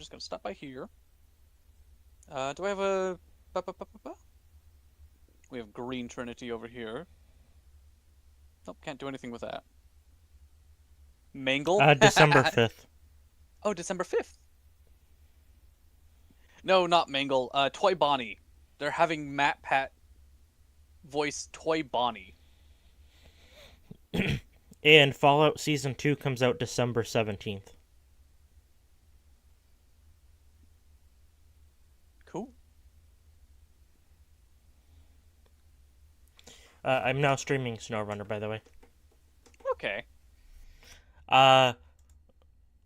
just gonna stop by here. Do I have a... We have Green Trinity over here. Nope, can't do anything with that. Mangle? December 5th. Oh, December 5th. No, not Mangle. Toy Bonnie. They're having Matt Pat voice Toy Bonnie. And Fallout Season 2 comes out December 17th. Cool. I'm now streaming Snowrunner, by the way. Okay. Uh,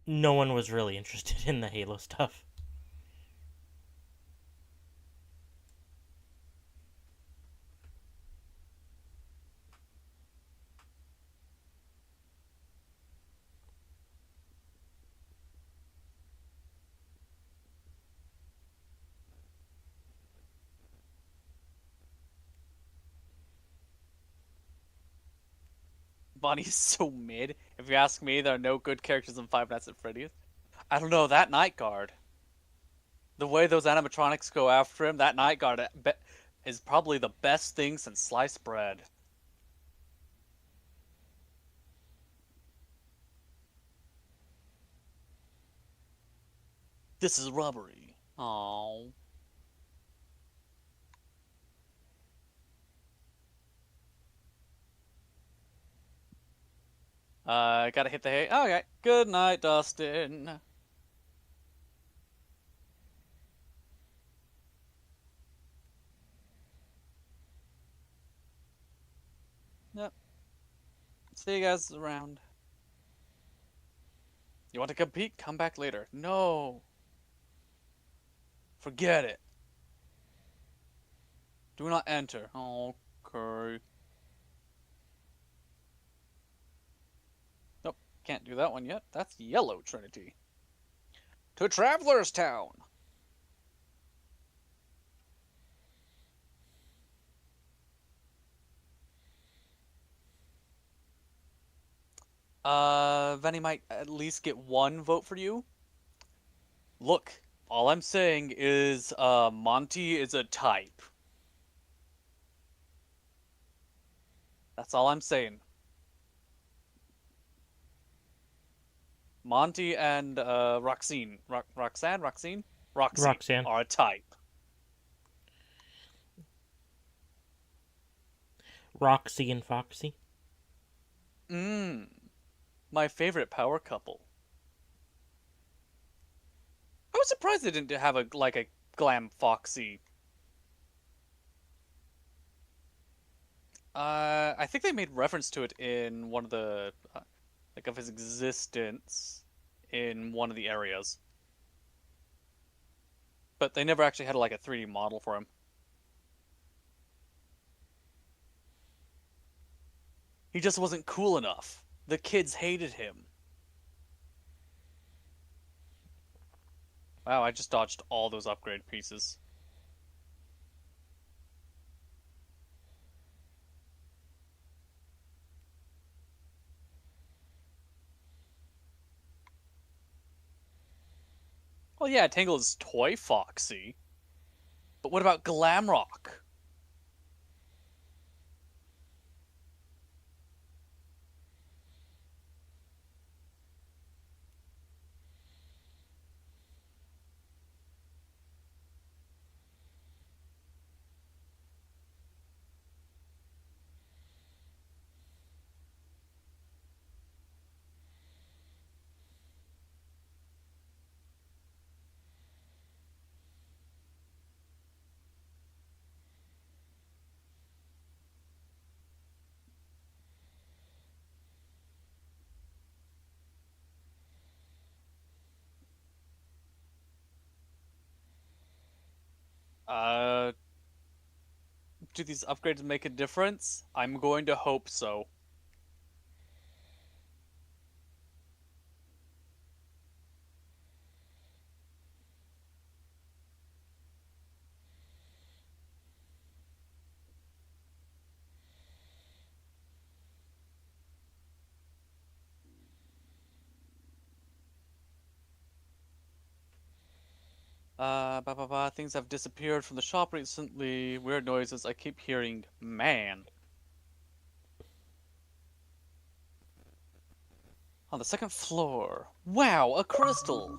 no one was really interested in the Halo stuff. Bonnie's so mid. If you ask me, there are no good characters in Five Nights at Freddy's. I don't know, that Night Guard. The way those animatronics go after him, that Night Guard is probably the best thing since sliced bread. This is robbery. Oh. Gotta hit the hay. Okay. Good night, Dustin. Yep. See you guys around. You want to compete? Come back later. No. Forget it. Do not enter. Okay. Nope. Can't do that one yet. That's Yellow Trinity. To Traveler's Town. Venny might at least get one vote for you. Look, all I'm saying is, Monty is a type. That's all I'm saying. Monty and, Roxy Roxanne. are a type. Roxy and Foxy. Mmm, my favorite power couple. I was surprised they didn't have a glam Foxy. I think they made reference to it in one of the, of his existence in one of the areas. But they never actually had like a 3D model for him. He just wasn't cool enough. The kids hated him. Wow, I just dodged all those upgrade pieces. Well, yeah, Tangle is Toy Foxy. But what about Glamrock? Uh, do these upgrades make a difference? I'm going to hope so. Things have disappeared from the shop recently. Weird noises. I keep hearing man. On the second floor. Wow, a crystal.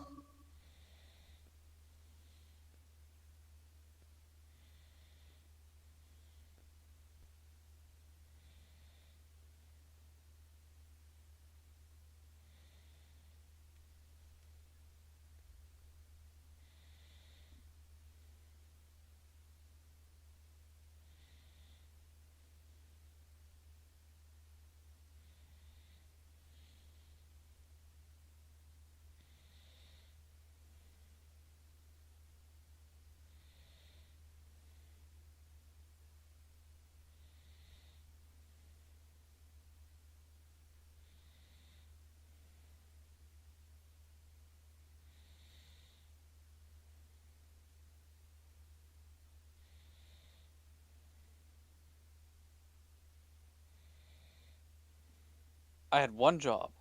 I had one job.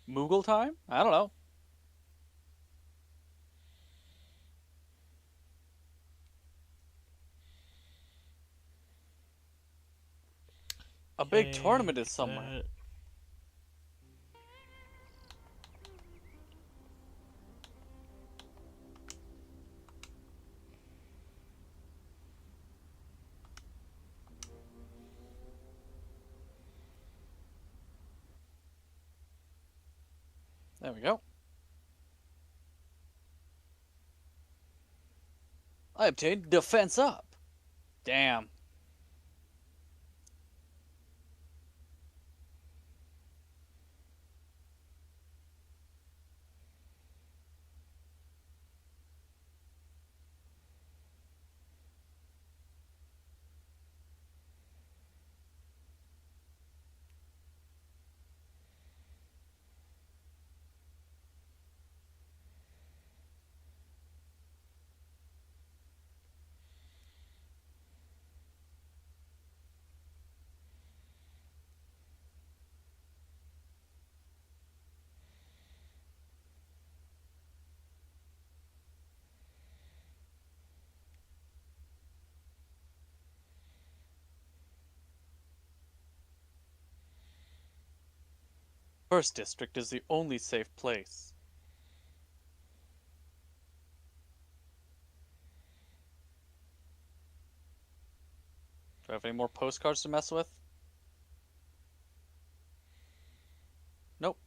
Moogle time? I don't know. A big tournament Okay, is somewhere. that. There we go. I obtained defense up. Damn. First district is the only safe place. Do I have any more postcards to mess with? Nope.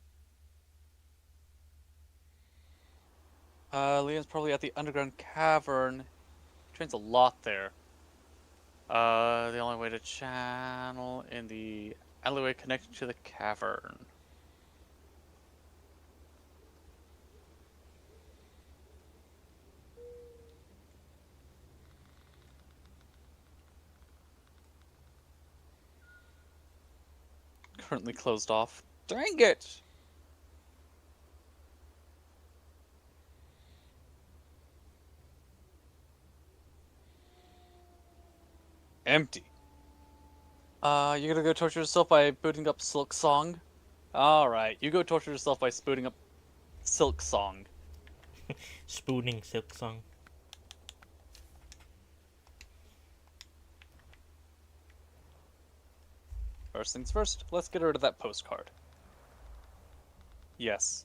Leon's probably at the underground cavern. Trains a lot there. The only way to channel in the alleyway connected to the cavern. Currently closed off. Dang it! Empty. You gonna go torture yourself by booting up Silk Song? Alright, you go torture yourself by booting up Silk Song. Spooning Silk Song. First things first, let's get rid of that postcard. Yes.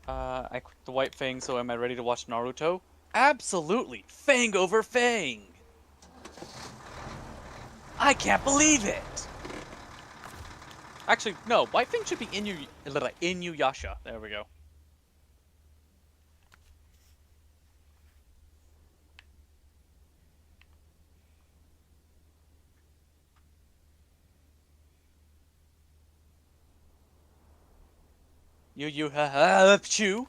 I clicked the white fang, so am I ready to watch Naruto? Absolutely! Fang over fang! I can't believe it! Actually, no, white fang should be Inuyasha. There we go. Yu ha ha chew.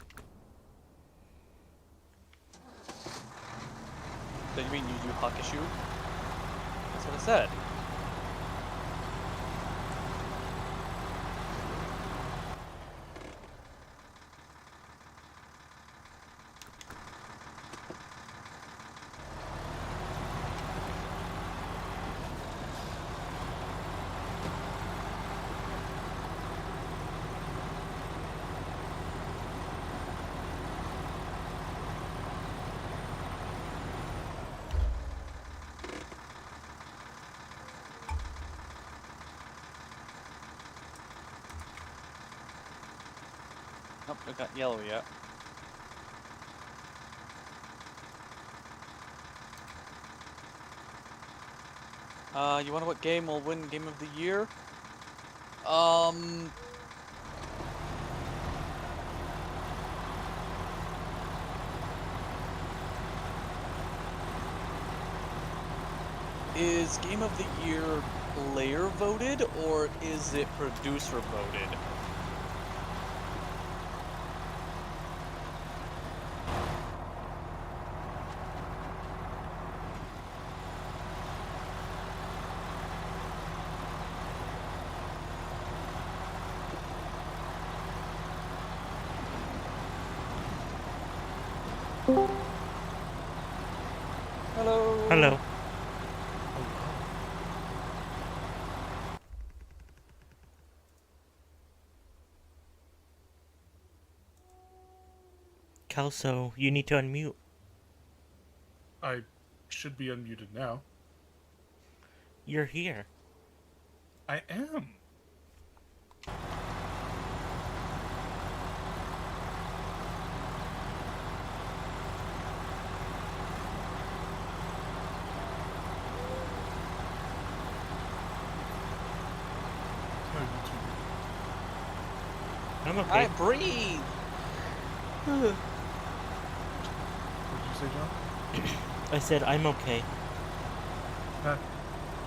Did you mean Yu Yu Hakusho? That's what I said. Nope, I got yellow yet. You wonder what game will win Game of the Year? Um, is Game of the Year player voted or is it producer voted? Hello. Hello. Kelso, you need to unmute. I should be unmuted now. You're here. I am. I'm okay. I breathe. What did you say, John? I said I'm okay. Huh?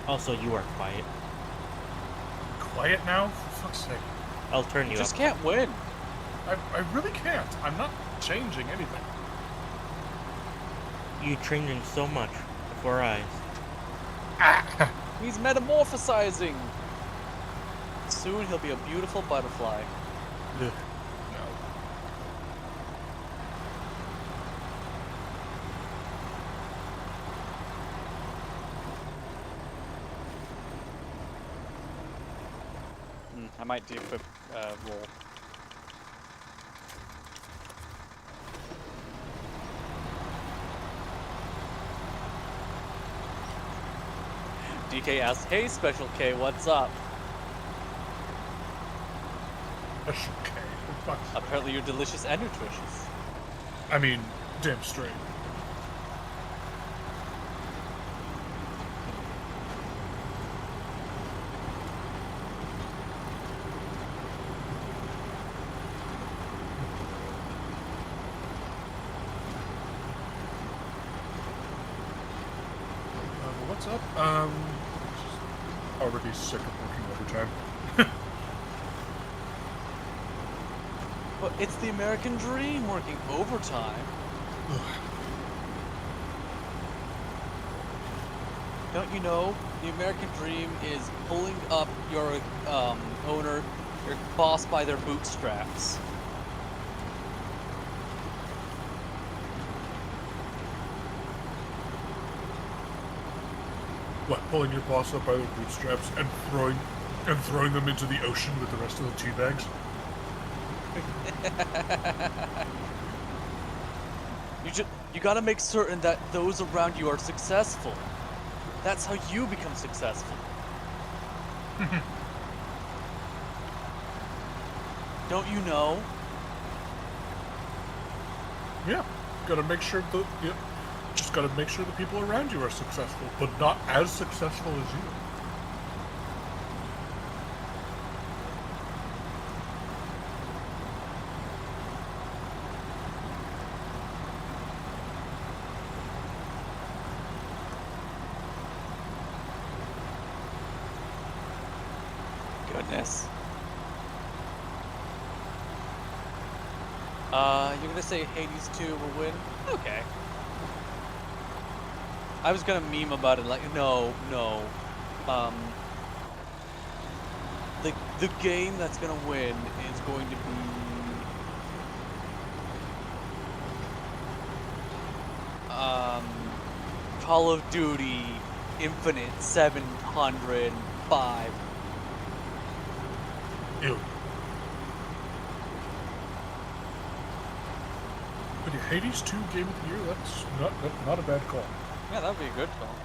Also, you are quiet. Quiet now? For fuck's sake. I'll turn You you just up. can't win. I really can't. I'm not changing anything. You changing so much before our eyes. He's metamorphosizing. Soon he'll be a beautiful butterfly. Ugh. No. I might de-equip roll. DK asks, "Hey, Special K, what's up?" That's okay. For fuck's sake. Apparently you're delicious and nutritious. I mean, damn straight. What's up? Just already sick of working overtime. But it's the American dream, working overtime. Don't you know, the American dream is pulling up your owner, your boss by their bootstraps. What, pulling your boss up by their bootstraps and throwing them into the ocean with the rest of the tea bags? You gotta make certain that those around you are successful. That's how you become successful. Don't you know? Yeah, gotta make sure just gotta make sure the people around you are successful, but not as successful as you. Goodness. You're gonna say Hades 2 will win? Okay. I was gonna meme about it, like, no. The game that's gonna win is going to be... Call of Duty Infinite 705. Ew. But yeah, Hades 2 Game of the Year, that's not a bad call. Yeah, that would be a good call.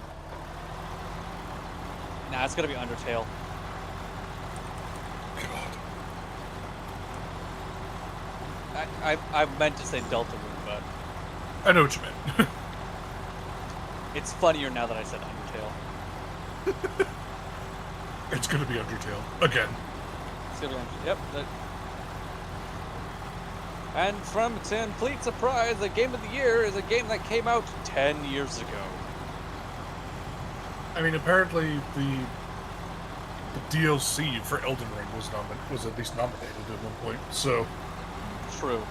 Nah, it's gonna be Undertale. God. I meant to say Deltarune, but I know what you meant. it's funnier now that I said Undertale. It's gonna be Undertale again. It's gonna be yep. And from complete surprise, the game of the year is a game that came out 10 years ago. I mean, apparently the DLC for Elden Ring was at least nominated at one point. So, True.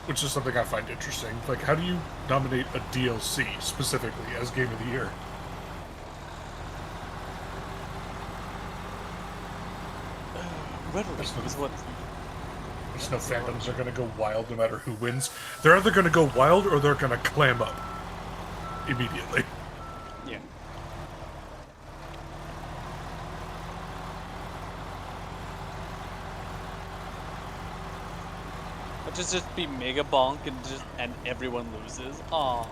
which is something I find interesting. Like, how do you nominate a DLC specifically as Game of the Year? Rhetoric is what. There's no fandoms are going to go wild no matter who wins. They're either going to go wild or they're going to clam up immediately. Yeah. But just be mega bonk and everyone loses. Aww.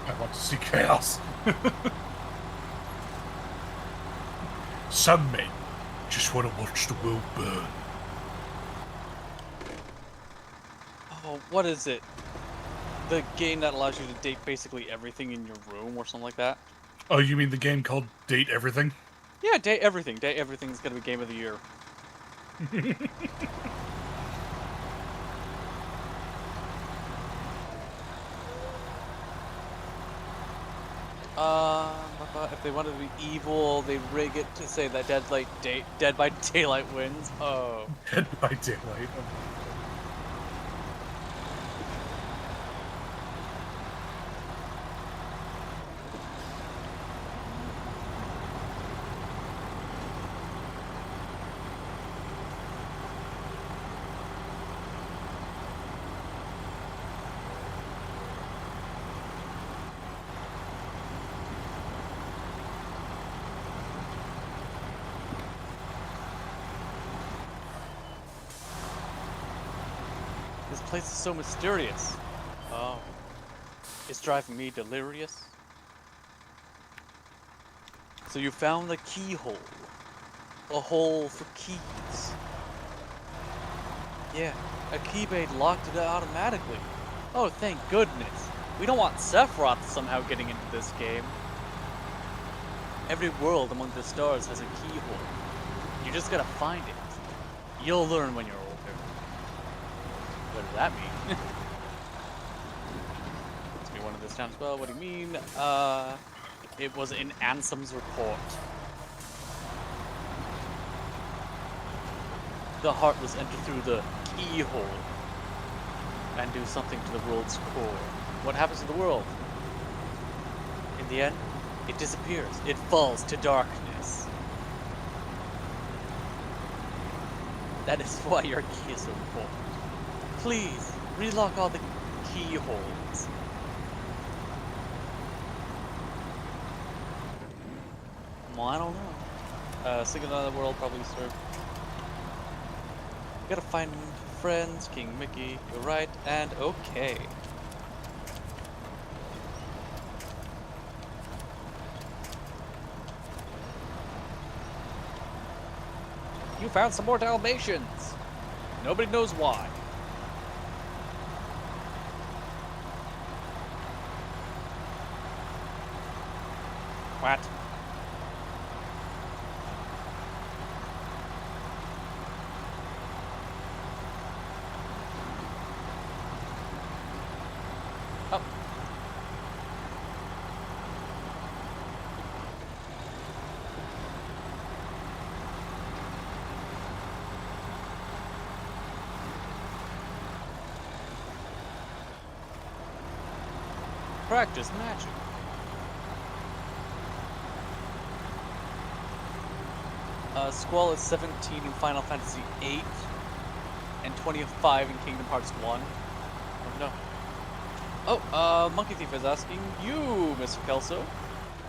I want to see chaos. Some men just want to watch the world burn. Oh, what is it? The game that allows you to date basically everything in your room or something like that? Oh, you mean the game called Date Everything? Yeah, date everything. Date everything is gonna be game of the year. If they wanted to be evil, they rig it to say that Dead by Daylight wins. Oh. Dead by Daylight. This place is so mysterious. Oh. It's driving me delirious. So you found the keyhole. A hole for keys. Yeah, a keyblade locked it automatically. Oh, thank goodness. We don't want Sephiroth somehow getting into this game. Every world among the stars has a keyhole. You just gotta find it. You'll learn when you're older. What does that mean? Must be one of this time as well. What do you mean? It was in Ansem's report. The heart was entered through the keyhole and do something to the world's core. What happens to the world? In the end, it disappears. It falls to darkness. That is why your key is so important. Please, relock all the keyholes. Well, I don't know. Sing Another World probably served. Gotta find friends, King Mickey, you're right, and okay. You found some more Dalmatians! Nobody knows why. What? Oh. Practice magic. Squall is 17 in Final Fantasy VIII, and 25 in Kingdom Hearts 1. Oh no. Oh, Monkey Thief is asking you, Mr. Kelso,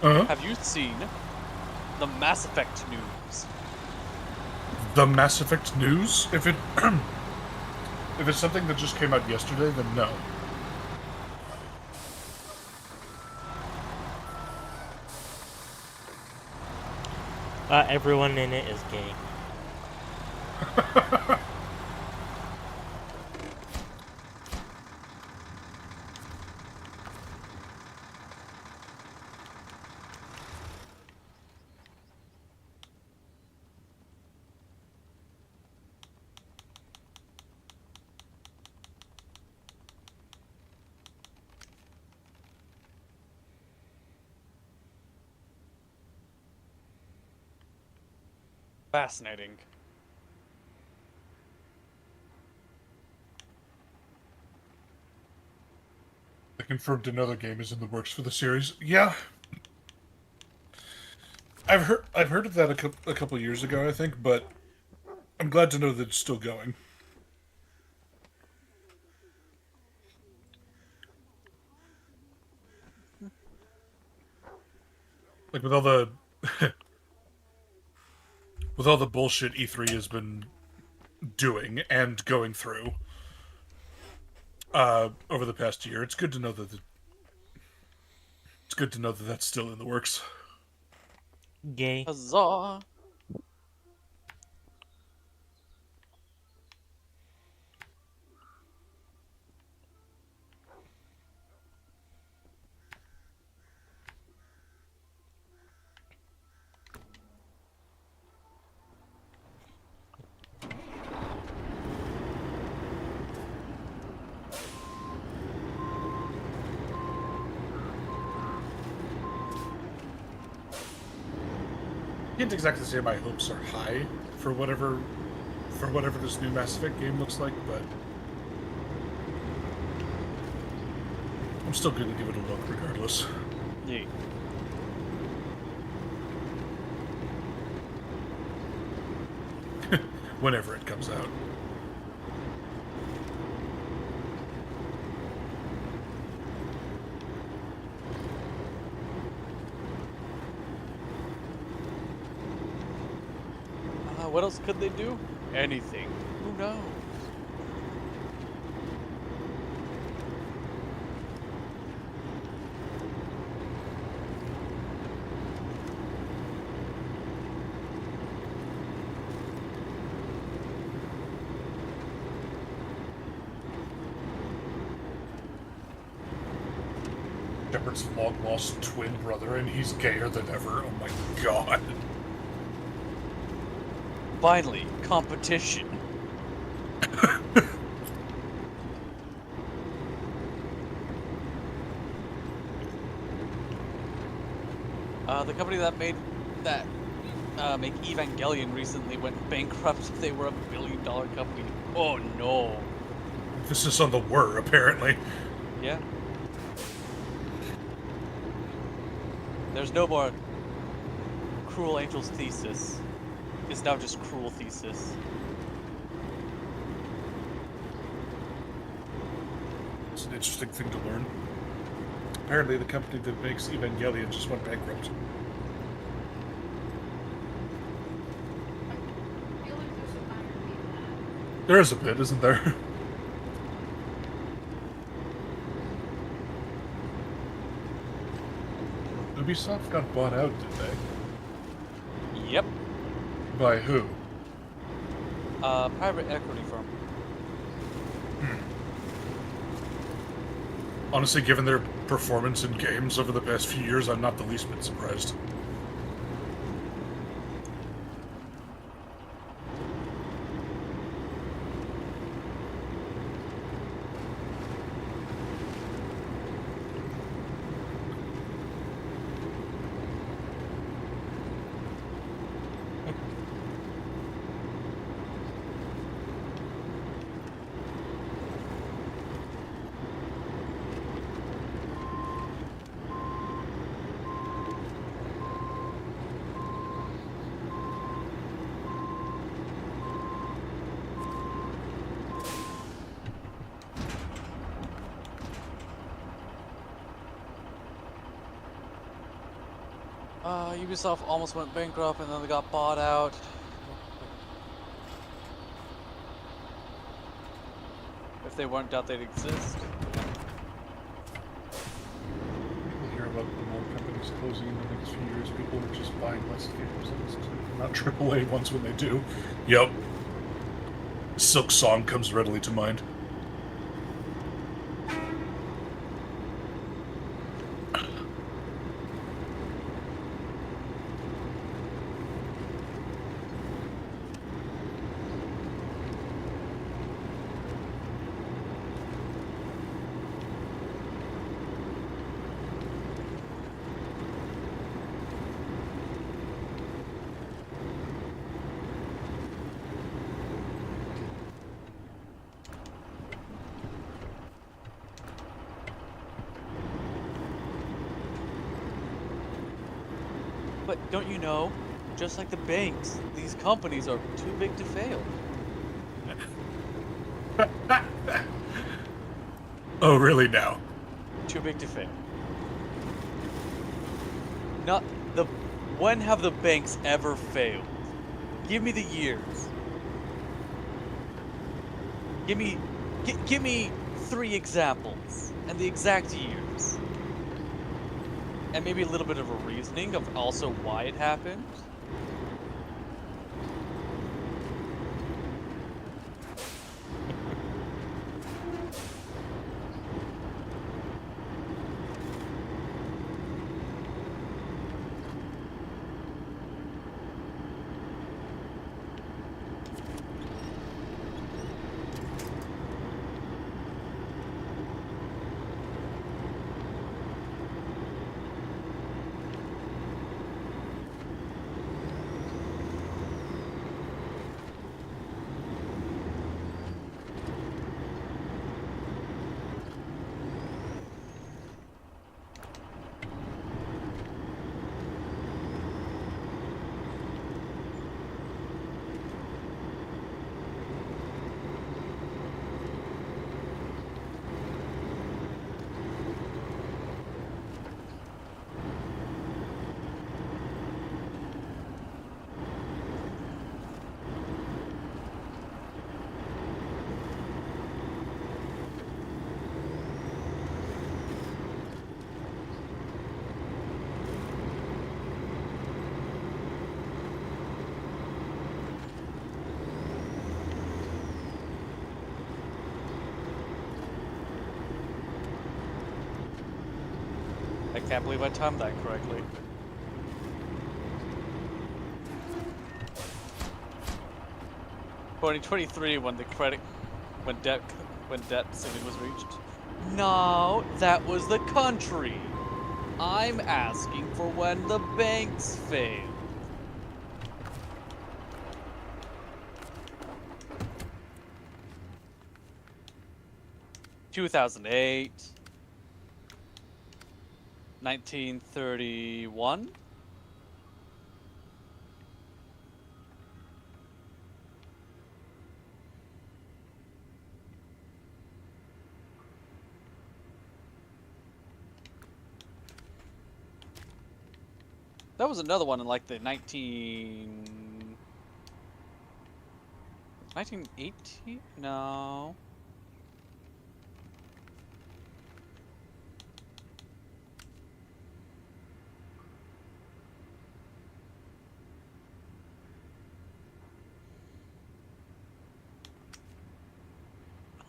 Uh-huh. have you seen the Mass Effect news? The Mass Effect news? If it if it's something that just came out yesterday, then no. Everyone in it is gay. Fascinating. I confirmed another game is in the works for the series. Yeah, I've heard of that a couple years ago, I think, but I'm glad to know that it's still going. Like with all the with all the bullshit E3 has been doing and going through over the past year, it's good to know that it's good to know that that's still in the works. Gay. Huzzah! I can't exactly say my hopes are high for whatever this new Mass Effect game looks like, but I'm still going to give it a look regardless. Yeah. Whenever it comes out. What else could they do? Anything. Who knows? Shepard's long-lost twin brother, and he's gayer than ever. Oh my god. Finally, competition. The company that make Evangelion recently went bankrupt. They were $1 billion company. Oh no. This is on the Were, apparently. Yeah. There's no more Cruel Angel's Thesis. It's now just Cruel Thesis. It's an interesting thing to learn. Apparently the company that makes Evangelion just went bankrupt. I feel like there's some irony in that. There is a bit, isn't there? Ubisoft got bought out, did they? Yep. By who? Private equity firm. Honestly, given their performance in games over the past few years, I'm not the least bit surprised. Ubisoft almost went bankrupt and then they got bought out. If they weren't out, they'd exist. People hear about the more companies closing in the next few years. People are just buying less games, not AAA ones when they do. Yep. Silk Song comes readily to mind. But don't you know, just like the banks, these companies are too big to fail. Oh, really now? Too big to fail. Not the. When have the banks ever failed? Give me the years. Give me 3 examples and the exact years. And maybe a little bit of a reasoning of also why it happened. I can't believe I timed that correctly. (2023) when debt ceiling was reached. No, that was the country. I'm asking for when the banks failed. (2008), 1931. That was another one in like the 1918? No.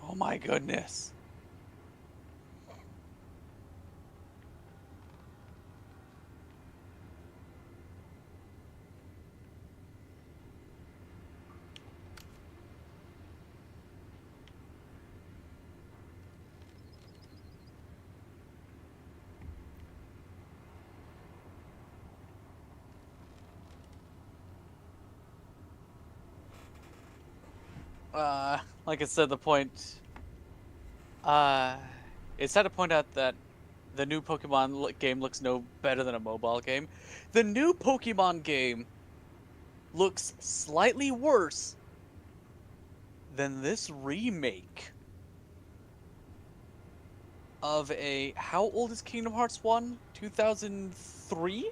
Oh my goodness. Like I said, it's sad to point out that the new Pokemon game looks no better than a mobile game. The new Pokemon game looks slightly worse than this remake of how old is Kingdom Hearts 1? 2003?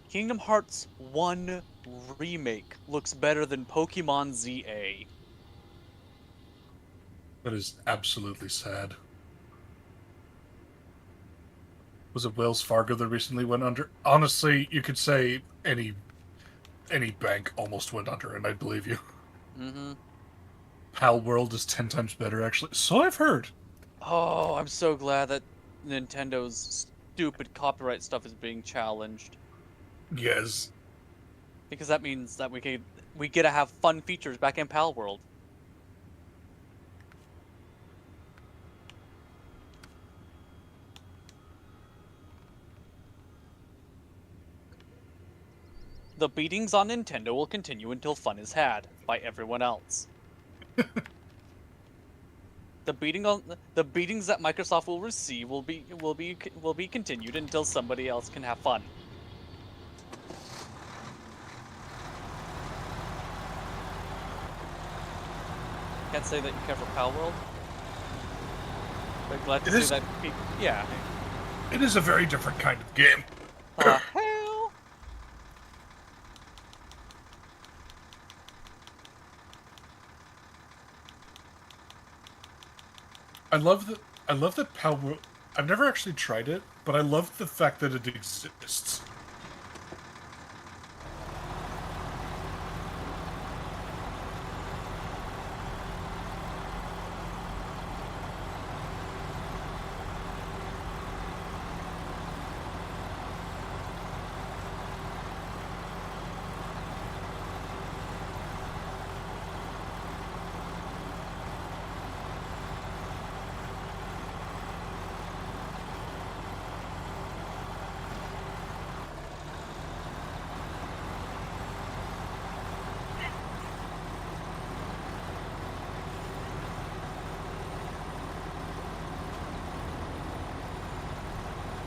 Kingdom Hearts 1 Remake looks better than Pokemon ZA. That is absolutely sad. Was it Wells Fargo that recently went under? Honestly, you could say any bank almost went under, and I'd believe you. Mm-hmm. Pal World is 10 times better, actually. So I've heard. Oh, I'm so glad that Nintendo's stupid copyright stuff is being challenged. Yes. Because that means that we get to have fun features back in Pal World. The beatings on Nintendo will continue until fun is had by everyone else. The beatings that Microsoft will receive will be continued until somebody else can have fun. Can't say that you care for Pal World, but glad to see that. Yeah. It is a very different kind of game. Hell. I love that Pal World. I've never actually tried it, but I love the fact that it exists.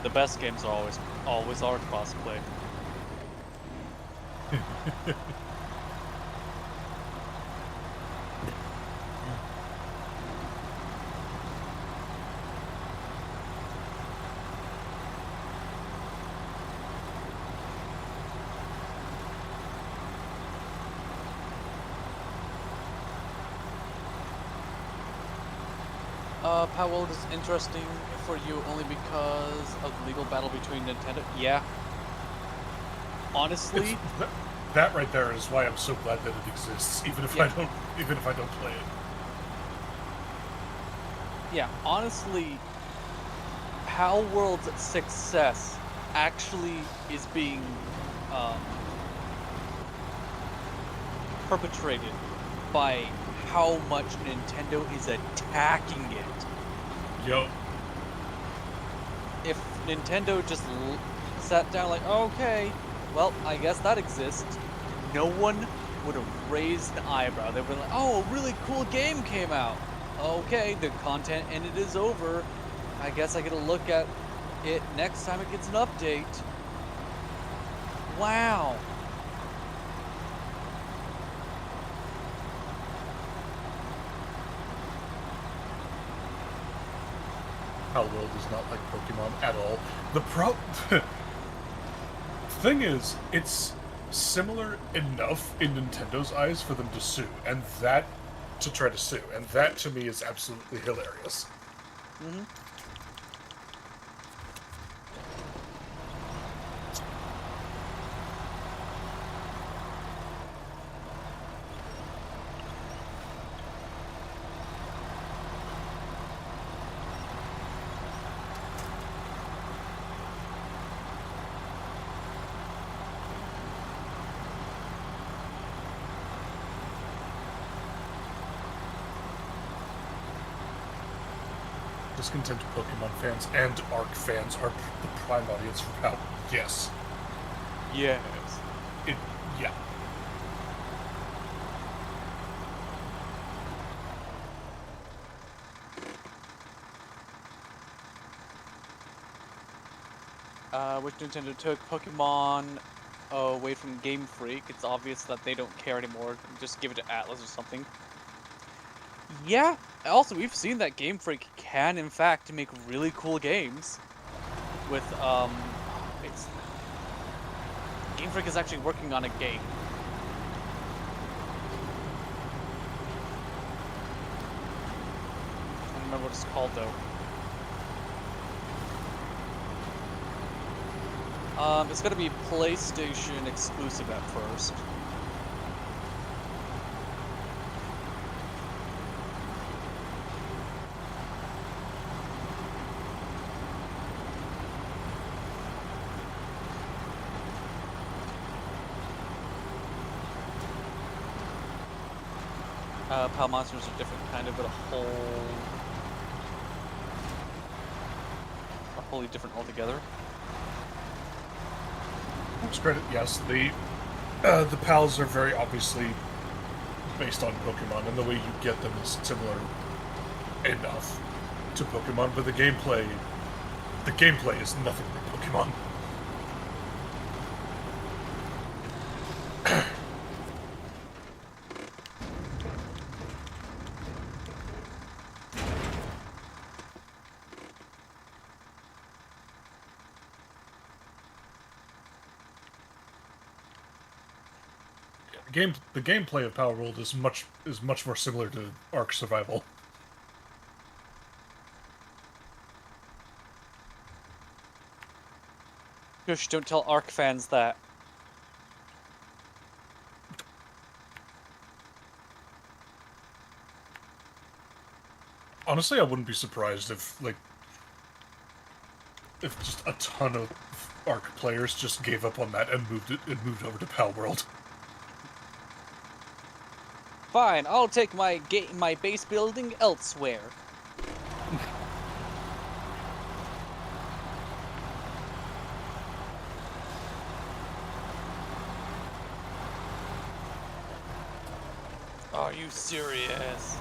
The best games are always are crossplay. Pal World is interesting for you only because of the legal battle between Nintendo. Yeah. Honestly, That right there is why I'm so glad that it exists, even if I don't play it. yeah, honestly, Pal World's success actually is being perpetrated by how much Nintendo is attacking it. Yo, If Nintendo just sat down like, okay, well, I guess that exists, no one would have raised an eyebrow. They would be like, oh, a really cool game came out. Okay, the content in it is over. I guess I get to look at it next time it gets an update. Wow. Pal World is not like Pokemon at all. The thing is, it's similar enough in Nintendo's eyes for them to sue, and that to try to sue, and that to me is absolutely hilarious. Mm-hmm. Discontented Pokemon fans and Arc fans are the prime audience for Pal. Yes. Yes. Yeah. Which Nintendo took Pokemon away from Game Freak. It's obvious that they don't care anymore. Just give it to Atlas or something. Yeah. Also, we've seen that Game Freak can, in fact, make really cool games with it's Game Freak is actually working on a game. I don't remember what it's called though. It's gonna be PlayStation exclusive at first. Pal monsters are different, kind of, but a wholly different altogether. That's credit, yes. The pals are very obviously based on Pokemon, and the way you get them is similar enough to Pokemon, but the gameplay is nothing like Pokemon. The gameplay of Power World is much more similar to Ark Survival. Gosh, don't tell Ark fans that. Honestly, I wouldn't be surprised if just a ton of Ark players just gave up on that and moved over to Pal World. Fine, I'll take my base building elsewhere. Are you serious?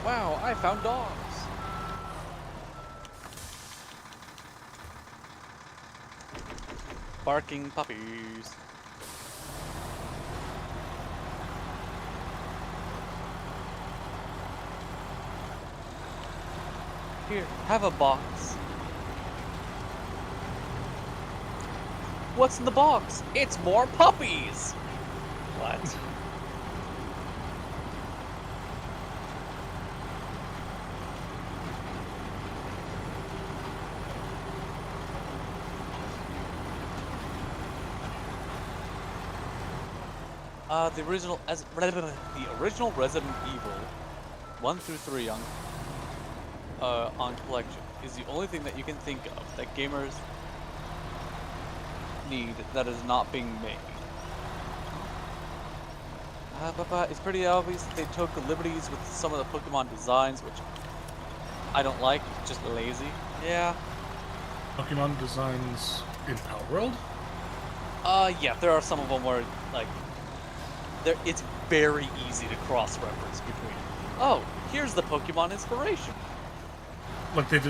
Wow, I found dogs. Barking puppies. Here, have a box. What's in the box? It's more puppies! What? The original Resident Evil 1 through 3 on collection is the only thing that you can think of that gamers need that is not being made. But it's pretty obvious that they took liberties with some of the Pokemon designs, which I don't like, just lazy. Yeah. Pokemon designs in Power World? Yeah, there are some of them where, like, it's very easy to cross-reference between. Oh, here's the Pokemon inspiration. Like you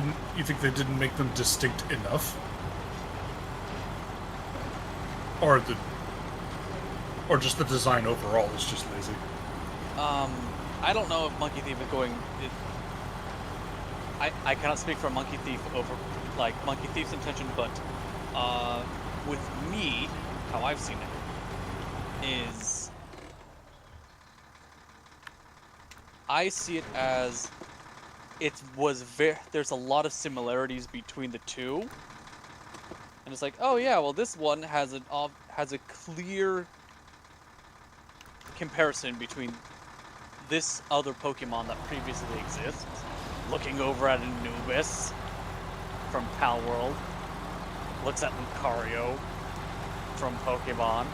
think they didn't make them distinct enough? Or just the design overall is just lazy? I don't know if Monkey Thief is going... I cannot speak for Monkey Thief over, like, Monkey Thief's intention, but, with me, how I've seen it, is... I see it as there's a lot of similarities between the two, and it's like, oh yeah, well this one has a clear comparison between this other Pokemon that previously exists, looking over at Anubis from Pal World, looks at Lucario from Pokemon.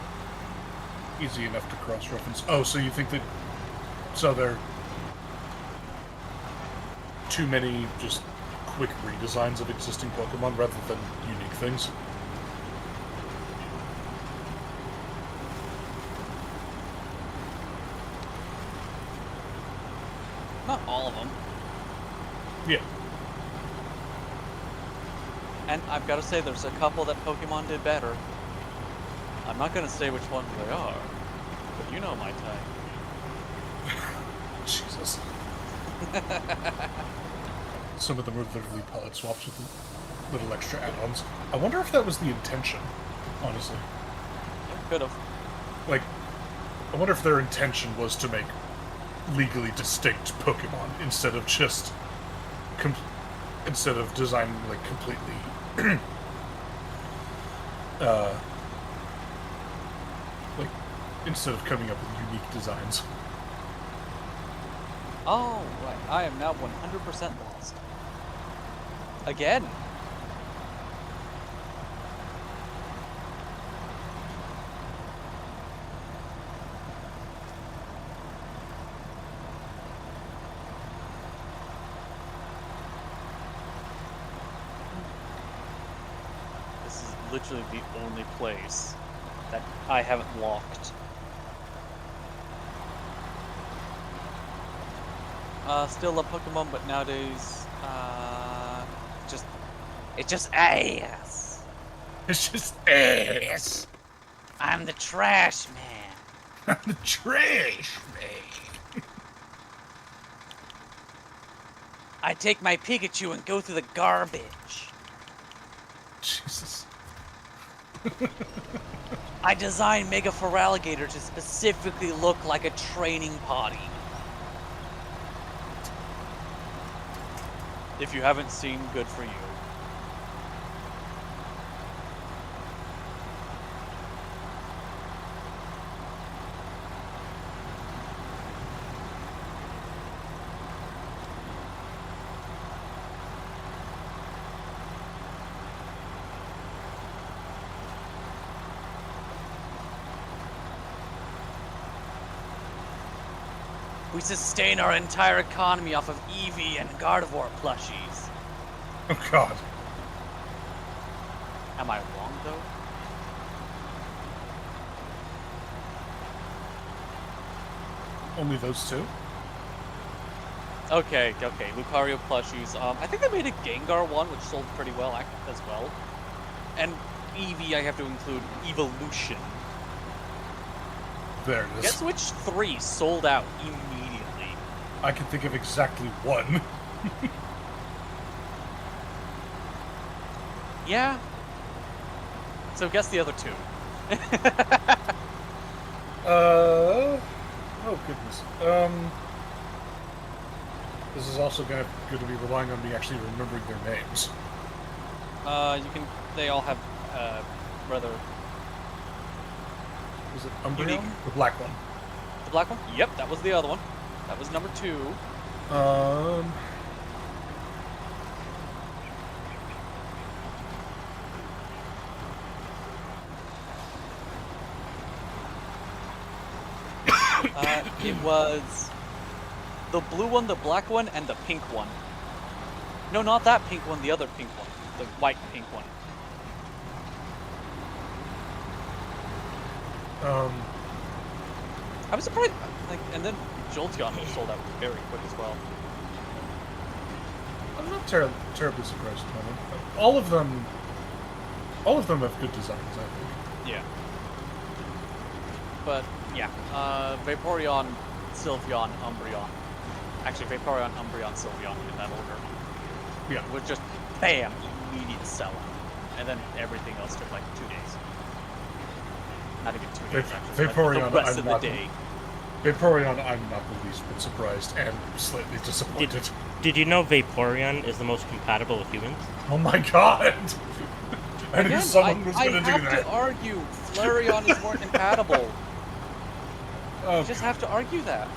Easy enough to cross-reference. Oh, so you think that... So they're too many just quick redesigns of existing Pokemon rather than unique things. Not all of them. Yeah. And I've got to say, there's a couple that Pokemon did better. I'm not going to say which ones they are, but you know my type. Jesus. Some of them are literally pellet swaps with little extra add-ons. I wonder if that was the intention, honestly. Could have. Like, I wonder if their intention was to make legally distinct Pokemon instead of just... instead of designing, like, completely... like, instead of coming up with unique designs. Oh, right. I am now 100% lost. Again. This is literally the only place that I haven't locked. Still love Pokemon, but nowadays, it's just ass. It's just ass. I'm the trash man. I'm the trash man. I take my Pikachu and go through the garbage. Jesus. I designed Mega Feraligatr to specifically look like a training potty. If you haven't seen, good for you. We sustain our entire economy off of Eevee and Gardevoir plushies. Oh god. Am I wrong, though? Only those two? Okay, Lucario plushies. I think they made a Gengar one, which sold pretty well as well. And Eevee, I have to include Evolution. There it is. Guess which 3 sold out immediately? I can think of exactly one. Yeah. So guess the other 2. Oh goodness. This is also going to be relying on me actually remembering their names. They all have, rather... Is it Umbreon? Unique. The black one. The black one? Yep, that was the other one. That was number 2. It was the blue one, the black one, and the pink one. No, not that pink one, the other pink one. The white pink one. I was surprised, and then Jolteon was sold out very quick as well. I'm not terribly surprised about them. All of them have good designs, I think. Yeah. But, yeah, Vaporeon, Sylveon, Umbreon. Actually, Vaporeon, Umbreon, Sylveon in that order. Yeah. Would just, bam, immediate sellout. And then everything else took like 2 days. Not even 2 days, actually. Vaporeon, the rest I'm of the not- day. Vaporeon, I'm not the least bit surprised and slightly disappointed. Did you know Vaporeon is the most compatible with humans? Oh my god! I knew Again, someone was going to do I have that. to argue, Flareon is more compatible. Oh, You just have to argue that.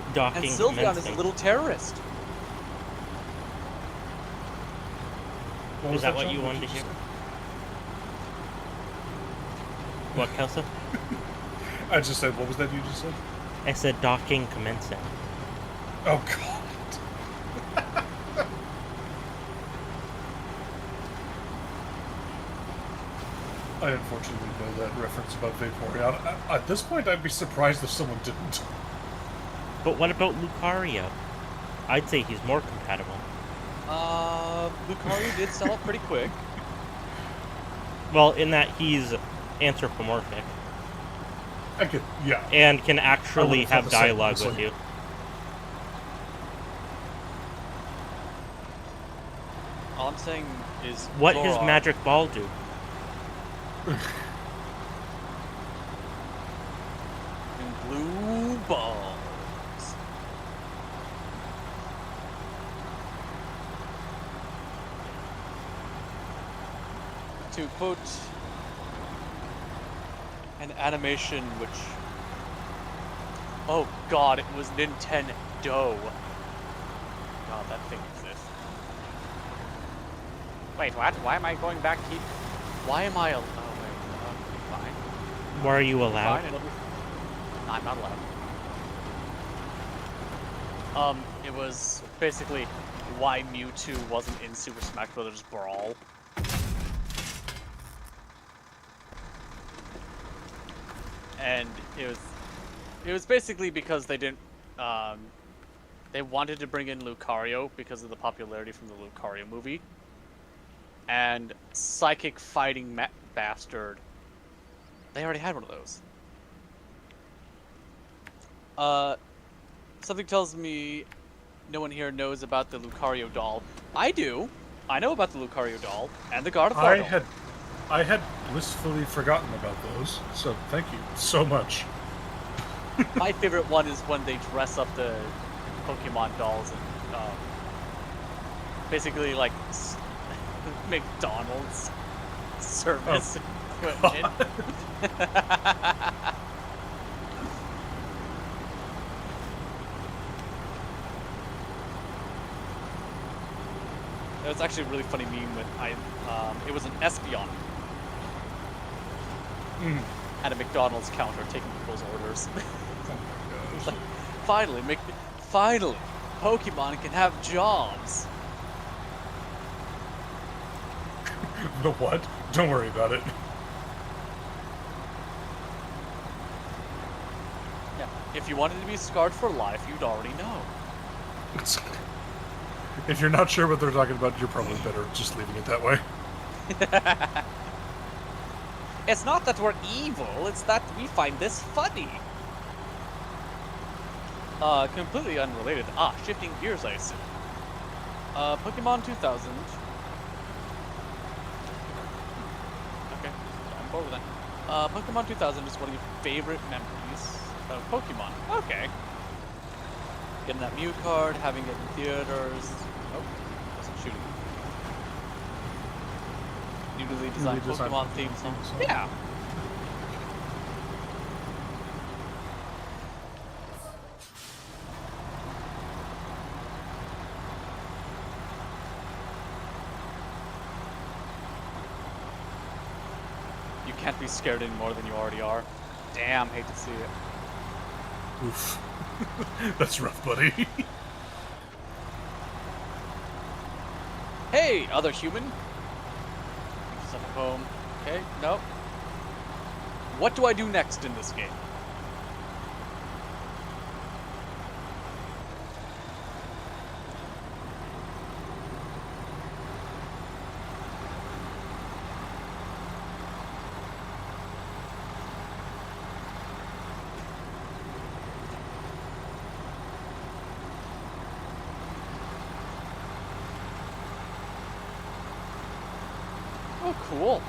And Docking Sylveon is a commencing. little terrorist. what Is was that what John? you wanted to Did hear? say? What, Kelsa? I just said, what was that you just said? I said docking commencing. Oh god. I unfortunately know that reference about Vaporeon. At this point, I'd be surprised if someone didn't. But what about Lucario? I'd say he's more compatible. Lucario did sell it pretty quick. Well, in that he's anthropomorphic I could, yeah. and can actually thought have the same, dialogue with honestly. you. All I'm saying is What his Zoroark- magic ball do? in blue balls. To put an animation which, oh god, it was Nintendo. God, that thing exists. Wait, what? Why am I going back here? Why am I? Oh wait, fine. Why are you allowed? Fine, it'll be. No, I'm not allowed. It was basically why Mewtwo wasn't in Super Smash Bros. Brawl. And it was basically because they didn't, they wanted to bring in Lucario because of the popularity from the Lucario movie. And Psychic Fighting Bastard, they already had one of those. Something tells me no one here knows about the Lucario doll. I do. I know about the Lucario doll and the God of War doll. I had blissfully forgotten about those, so thank you so much. My favorite one is when they dress up the Pokemon dolls and basically like McDonald's service equipment. It was actually a really funny meme when it was an Espeon at a McDonald's counter taking people's orders. It's like, finally, Pokemon can have jobs. The what? Don't worry about it. Yeah, if you wanted to be scarred for life, you'd already know. If you're not sure what they're talking about, you're probably better just leaving it that way. It's not that we're evil, it's that we find this funny. Completely unrelated. Shifting gears, I assume. Pokemon 2000. Okay, I'm bored with that. Pokemon 2000 is one of your favorite memories of Pokemon. Okay. Getting that Mew card, having it in theaters. Oh, wasn't shooting. Newly designed Pokemon theme song. Yeah. You can't be scared any more than you already are. Damn, hate to see it. Oof. That's rough, buddy. Hey, other human. Yourself at home. Okay, no. What do I do next in this game? Oh, cool.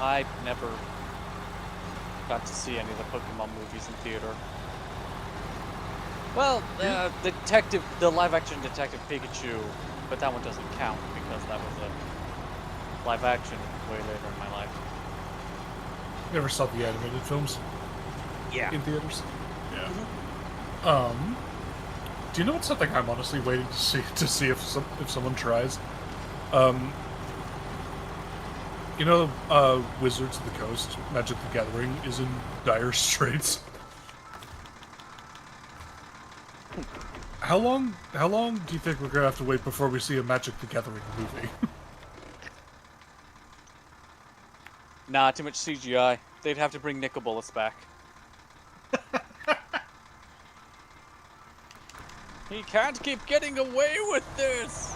I never got to see any of the Pokemon movies in theater. Well, the live-action Detective Pikachu, but that one doesn't count because that was a live-action way later in my life. Never saw the animated films Yeah. in theaters. Yeah. Mhm. Do you know what's something I'm honestly waiting to see if someone tries? You know, Wizards of the Coast, Magic the Gathering is in dire straits. How long do you think we're gonna have to wait before we see a Magic the Gathering movie? Nah, too much CGI. They'd have to bring Nicobolus back. He can't keep getting away with this!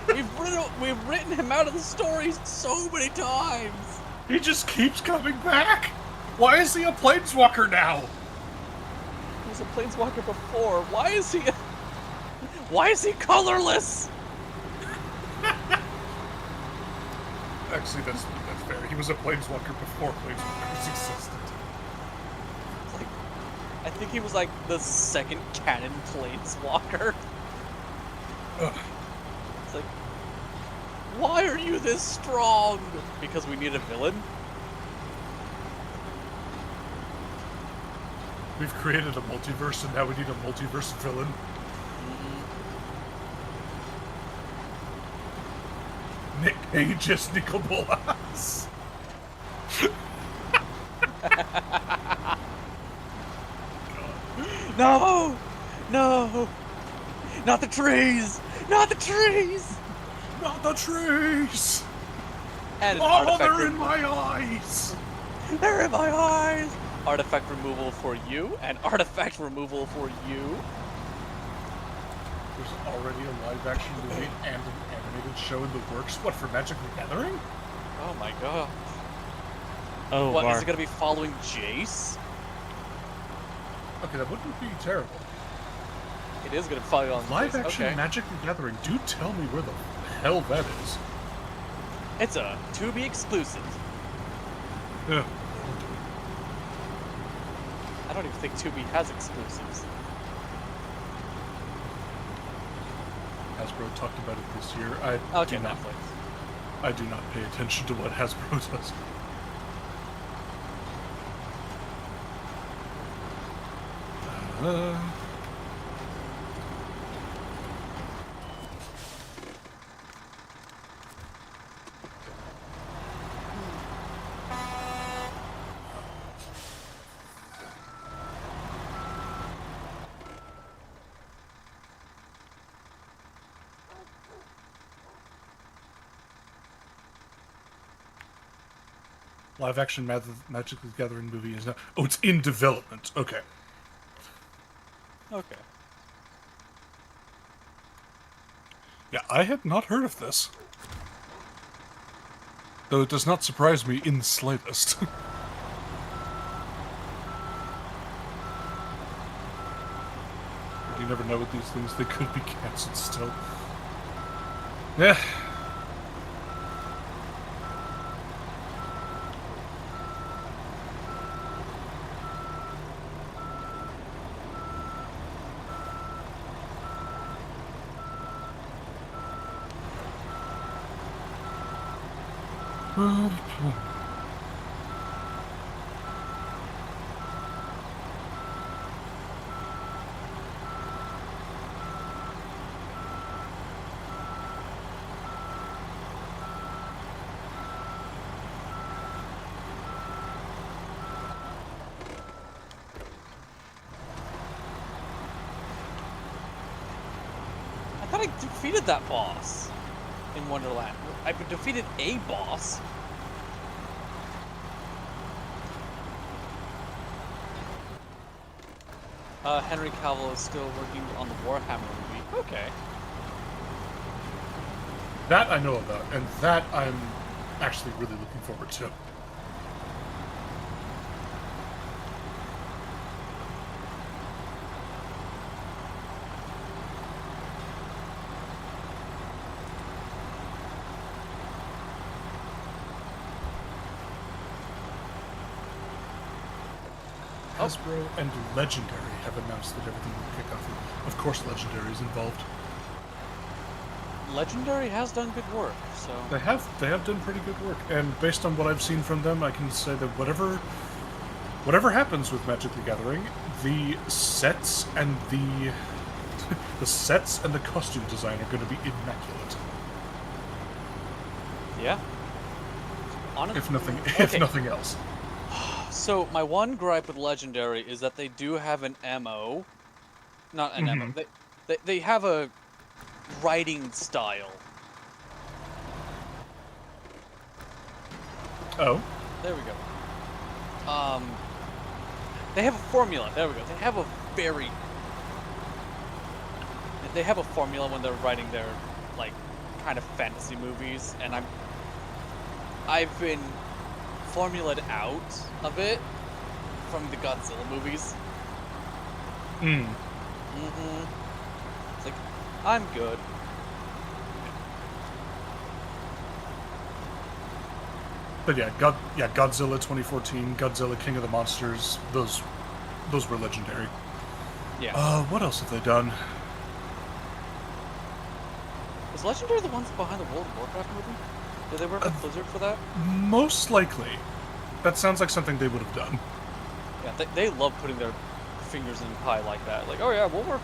We've written him out of the stories so many times! He just keeps coming back! Why is he a planeswalker now? He was a planeswalker before. Why is he... Why is he colorless? Actually, that's fair. He was a planeswalker before planeswalkers existed. Like, I think he was like the second canon planeswalker. Ugh. It's like, why are you this strong? Because we need a villain? We've created a multiverse, and now we need a multiverse villain. Nick Cage's Nicobolas. No! No! Not the trees! Not the trees! Not the trees! And an Oh, artifact they're in my eyes! They're in my eyes! Artifact removal for you, and artifact removal for you. There's already a live-action movie and an animated show in the works. What, for Magic the Gathering? Oh my god. Oh, What, is Mark. it gonna be following Jace? Okay, that wouldn't be terrible. It is gonna follow on Live-action okay. Magic the Gathering, do tell me where the hell that is. It's a to-be exclusive. Yeah. I don't even think 2B has exclusives. Hasbro talked about it this year. Okay, Netflix. I do not pay attention to what Hasbro does. Live-action Magic the Gathering movie is now... Oh, it's in development. Okay. Okay. Yeah, I had not heard of this. Though it does not surprise me in the slightest. You never know with these things, they could be cancelled still. Yeah. I thought I defeated that boss in Wonderland. I defeated a boss. Henry Cavill is still working on the Warhammer movie. Okay. That I know about, and that I'm actually really looking forward to. Hasbro and Legendary have announced that everything will kick off. Of course, Legendary is involved. Legendary has done good work, so... They have done pretty good work, and based on what I've seen from them, I can say that whatever happens with Magic the Gathering, the sets and the sets and the costume design are going to be immaculate. Yeah. If nothing, Okay. if nothing else. So, my one gripe with Legendary is that they do have an MO. Not an MO. They have a writing style. Oh. There we go. They have a formula. There we go. They have a formula when they're writing their, like, kind of fantasy movies, and I've been formulated out of it from the Godzilla movies. It's like, I'm good. But yeah, Godzilla 2014, Godzilla King of the Monsters, those were legendary. Yeah. What else have they done? Was Legendary the ones behind the World of Warcraft movie? Did they work with Blizzard for that? Most likely. That sounds like something they would have done. Yeah, they love putting their fingers in pie like that. Like, oh yeah, we'll work.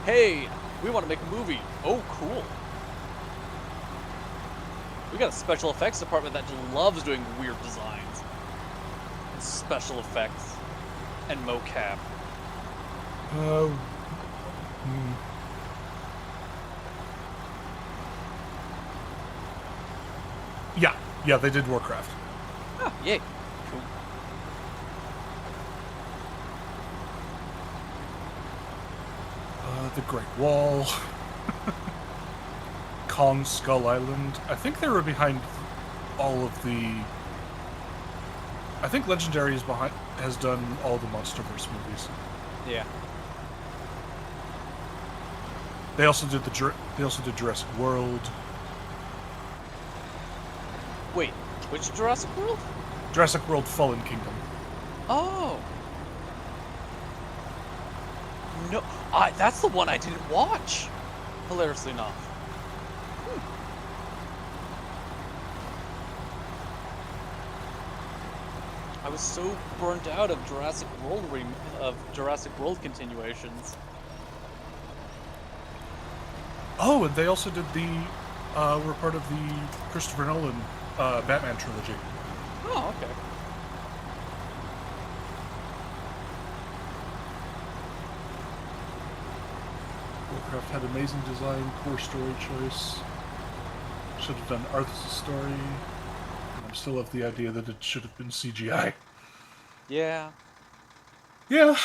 Hey, we want to make a movie. Oh, cool. We got a special effects department that just loves doing weird designs. And special effects. And mocap. Yeah, they did Warcraft. Ah, yay. Cool. The Great Wall. Kong Skull Island. I think they were behind all of the... I think Legendary has done all the MonsterVerse movies. Yeah. They also did Jurassic World. Wait, which Jurassic World? Jurassic World Fallen Kingdom. Oh. No, that's the one I didn't watch. Hilariously enough. I was so burnt out of Jurassic World continuations. Oh, and they also did were part of the Christopher Nolan Batman trilogy. Oh, okay. Warcraft had amazing design, poor story choice. Should have done Arthas' story. And I'm still of the idea that it should have been CGI. Yeah. Yeah.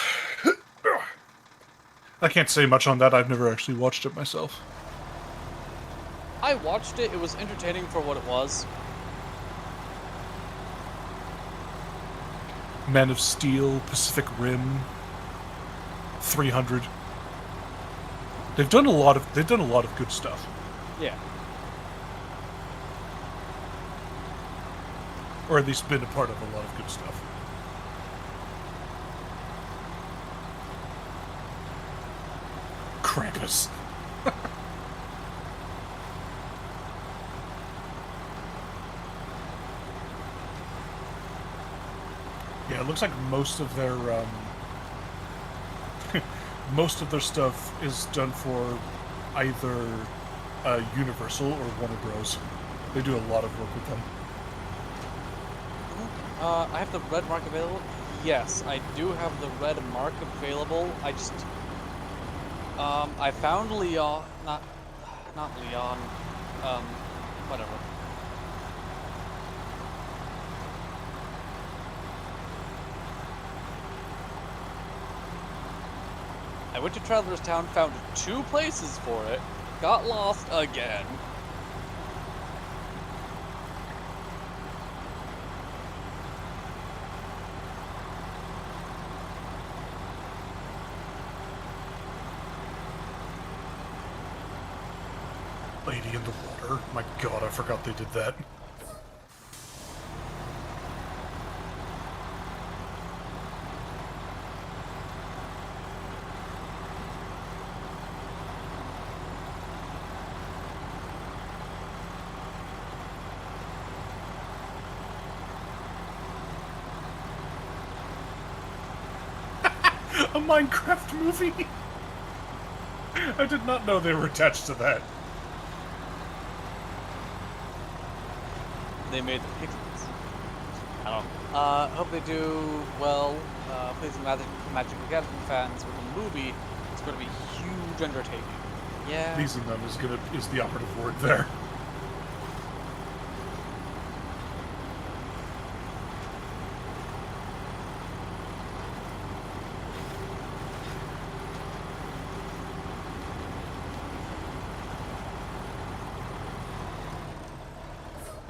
I can't say much on that. I've never actually watched it myself. I watched it. It was entertaining for what it was. Man of Steel, Pacific Rim, 300. They've done a lot of good stuff. Yeah. Or at least been a part of a lot of good stuff. Krampus. Yeah, it looks like most of their stuff is done for either Universal or Warner Bros. They do a lot of work with them. I have the red mark available. Yes, I do have the red mark available. I just, I found Leon, not Leon, whatever. I went to Traveler's Town, found 2 places for it, got lost again. Lady in the Water. My god, I forgot they did that. A Minecraft movie? I did not know they were attached to that. They made the pixels. I don't know. Hope they do well. Please, Magic the Gathering fans with the movie. It's going to be a huge undertaking. Yeah. Pleasing them is the operative word there.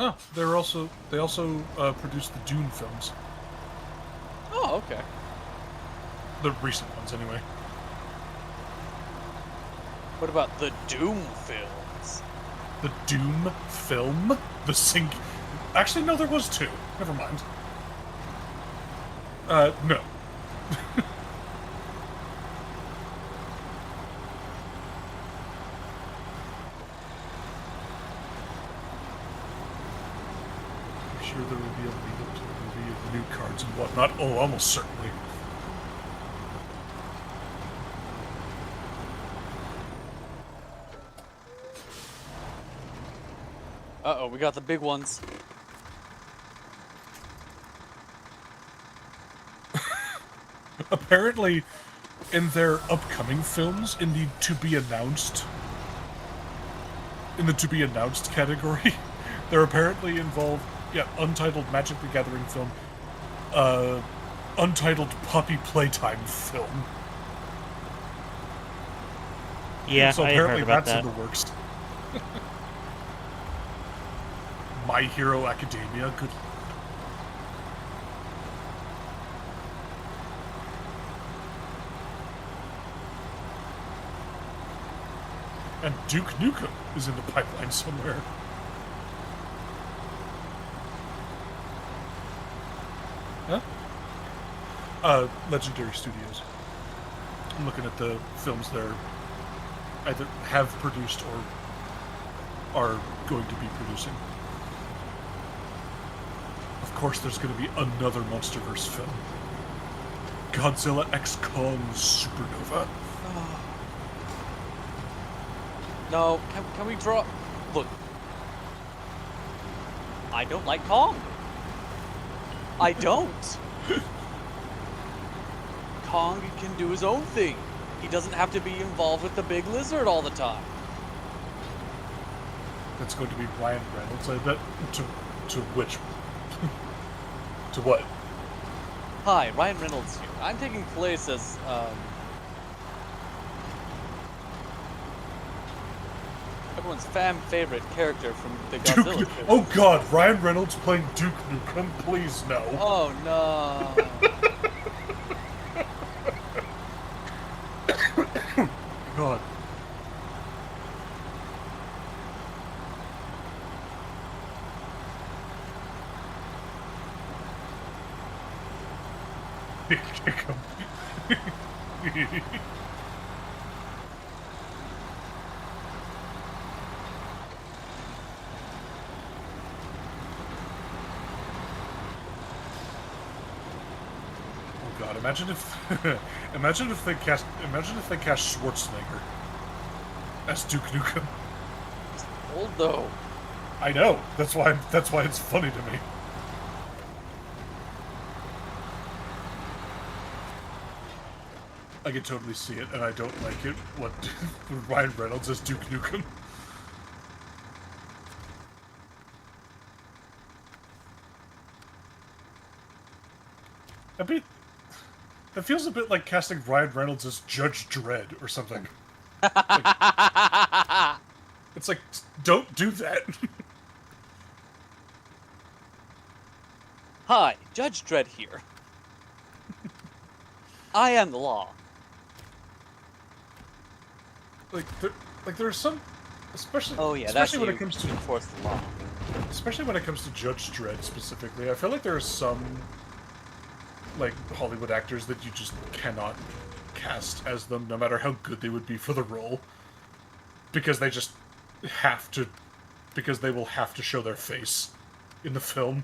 Oh, they also produced the Dune films, Oh, okay. the recent ones anyway. What about the Doom films? The Doom film, the sync. Actually, no, there was two. Never mind. No. I'm sure there will be a lead up to the movie of the new cards and whatnot. Oh, almost certainly. Uh-oh, we got the big ones. Apparently, in their upcoming films, in the to be announced category, they're apparently involved. Yeah, untitled Magic the Gathering film, untitled Puppy Playtime film. Yeah, So I apparently heard about that's that. in the works. My Hero Academia, good. And Duke Nukem is in the pipeline somewhere. Huh? Legendary Studios. I'm looking at the films they're either have produced or are going to be producing. Of course, there's going to be another MonsterVerse film. Godzilla X Kong Supernova. No, can we draw... Look. I don't like Kong. I don't. Kong can do his own thing. He doesn't have to be involved with the big lizard all the time. That's going to be Ryan Reynolds, I bet. To which? To what? Hi, Ryan Reynolds here. I'm taking place as, everyone's fan favorite character from the Godzilla Duke. film. Oh God, Ryan Reynolds playing Duke Nukem. Please no. Oh no. God. Oh God! Imagine if, imagine if they cast Schwarzenegger as Duke Nukem. Old though. I know. That's why it's funny to me. I can totally see it, and I don't like it. What Ryan Reynolds as Duke Nukem? I mean, that feels a bit like casting Ryan Reynolds as Judge Dredd or something. It's like, don't do that. Hi, Judge Dredd here. I am the law. There are some, especially Oh yeah, especially that's when it comes to enforce the law. especially when it comes to Judge Dredd specifically. I feel like there are some like Hollywood actors that you just cannot cast as them, no matter how good they would be for the role, because they just have to, because they will have to show their face in the film.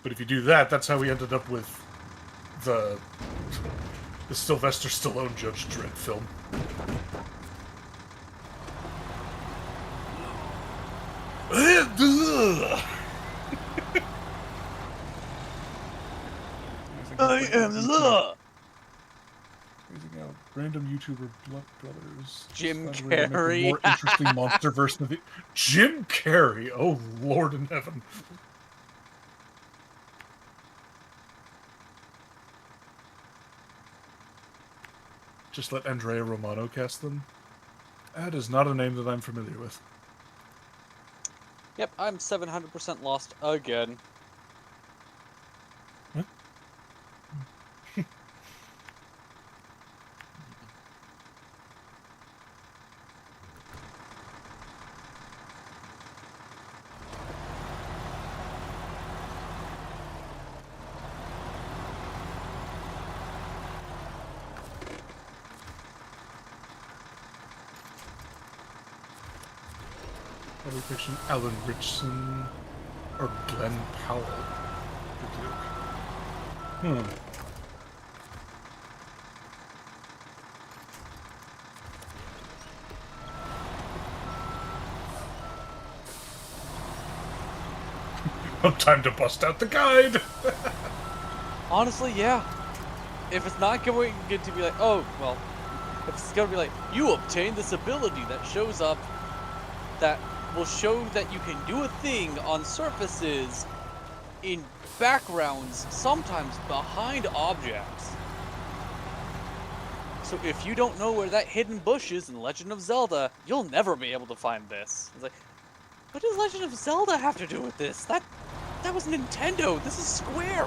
But if you do that, that's how we ended up with the Sylvester Stallone Judge Dredd film. I am the law. Phasing out random YouTuber brothers. Jim Find a way to make a Carrey. more interesting MonsterVerse movie. Jim Carrey. Oh Lord in heaven. Just let Andrea Romano cast them? That is not a name that I'm familiar with. Yep, I'm 700% lost again. Huh? Every fiction, Alan Richson or Glenn Powell. The Duke. Time to bust out the guide! Honestly, yeah. If it's not going to be like, oh, well, if it's going to be like, you obtain this ability that shows up, that will show that you can do a thing on surfaces, in backgrounds, sometimes behind objects. So if you don't know where that hidden bush is in Legend of Zelda, you'll never be able to find this. It's like, what does Legend of Zelda have to do with this? That was Nintendo. This is Square.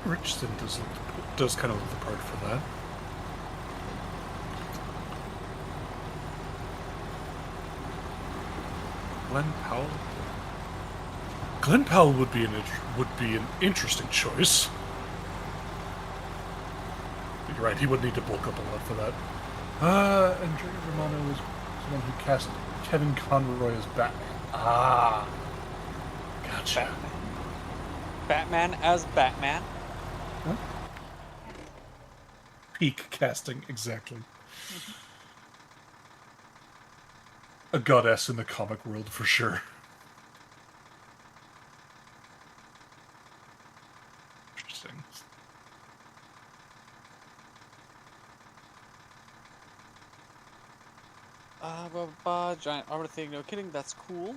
Richardson does kind of look the part for that. Glenn Powell. Glenn Powell would be an interesting choice. You're right. He would need to bulk up a lot for that. Andrea Romano was the one who cast Kevin Conroy as Batman. Ah, gotcha. Batman as Batman. Huh? Peak casting, exactly. A goddess in the comic world, for sure. Interesting. Giant armor thing, no kidding, that's cool.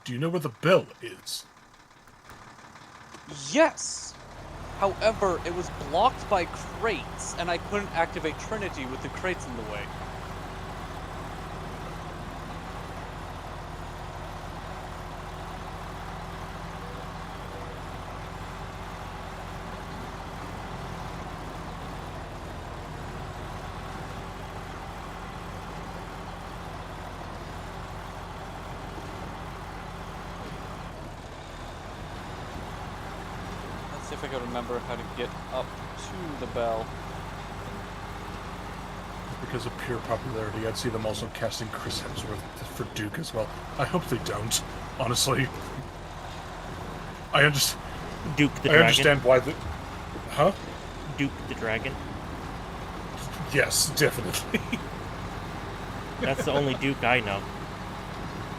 Do you know where the bell is? Yes! However, it was blocked by crates, and I couldn't activate Trinity with the crates in the way. Let's see if I can remember how to get up to the bell. Because of pure popularity, I'd see them also casting Chris Hemsworth for Duke as well. I hope they don't, honestly. I understand. Duke the I Dragon. understand why the... Huh? Duke the Dragon. Yes, definitely. That's the only Duke I know.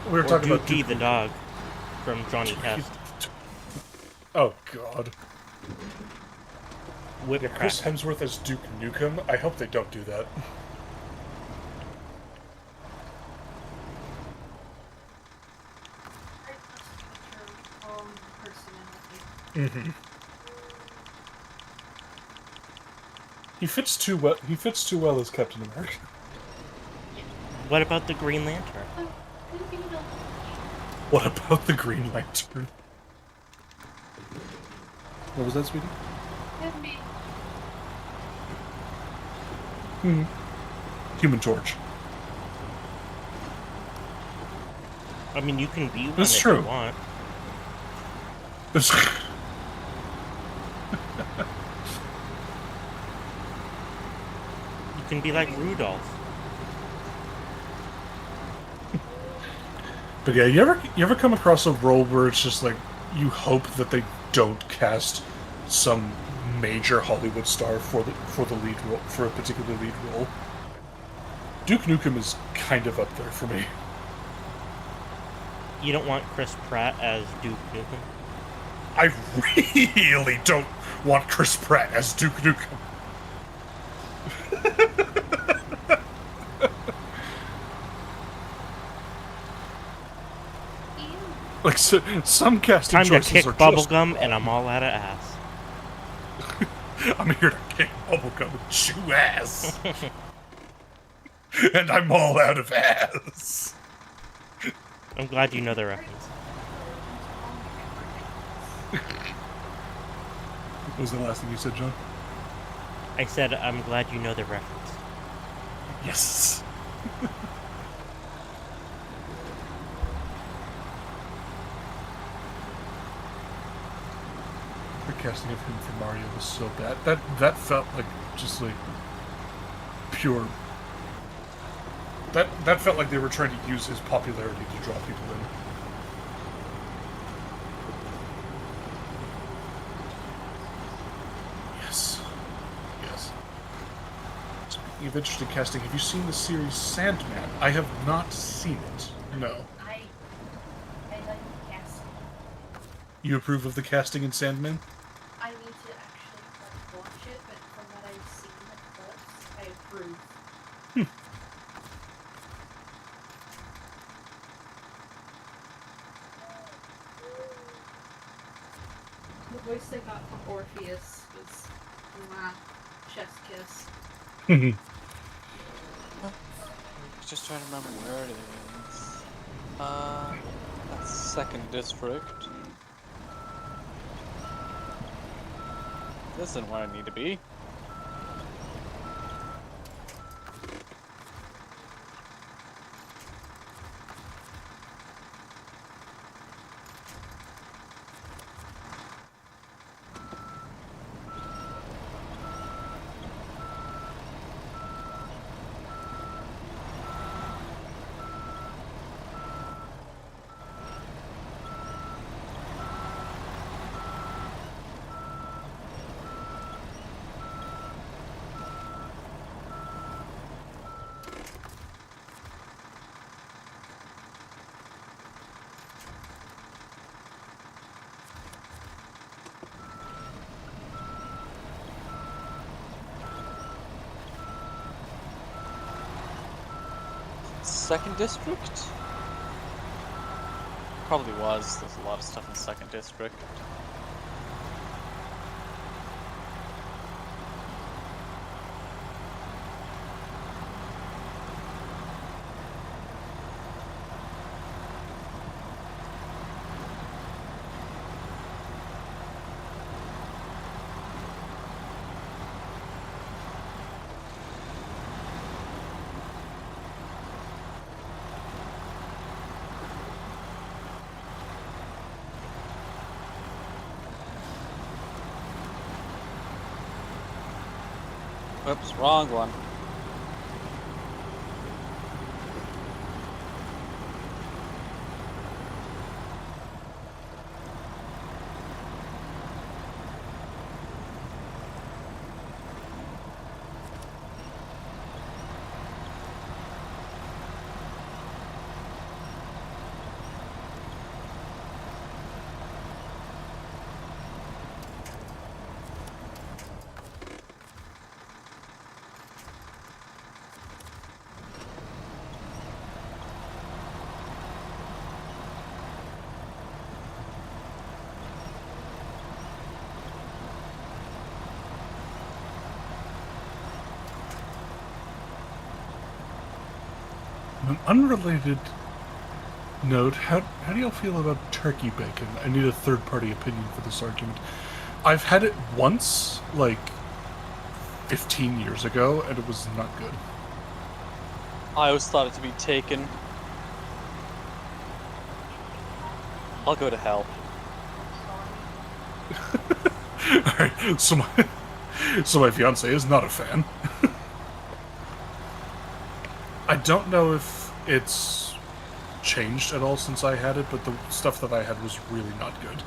We were Or talking about Dookie Duke the dog from Johnny Test. Oh, God. Whip Yeah, crack. Chris Hemsworth as Duke Nukem? I hope they don't do that. Mm-hmm. He fits too well. He fits too well as Captain America. What about the Green Lantern? What about the Green Lantern? What was that, sweetie? Human Torch. I mean, you can be one That's if true. you want. You can be like Rudolph. But yeah, you ever come across a role where it's just like you hope that they don't cast some major Hollywood star for the lead role, for a particular lead role? Duke Nukem is kind of up there for me. You don't want Chris Pratt as Duke Nukem? I really don't want Chris Pratt as Duke Nukem. Ian, Like, some casting Time to choices kick are just... bubblegum, and I'm all out of ass. I'm here to kick bubblegum and chew ass. And I'm all out of ass. I'm glad you know the reference. What was the last thing you said, John? I said I'm glad you know the reference. Yes. The casting of him for Mario was so bad. That felt like just like pure. That felt like they were trying to use his popularity to draw people in. Yes. Yes. Speaking of interesting casting, have you seen the series Sandman? I have not seen it. No. I like the casting. You approve of the casting in Sandman? I need to actually watch it, but from what I've seen the clips, I approve. The voice they got from Orpheus was chef's kiss. Just trying to remember where it is. That's second district. This isn't where I need to be. Second district? Probably was. There's a lot of stuff in second district. Oops, wrong one. On an unrelated note, how do y'all feel about turkey bacon? I need a third-party opinion for this argument. I've had it once, like 15 years ago, and it was not good. I always thought it to be taken. I'll go to hell. Alright, so my fiance is not a fan. I don't know if it's changed at all since I had it, but the stuff that I had was really not good.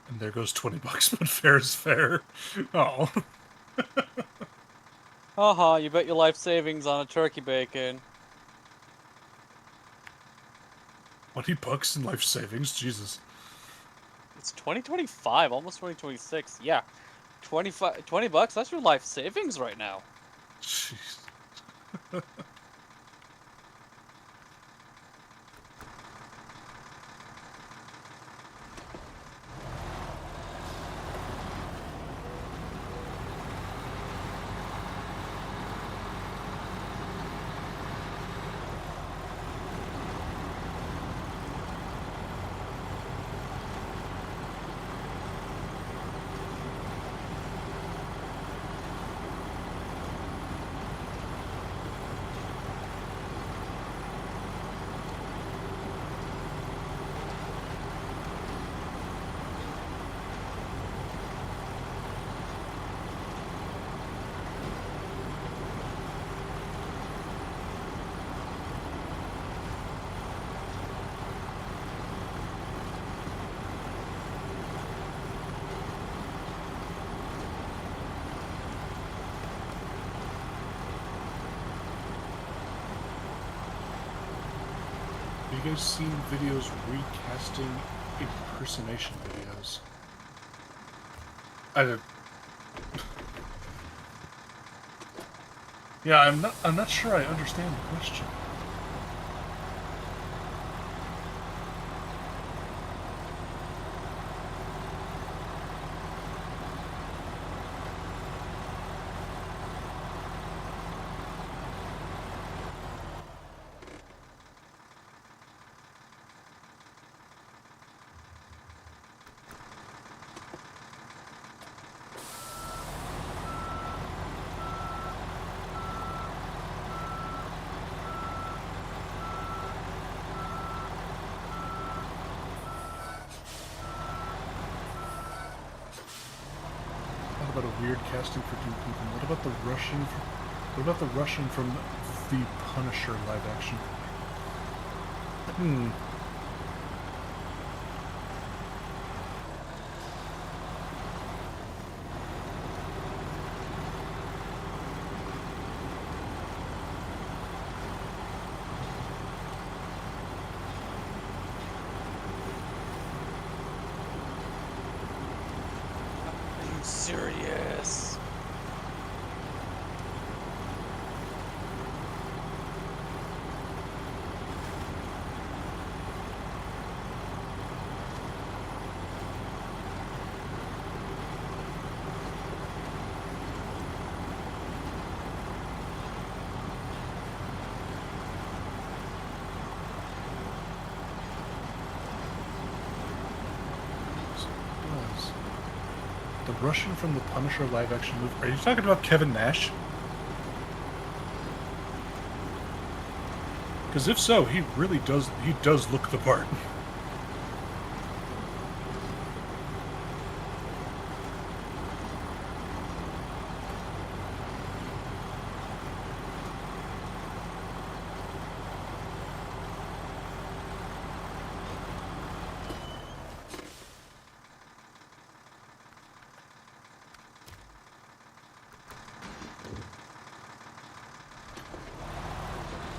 And there goes $20, but fair is fair. Oh. Haha, you bet your life savings on a turkey bacon. $20 in life savings? Jesus. It's 2025, almost 2026. Yeah. 20 bucks, that's your life savings right now. Jeez. Have you guys seen videos recasting impersonation videos? Yeah, I'm not sure I understand the question. What about a weird casting for Duke Nukem? What about the Russian? What about the Russian from the Punisher live action? Are you serious? The Russian from the Punisher live action movie. Are you talking about Kevin Nash? Because if so, he really does. He does look the part.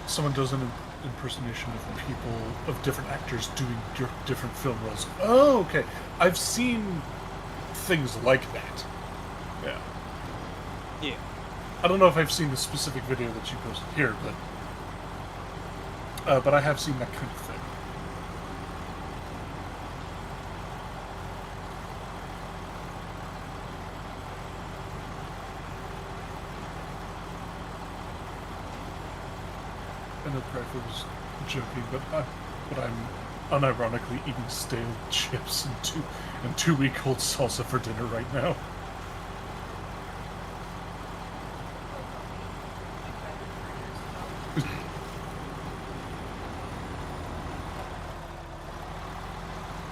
Someone does an impersonation of people, of different actors doing different film roles. Oh, okay. I've seen things like that. Yeah. Yeah. I don't know if I've seen the specific video that you posted here, but I have seen that kind of thing. I know Cracker was joking, but I'm unironically eating stale chips and 2-week-old salsa for dinner right now.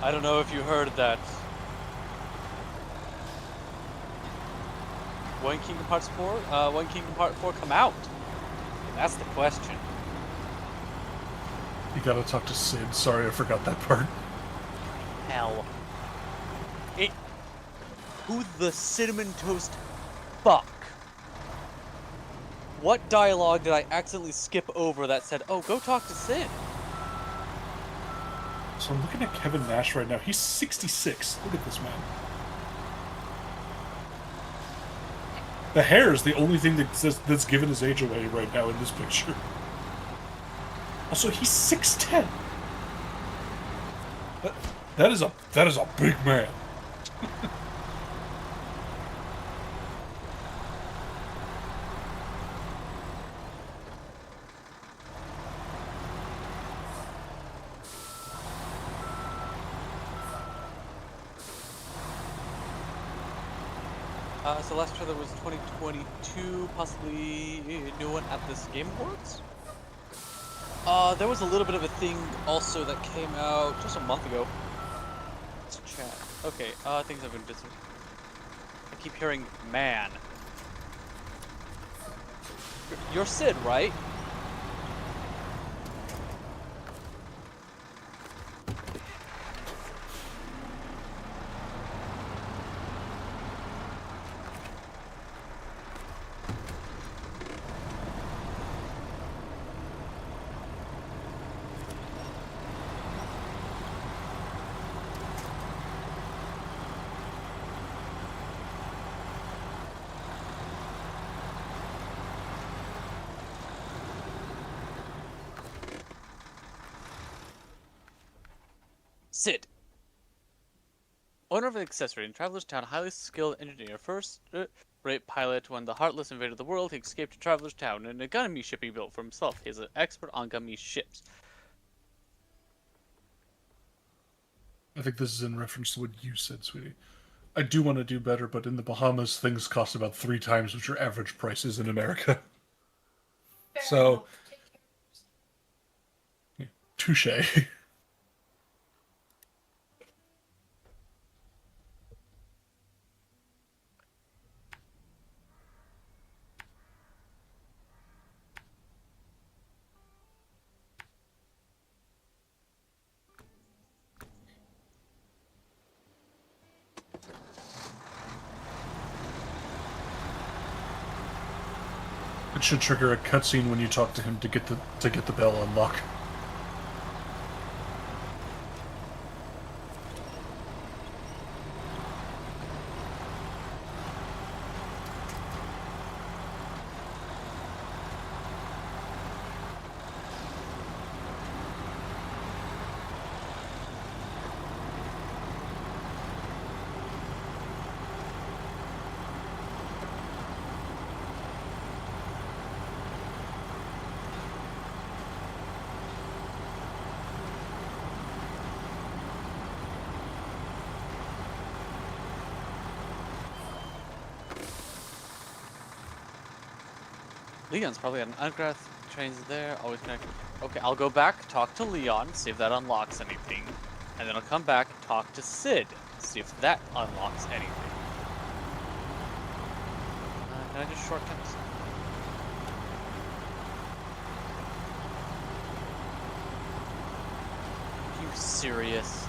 I don't know if you heard that. When Kingdom Hearts 4? When Kingdom Hearts 4 come out? That's the question. You gotta talk to Sid. Sorry, I forgot that part. Hell. Who the cinnamon toast fuck? What dialogue did I accidentally skip over that said, "Oh, go talk to Sid"? So I'm looking at Kevin Nash right now. He's 66. Look at this man. The hair is the only thing that's given his age away right now in this picture. Also, he's 6'10". That is a big man. So last trailer was 2022, possibly a new one at this Game Awards. There was a little bit of a thing also that came out just a month ago. Let's chat. Okay, things have been busy. I keep hearing man. You're Sid, right? Sid. Owner of an accessory in Traveler's Town, highly skilled engineer, first-rate pilot. When the Heartless invaded the world, he escaped to Traveler's Town in a gunme ship he built for himself. He is an expert on gunme ships. I think this is in reference to what you said, sweetie. I do want to do better, but in the Bahamas, things cost about 3 times what your average price is in America. Fair So, enough. Take care of yourself. touche. It should trigger a cutscene when you talk to him to get the bell unlocked. Leon's probably got an underground trains there, always connected. Okay, I'll go back, talk to Leon, see if that unlocks anything. And then I'll come back, talk to Sid, see if that unlocks anything. Can I just shortcut this? Are you serious?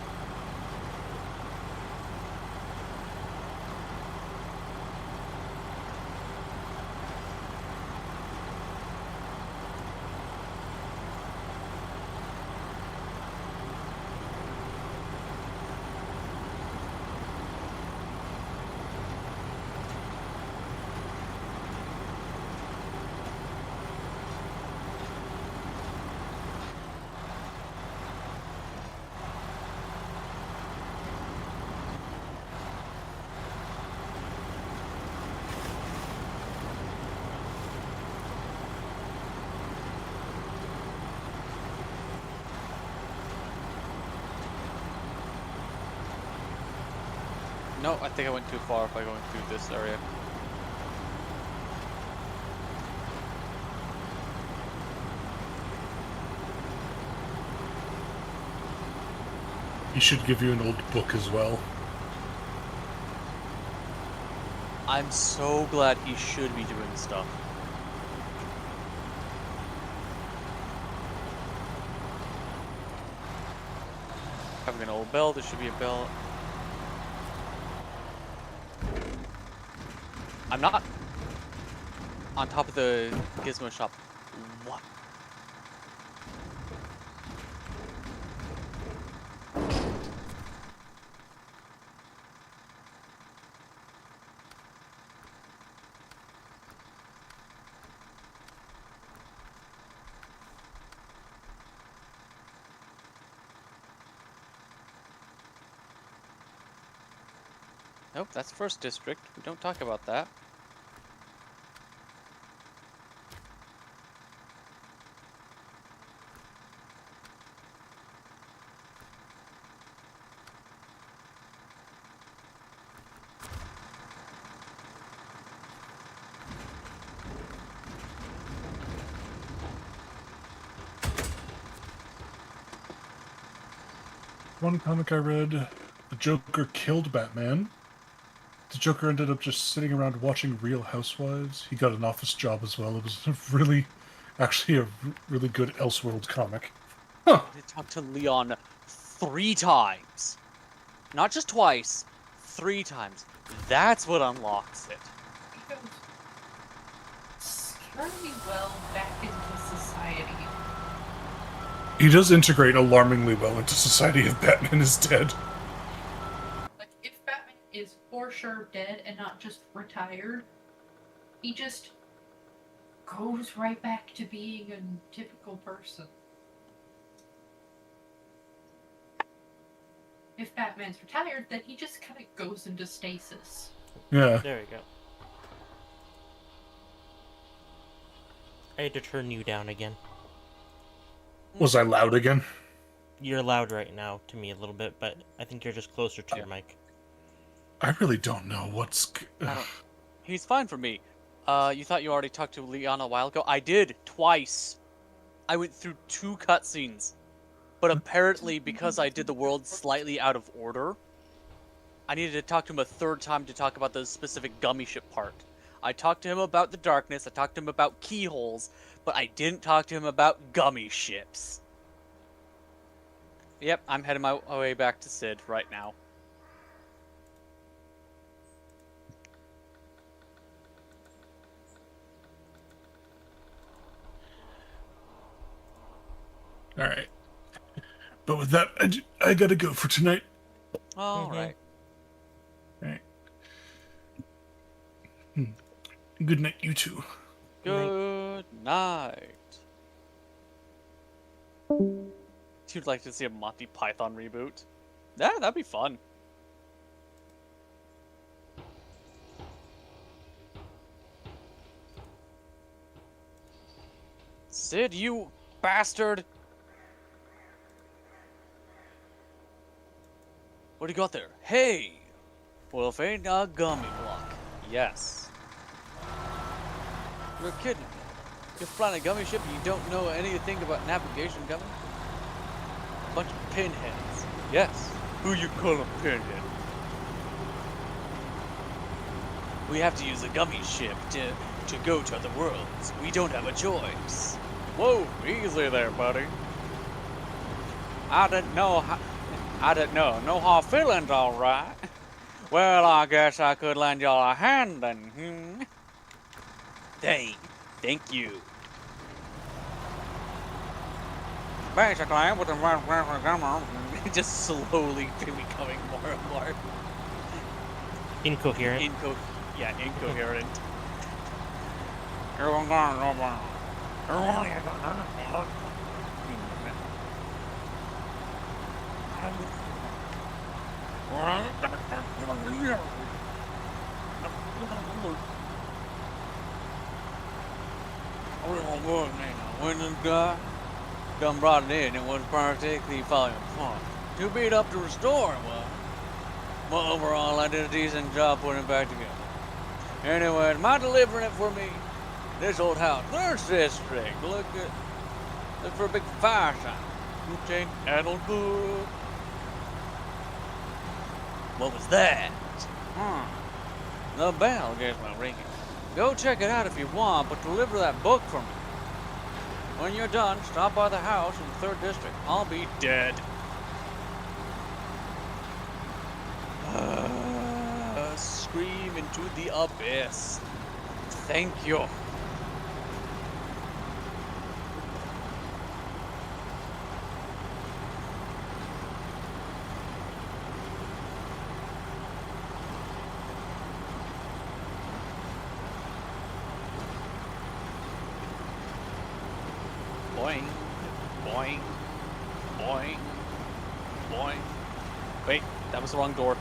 No, I think I went too far by going through this area. He should give you an old book as well. I'm so glad he should be doing stuff. Having an old bell, there should be a bell. I'm not on top of the gizmo shop. What? Nope, that's first district. We don't talk about that. One comic I read, the Joker killed Batman. The Joker ended up just sitting around watching Real Housewives. He got an office job as well. It was actually a really good Elseworlds comic. Huh. I did talk to Leon 3 times. Not just twice, 3 times. That's what unlocks it. He goes fairly well back into society. He does integrate alarmingly well into society if Batman is dead. Like, if Batman is for sure dead and not just retired, he just goes right back to being a typical person. If Batman's retired, then he just kind of goes into stasis. Yeah. There we go. I had to turn you down again. Was I loud again? You're loud right now to me a little bit, but I think you're just closer to your mic. I really don't know what's... He's fine for me. You thought you already talked to Leon a while ago? I did, twice. I went through 2 cutscenes. But apparently, because I did the world slightly out of order, I needed to talk to him a 3rd time to talk about the specific gummy ship part. I talked to him about the darkness, I talked to him about keyholes, but I didn't talk to him about gummy ships. Yep, I'm heading my way back to Sid right now. Alright. But with that, I gotta go for tonight. Alright. Alright. Good night, you two. Good night. You'd like to see a Monty Python reboot? Yeah, that'd be fun. Sid, you bastard! What do you got there? Hey! Well, if ain't a gummy block. Yes. You're kidding me. You're flying a gummy ship and you don't know anything about navigation gummy? Bunch of pinheads. Yes. Who you call a pinhead? We have to use a gummy ship to go to other worlds. We don't have a choice. Whoa, easy there, buddy. I didn't know how feeling's alright. Well, I guess I could lend y'all a hand then, Thank you. Basically, with the just slowly becoming more and more Incoherent. incoherent. When the guy done brought it in, it was particularly falling apart. Too beat up to restore it was. But overall, I did a decent job putting it back together. Anyways, my delivering it for me. This old house, there's district. Look for a big fire sign. Okay, that'll do. What was that? The bell gets my ringing. Go check it out if you want, but deliver that book for me. When you're done, stop by the house in the 3rd district. I'll be dead. scream into the abyss. Thank you. Boing, boing, boing, boing. Wait, that was the wrong door.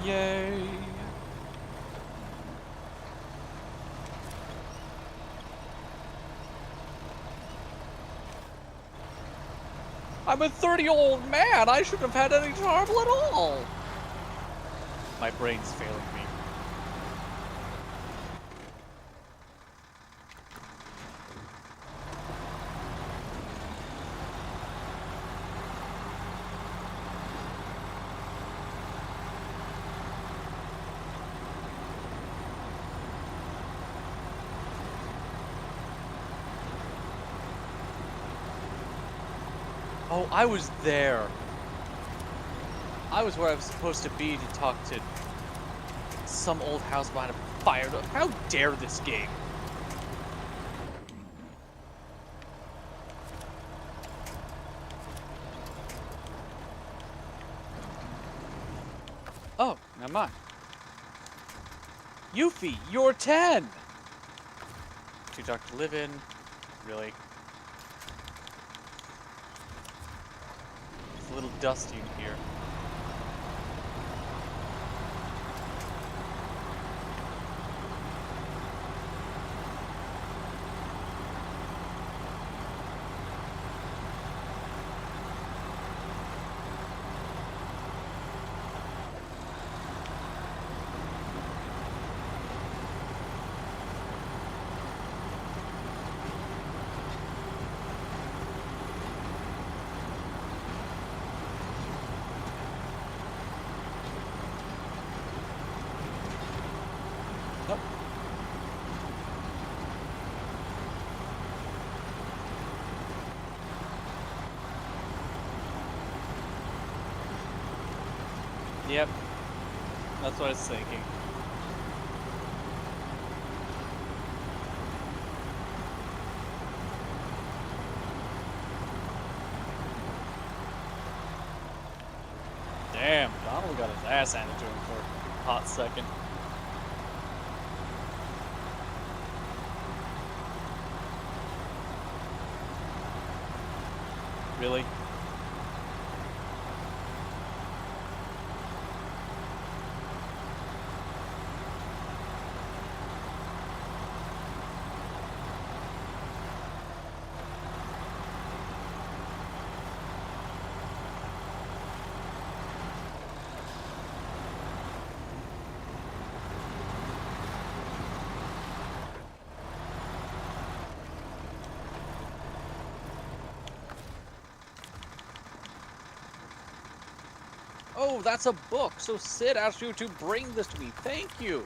Yay! I'm a 30-year-old man! I shouldn't have had any trouble at all! My brain's failing me. Oh, I was there. I was where I was supposed to be to talk to some old house behind a fire. How dare this game? Oh, never mind. Yuffie, you're 10! Too dark to live in. Really? It's a little dusty in here. Nope. Yep. That's what I was thinking. Damn, Donald got his ass handed to him for a hot second. Really? Oh, that's a book. So Sid asked you to bring this to me. Thank you.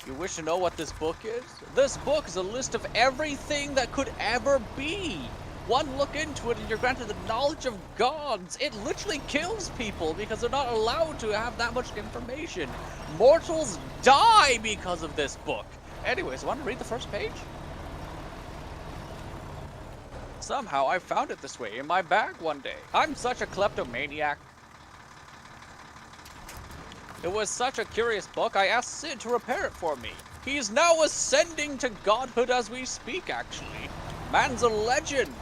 You wish to know what this book is? This book is a list of everything that could ever be. One look into it and you're granted the knowledge of gods. It literally kills people because they're not allowed to have that much information. Mortals die because of this book. Anyways, want to read the first page? Somehow I found it this way in my bag one day. I'm such a kleptomaniac. It was such a curious book, I asked Sid to repair it for me. He's now ascending to godhood as we speak, actually. Man's a legend.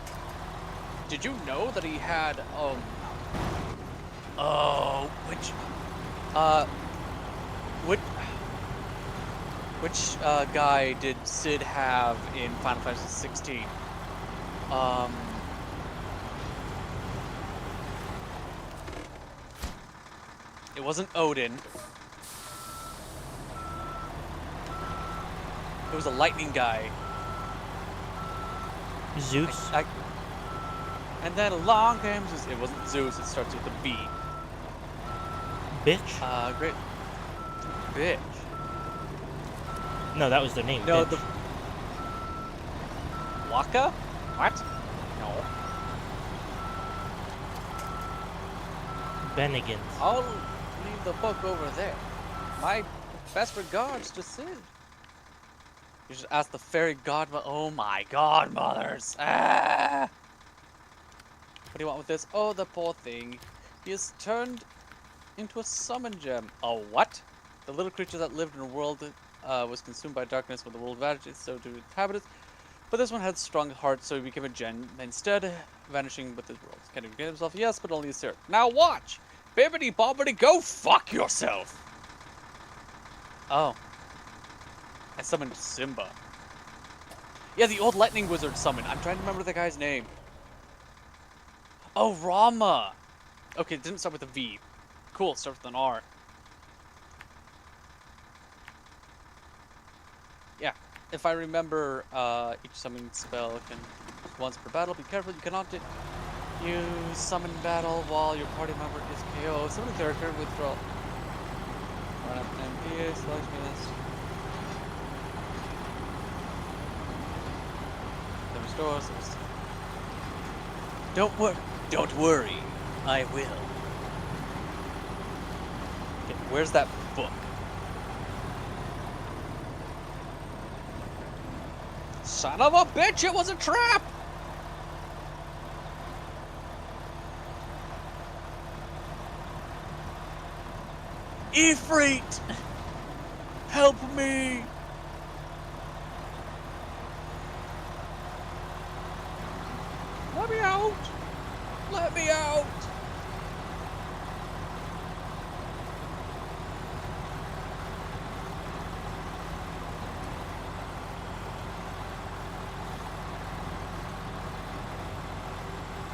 Did you know that he had, which guy did Sid have in Final Fantasy 16? It wasn't Odin. It was a lightning guy. Zeus. And then along came Zeus. It wasn't Zeus. It starts with a B. Bitch. Great. Bitch. No, that was their name. No, bitch. the Waka? What? No. Bennigan's. I'll leave the book over there. My best regards to Sid. You should ask the fairy godmother. Oh my godmothers! Ah! What do you want with this? Oh, the poor thing. He is turned into a summon gem. A what? The little creature that lived in a world was consumed by darkness when the world vanished, so to inhabit it. But this one had strong heart, so he became a gem, instead vanishing with his world. Can he regain himself? Yes, but only a spirit. Now watch! Bibbidi bobbidi, go fuck yourself! Oh. I summoned Simba. Yeah, the old lightning wizard summoned. I'm trying to remember the guy's name. Oh, Rama! Okay, it didn't start with a V. Cool, starts with an R. Yeah, if I remember, each summoning spell can once per battle. Be careful, you cannot use summon battle while your party member is KO. Summon character withdraw. Run up an MP, select list. Then restores. Don't worry, I will. Okay, where's that book? Son of a bitch, it was a trap! Ifrit! Help me! Let me out! Let me out!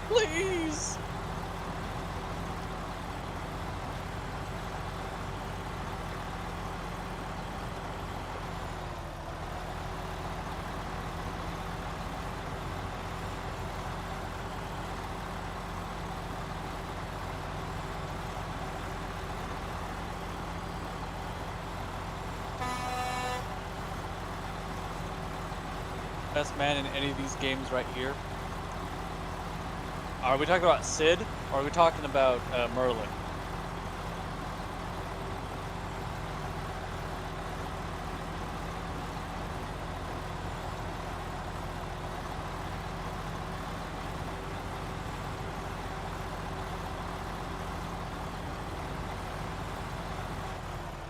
Please! Best man in any of these games right here. Are we talking about Sid, or are we talking about Merlin?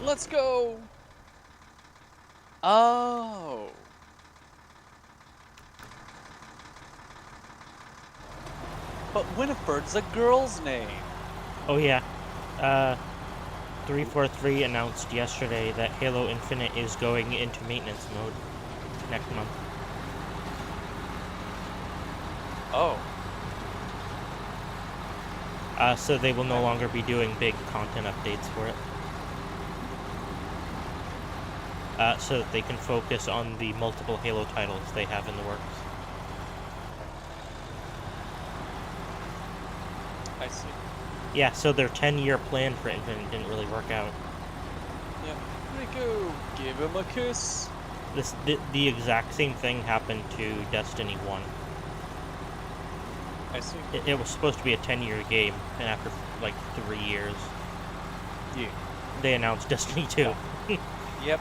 Let's go! Oh. But Winifred's a girl's name. Oh yeah. 343 announced yesterday that Halo Infinite is going into maintenance mode next month. Oh. So they will no longer be doing big content updates for it. So that they can focus on the multiple Halo titles they have in the works. I see. Yeah, so their 10-year plan for Infinite didn't really work out. Yeah. Rico, give him a kiss. The exact same thing happened to Destiny 1. I see. It was supposed to be a 10-year game, and after like 3 years, Yeah. they announced Destiny 2. Yep.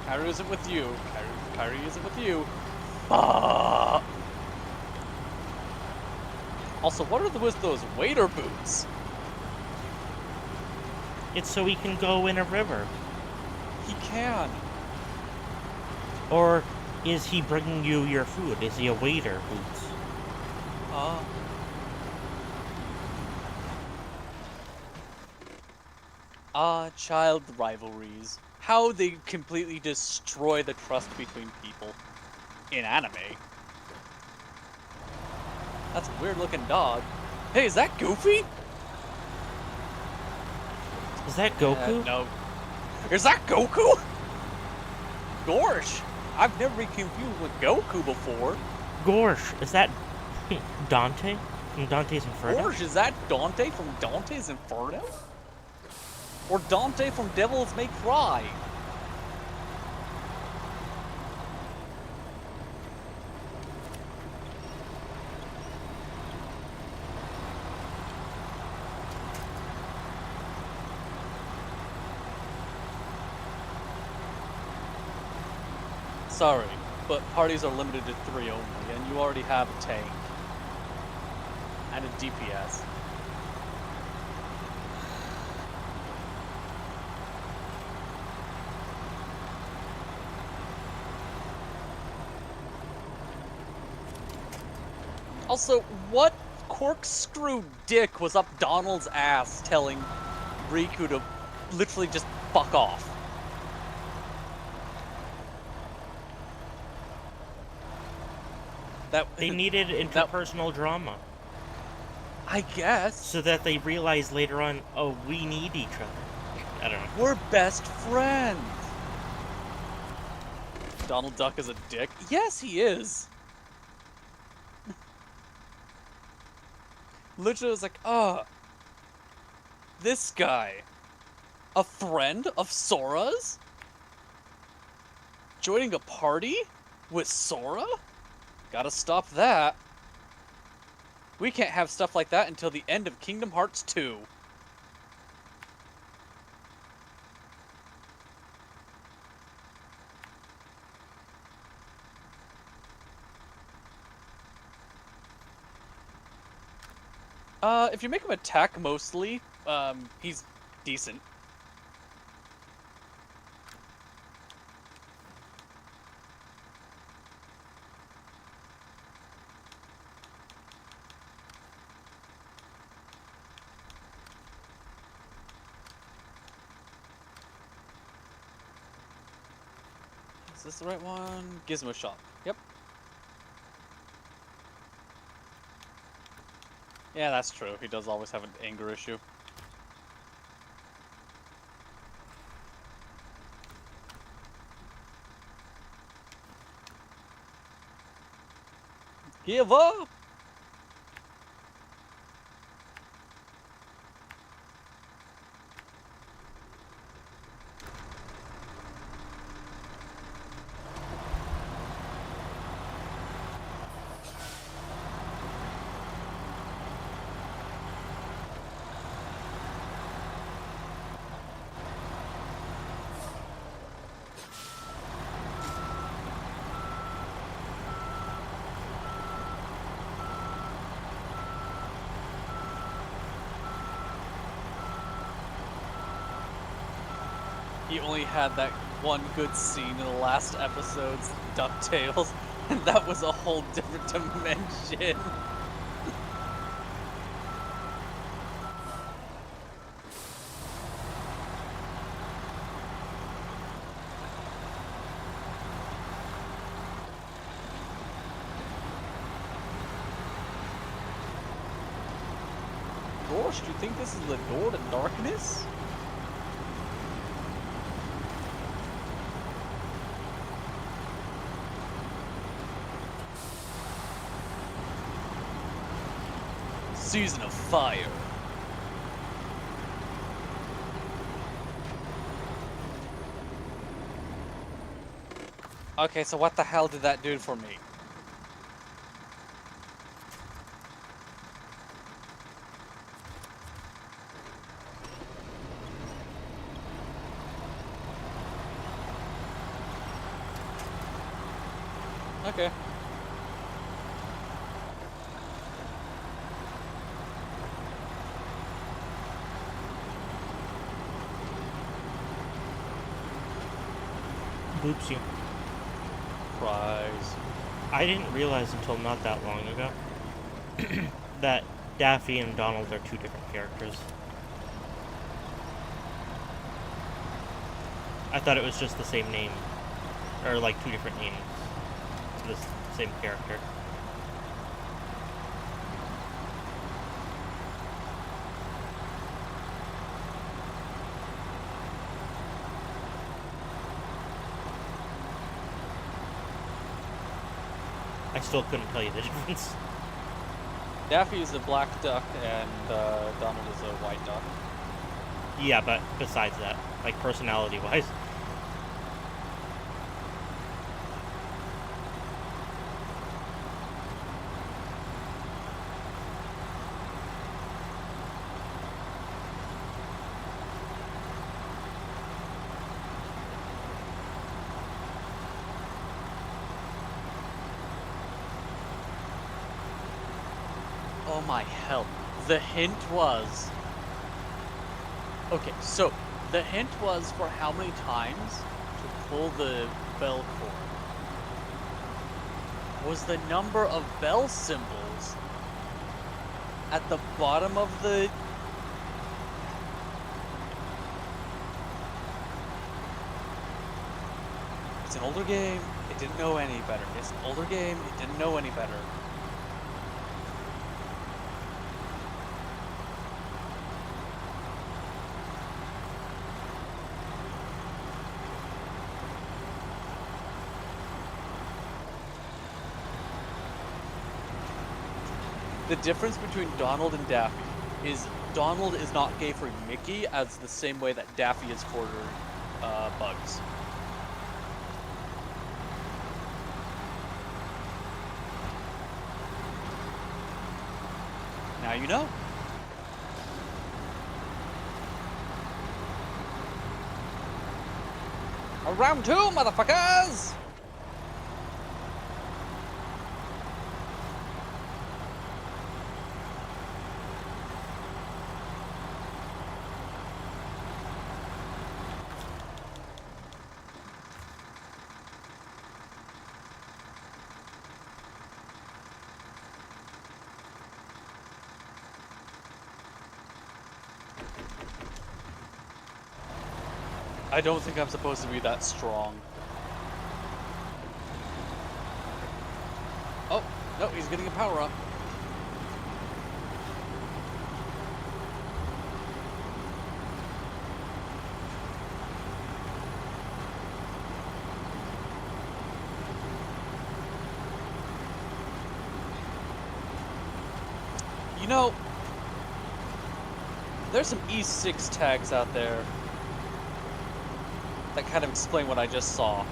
Kyrie isn't with you. Kyrie isn't with you. Also, what are with those waiter boots? It's so he can go in a river. He can. Or is he bringing you your food? Is he a waiter, Boots? Child rivalries. How they completely destroy the trust between people in anime. That's a weird looking dog. Hey, is that Goofy? Is that Goku? No. Is that Goku? Gorsh! I've never been confused with Goku before. Gorsh, is that Dante from Dante's Inferno? Gorsh, is that Dante from Dante's Inferno? Or Dante from Devils May Cry? Sorry, but parties are limited to 3 only, and you already have a tank. And a DPS. Also, what corkscrew dick was up Donald's ass telling Riku to literally just fuck off? They needed interpersonal drama. I guess. So that they realize later on, oh, we need each other. I don't know. We're best friends. Donald Duck is a dick. Yes, he is. Literally was like, this guy. A friend of Sora's? Joining a party with Sora? Gotta stop that. We can't have stuff like that until the end of Kingdom Hearts 2. If you make him attack mostly, he's decent. Is this the right one? Gizmo Shop. Yep. Yeah, that's true. He does always have an anger issue. Give up! He only had that one good scene in the last episode's DuckTales, and that was a whole different dimension. Gosh, do you think this is the door to darkness? Season of Fire. Okay, so what the hell did that do for me? Okay. Oopsie. Prize. I didn't realize until not that long ago that Daffy and Donald are two different characters. I thought it was just the same name. Or like two different names to the same character. still couldn't tell you the difference. Daffy is a black duck, and Donald is a white duck. Yeah, but besides that, like personality-wise. Oh my hell. The hint was... Okay, so the hint was for how many times to pull the bell cord. Was the number of bell symbols at the bottom of the... It's an older game, it didn't know any better. It's an older game, it didn't know any better. The difference between Donald and Daffy is Donald is not gay for Mickey as the same way that Daffy is for Bugs. Now you know. Round two, motherfuckers! I don't think I'm supposed to be that strong. Oh, no, he's getting a power up. You know, there's some E6 tags out there that kind of explain what I just saw.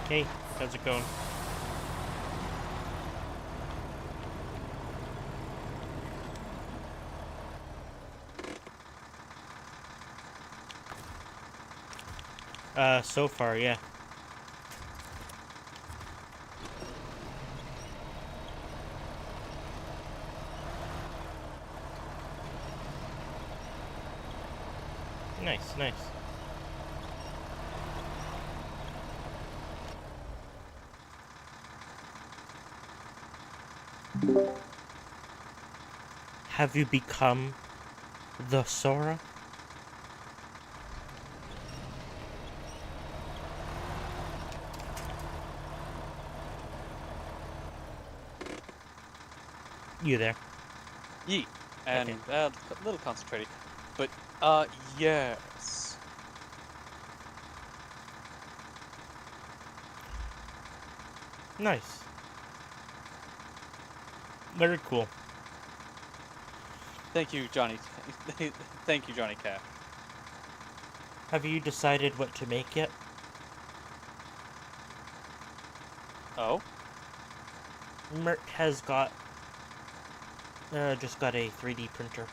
Hey, how's it going? So far, yeah. Nice, nice. Have you become the Sora? You there? Yeet. And Okay. a little concentrated. But, yes. Nice. Very cool. Thank you, Johnny. Thank you, Johnny Cash. Have you decided what to make yet? Oh? Mert has got just got a 3D printer.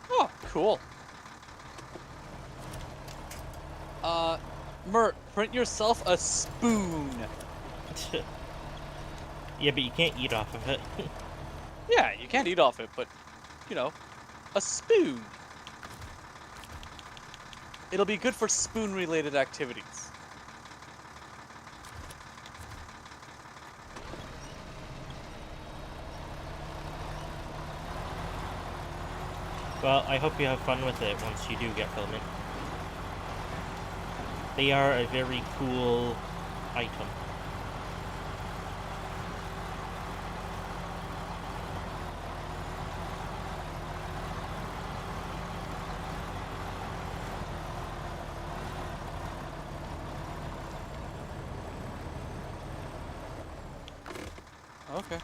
Oh, cool. Mert, print yourself a spoon. Yeah, but you can't eat off of it. Yeah, you can't eat off it, but, you know, a spoon. It'll be good for spoon-related activities. Well, I hope you have fun with it once you do get filming. They are a very cool item. Okay.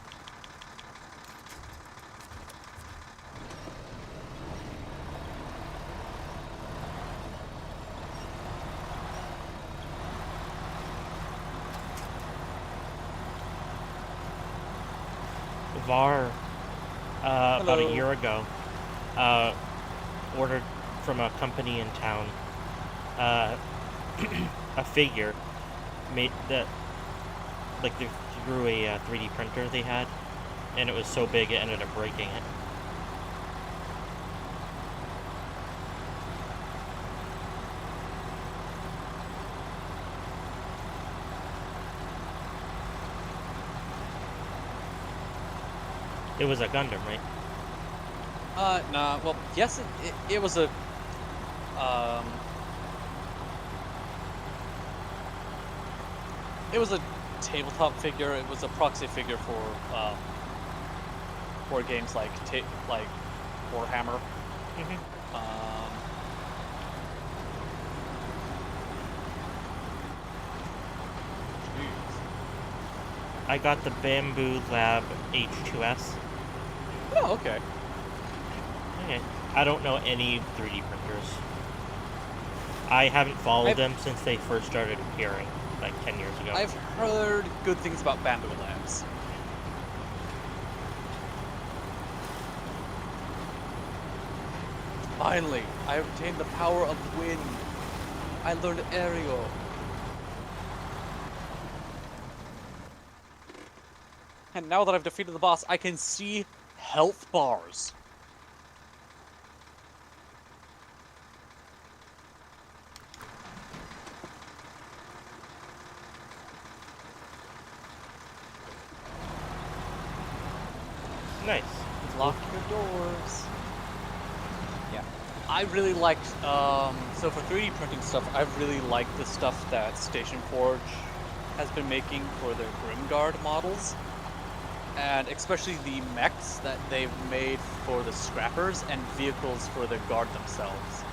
Var, about a Hello. year ago, ordered from a company in town a figure made that, like, through a 3D printer they had, and it was so big it ended up breaking it. It was a Gundam, right? Nah, well, yes, it was a, um... It was a tabletop figure. It was a proxy figure for games like Warhammer. Mm-hmm. Um, jeez. I got the Bamboo Lab H2S. Oh, okay. Okay. I don't know any 3D printers. I haven't followed them since they first started appearing, like 10 years ago. I've heard good things about Bamboo Labs. Finally, I obtained the power of wind. I learned aerial. And now that I've defeated the boss, I can see health bars. Nice. Lock your doors. Yeah. I really liked, so for 3D printing stuff, I really liked the stuff that Station Forge has been making for their Grimguard models. And especially the mechs that they've made for the scrappers and vehicles for the guard themselves.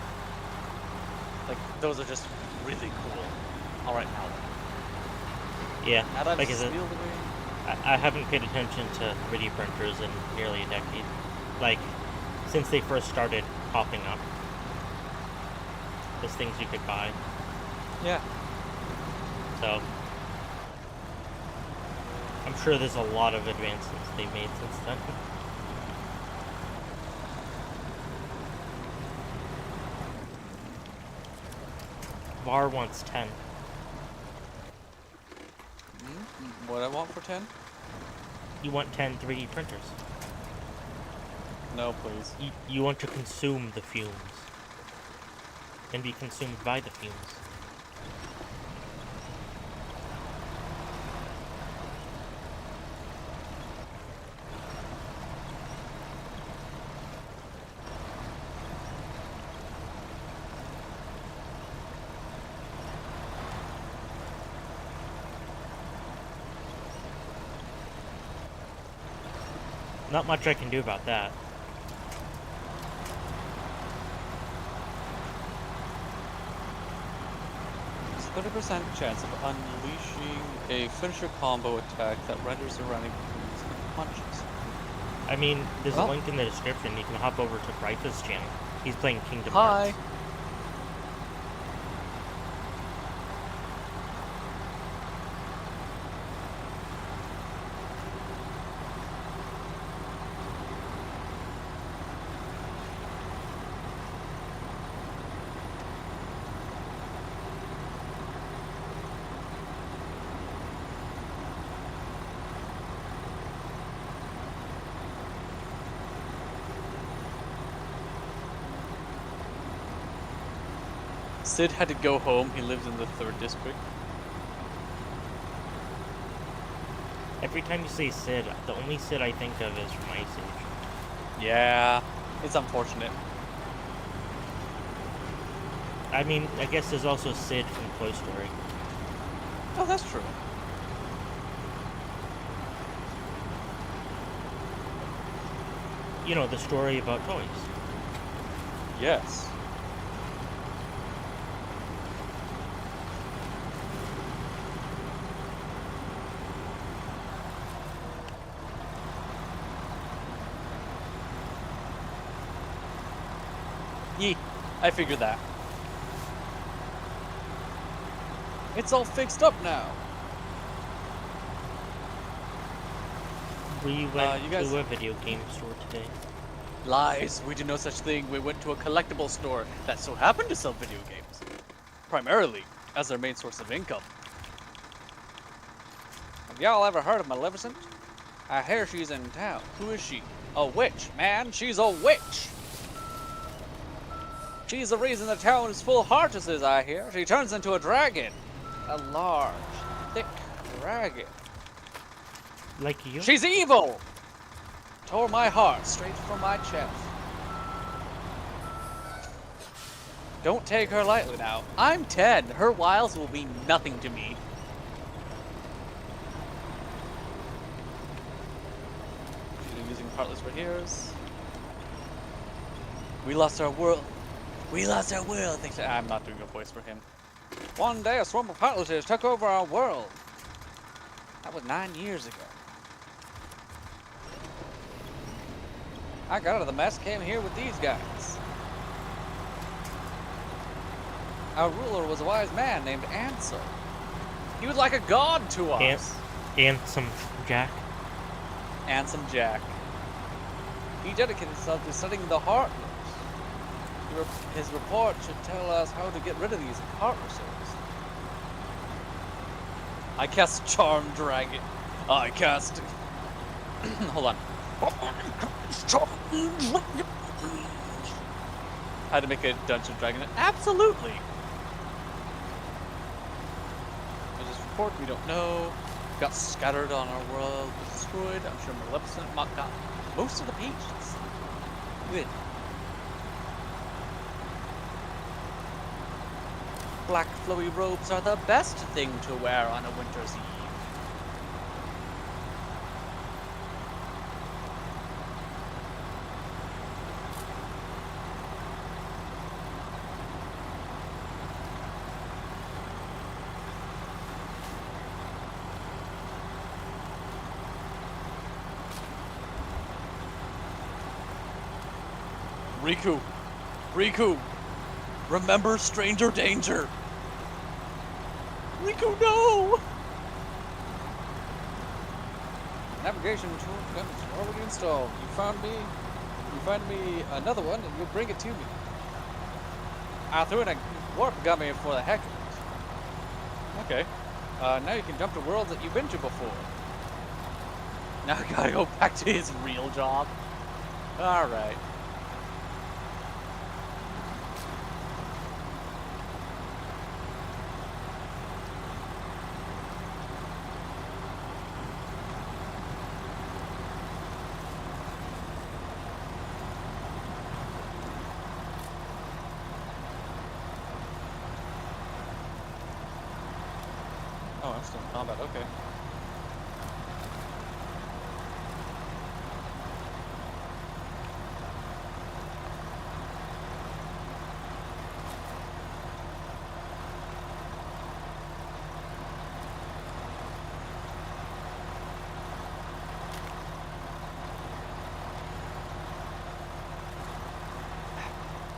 Like, those are just really cool. Alright, now. Yeah, Now that I've like I said, sealed away... I haven't paid attention to 3D printers in nearly a decade. Like, since they first started popping up. Those things you could buy. Yeah. So I'm sure there's a lot of advancements they've made since then. VAR wants 10. What I want for 10? You want 10 3D printers. No, please. You want to consume the fumes. And be consumed by the fumes. Not much I can do about that. There's a 30% chance of unleashing a finisher combo attack that renders surrounding enemies unconscious. I mean, there's a link in the description. You can hop over to Bryfa's channel. He's playing Kingdom Hi. Hearts. Sid had to go home. He lives in the 3rd district. Every time you say Sid, the only Sid I think of is from Ice Age. Yeah, it's unfortunate. I mean, I guess there's also Sid from Toy Story. Oh, that's true. You know, the story about toys. Yes. Yee, I figured that. It's all fixed up now. We went you guys- to a video game store today. Lies. We do no such thing. We went to a collectible store that so happened to sell video games. Primarily as their main source of income. Have y'all ever heard of Maleficent? I hear she's in town. Who is she? A witch, man. She's a witch. She's the reason the town is full of heartesses, I hear. She turns into a dragon. A large, thick dragon. Like you? She's evil! Tore my heart straight from my chest. Don't take her lightly now. I'm 10. Her wiles will be nothing to me. She's using Heartless for heroes. We lost our world. We lost our world. Thanks to, I'm not doing a voice for him. One day a swarm of Heartlesses took over our world. That was 9 years ago. I got out of the mess, came here with these guys. Our ruler was a wise man named Ansel. He was like a god to us. Handsome Jack. Ansem Jack. He dedicated himself to studying the Heartless. His report should tell us how to get rid of these Heartlesses. I cast Charm Dragon. I cast... Hold on. How to make a Dungeon Dragon? Absolutely! There's this report we don't know. Got scattered on our world, destroyed. I'm sure Maleficent got most of the pages. Good. Black flowy robes are the best thing to wear on a winter's eve. Riku, remember stranger danger. Riku, no! Navigation tool already installed. You find me another one, and you'll bring it to me. I threw in a warp gummy for the heck of it. Okay. Now you can jump to worlds that you've been to before. Now I gotta go back to his real job. Alright. Oh, I'm still in combat, okay.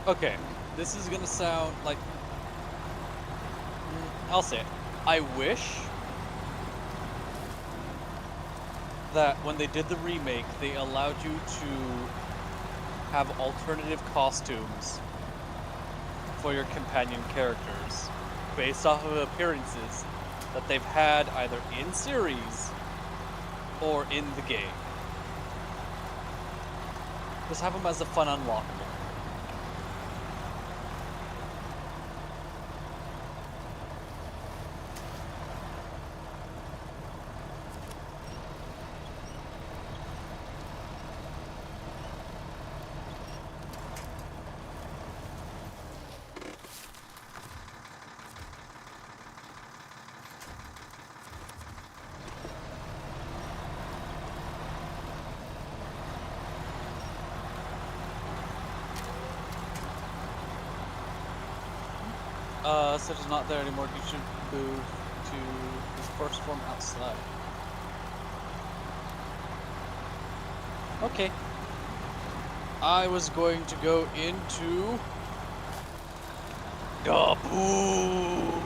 Okay, this is gonna sound like... I'll say it. I wish that when they did the remake, they allowed you to have alternative costumes for your companion characters based off of appearances that they've had either in series or in the game. Just have them as a fun unlockable. Such is not there anymore. You should move to his first form outside. Okay. I was going to go into Gaboo.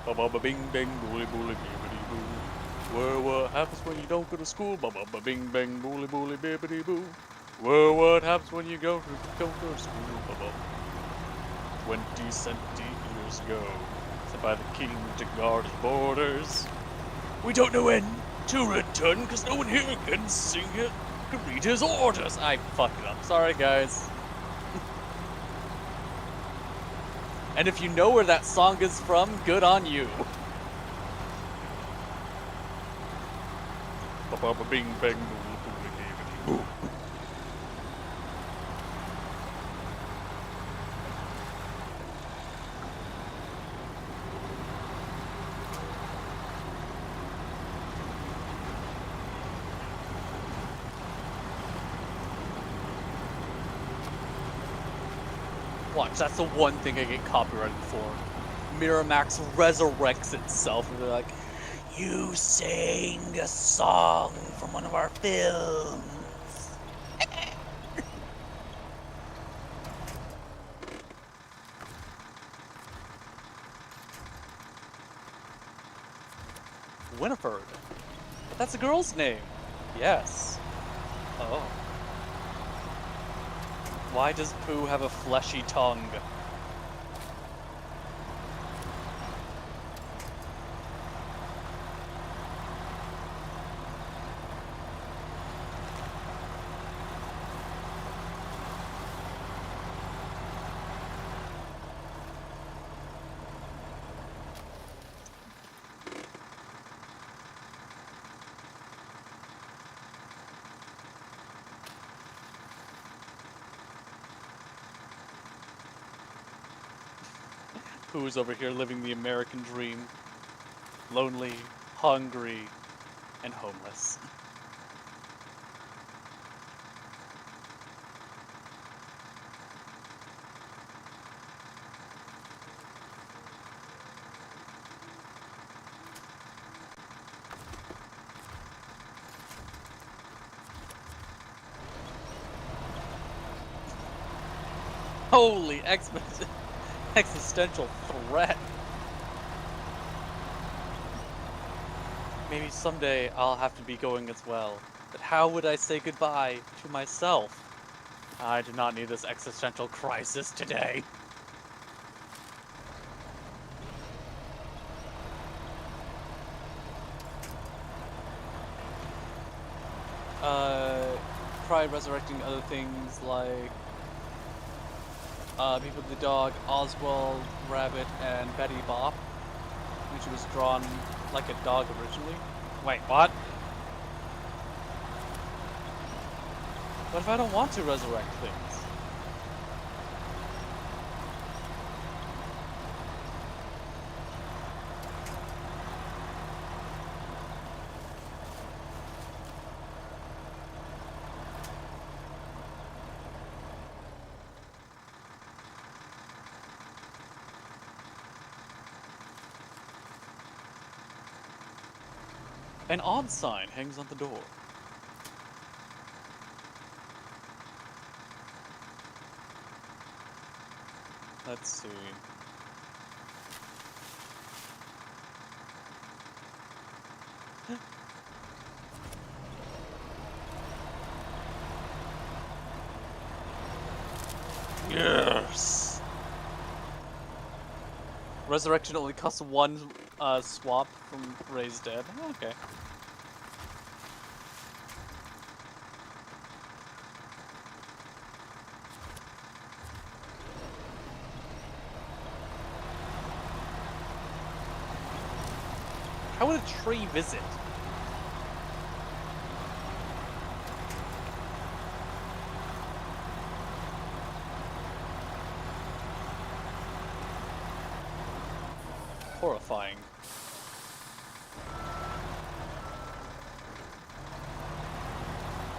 Ba bing bang booly booly bibbidi boo. What happens when you don't go to school? Ba bing bang booly booly bibbidi boo. What happens when you don't go to school? Ba 20 years ago, sent by the king to guard his borders. We don't know when to return, because no one here can sing it, can read his orders. I fucked it up. Sorry, guys. And if you know where that song is from, good on you. Bing bang boo. Watch, that's the one thing I get copyrighted for. Miramax resurrects itself and they're like, you sang a song from one of our films. Winifred. But that's a girl's name. Yes. Oh. Why does Pooh have a fleshy tongue? Pooh's over here living the American dream. Lonely, hungry, and homeless. Holy Xmas! existential threat. Maybe someday I'll have to be going as well. But how would I say goodbye to myself? I do not need this existential crisis today. Try resurrecting other things like people, the dog, Oswald, Rabbit, and Betty Bop, which was drawn like a dog originally. Wait, what? What if I don't want to resurrect things? An odd sign hangs on the door. Let's see. Yes! Resurrection only costs one swap from Raised Dead. Okay. How would a tree visit? Horrifying.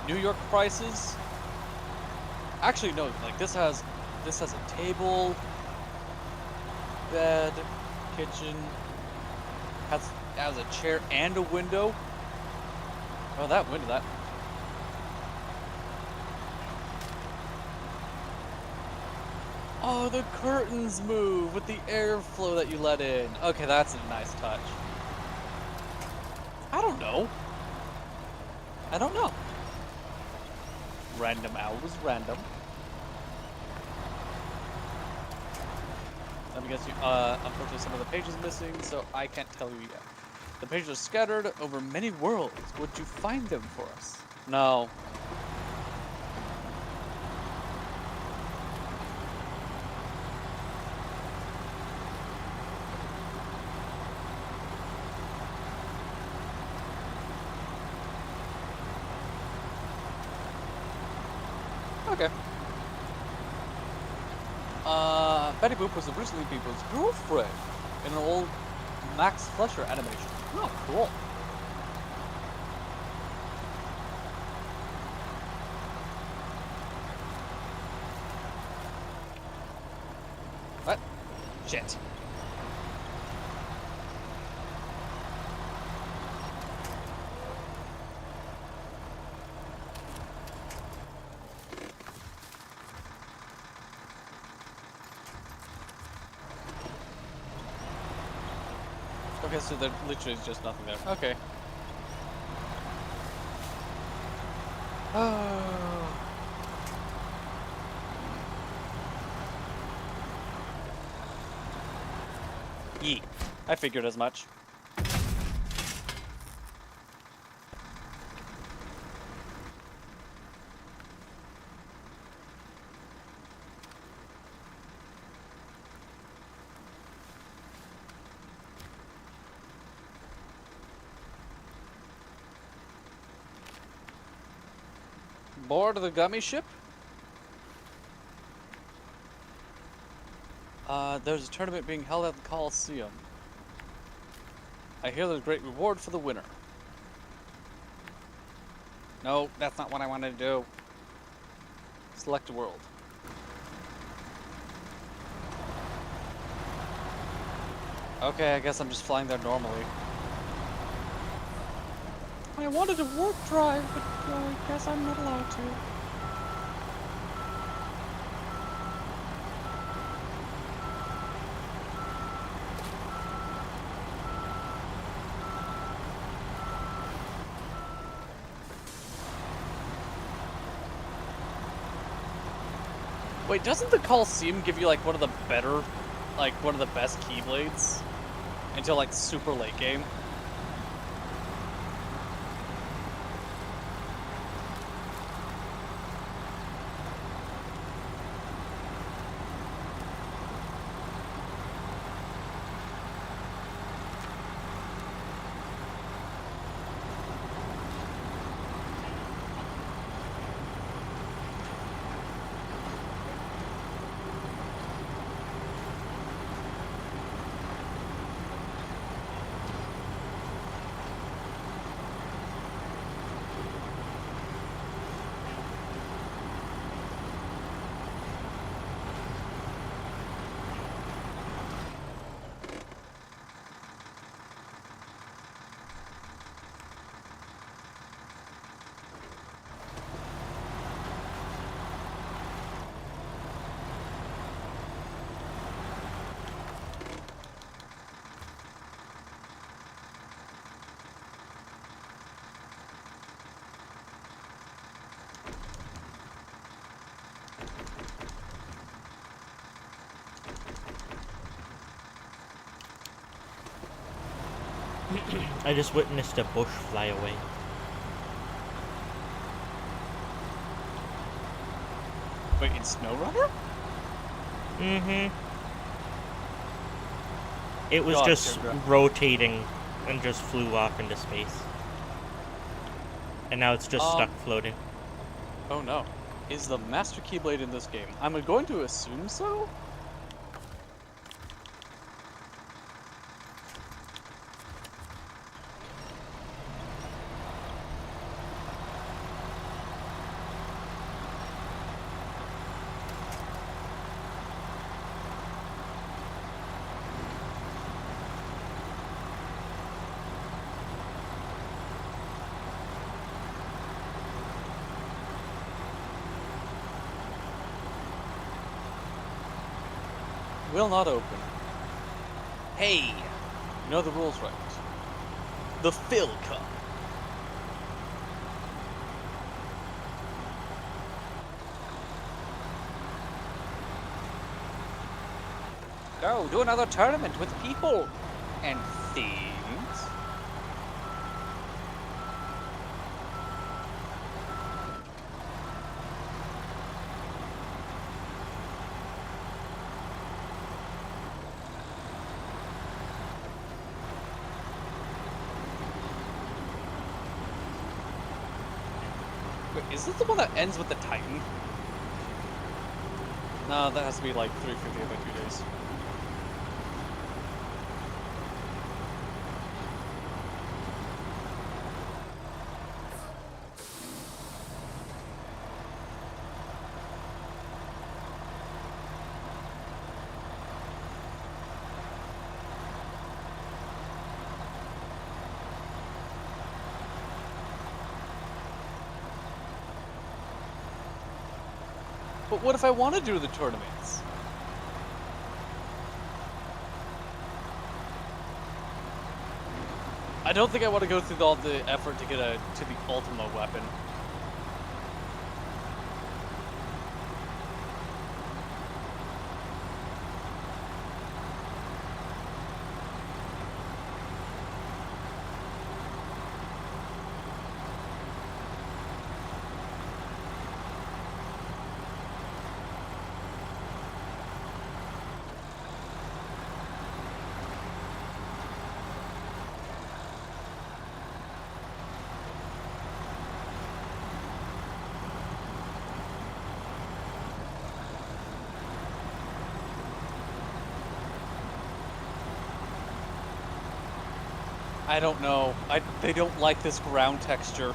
New York prices? Actually, no. Like this has a table, bed, kitchen. Has a chair and a window. Oh, that window, that. Oh, the curtains move with the airflow that you let in. Okay, that's a nice touch. I don't know. I don't know. Random hours, random. Let me guess you, unfortunately some of the pages missing, so I can't tell you yet. The pages are scattered over many worlds. Would you find them for us? No. Okay. Betty Boop was originally people's girlfriend in an old Max Fleischer animation. Oh, cool. What? Shit. Okay, so there literally is just nothing there. Okay. Oh. Yeet. I figured as much. Board of the gummy ship? There's a tournament being held at the Coliseum. I hear there's a great reward for the winner. No, that's not what I wanted to do. Select a world. Okay, I guess I'm just flying there normally. I wanted to warp drive, but I guess I'm not allowed to. Wait, doesn't the Coliseum give you like one of the best Keyblades until like super late game? I just witnessed a bush fly away. Wait, in Snowrunner? Mm-hmm. It was God, just Kendra. rotating and just flew off into space. And now it's just stuck floating. Oh no. Is the Master Keyblade in this game? I'm going to assume so? Will not open. Hey! You know the rules, right? The Fill Cup. Go, do another tournament with people and things. Wait, is this the one that ends with the Titan? No, that has to be like 350 every 2 days. But what if I want to do the tournaments? I don't think I want to go through all the effort to get to the Ultima weapon. I don't know. They don't like this ground texture.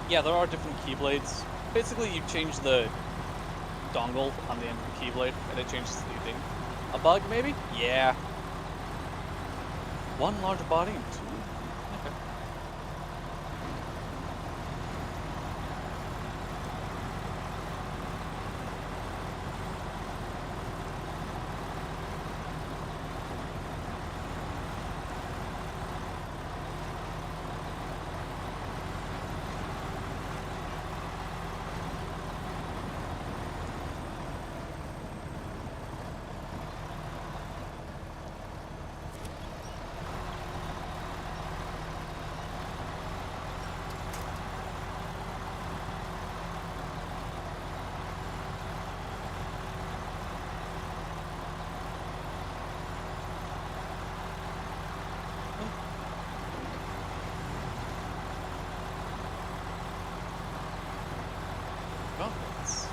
Yeah, there are different keyblades. Basically, you change the dongle on the end of the keyblade, and it changes the thing. A bug, maybe? Yeah. One larger body and two. Okay. Well, let's...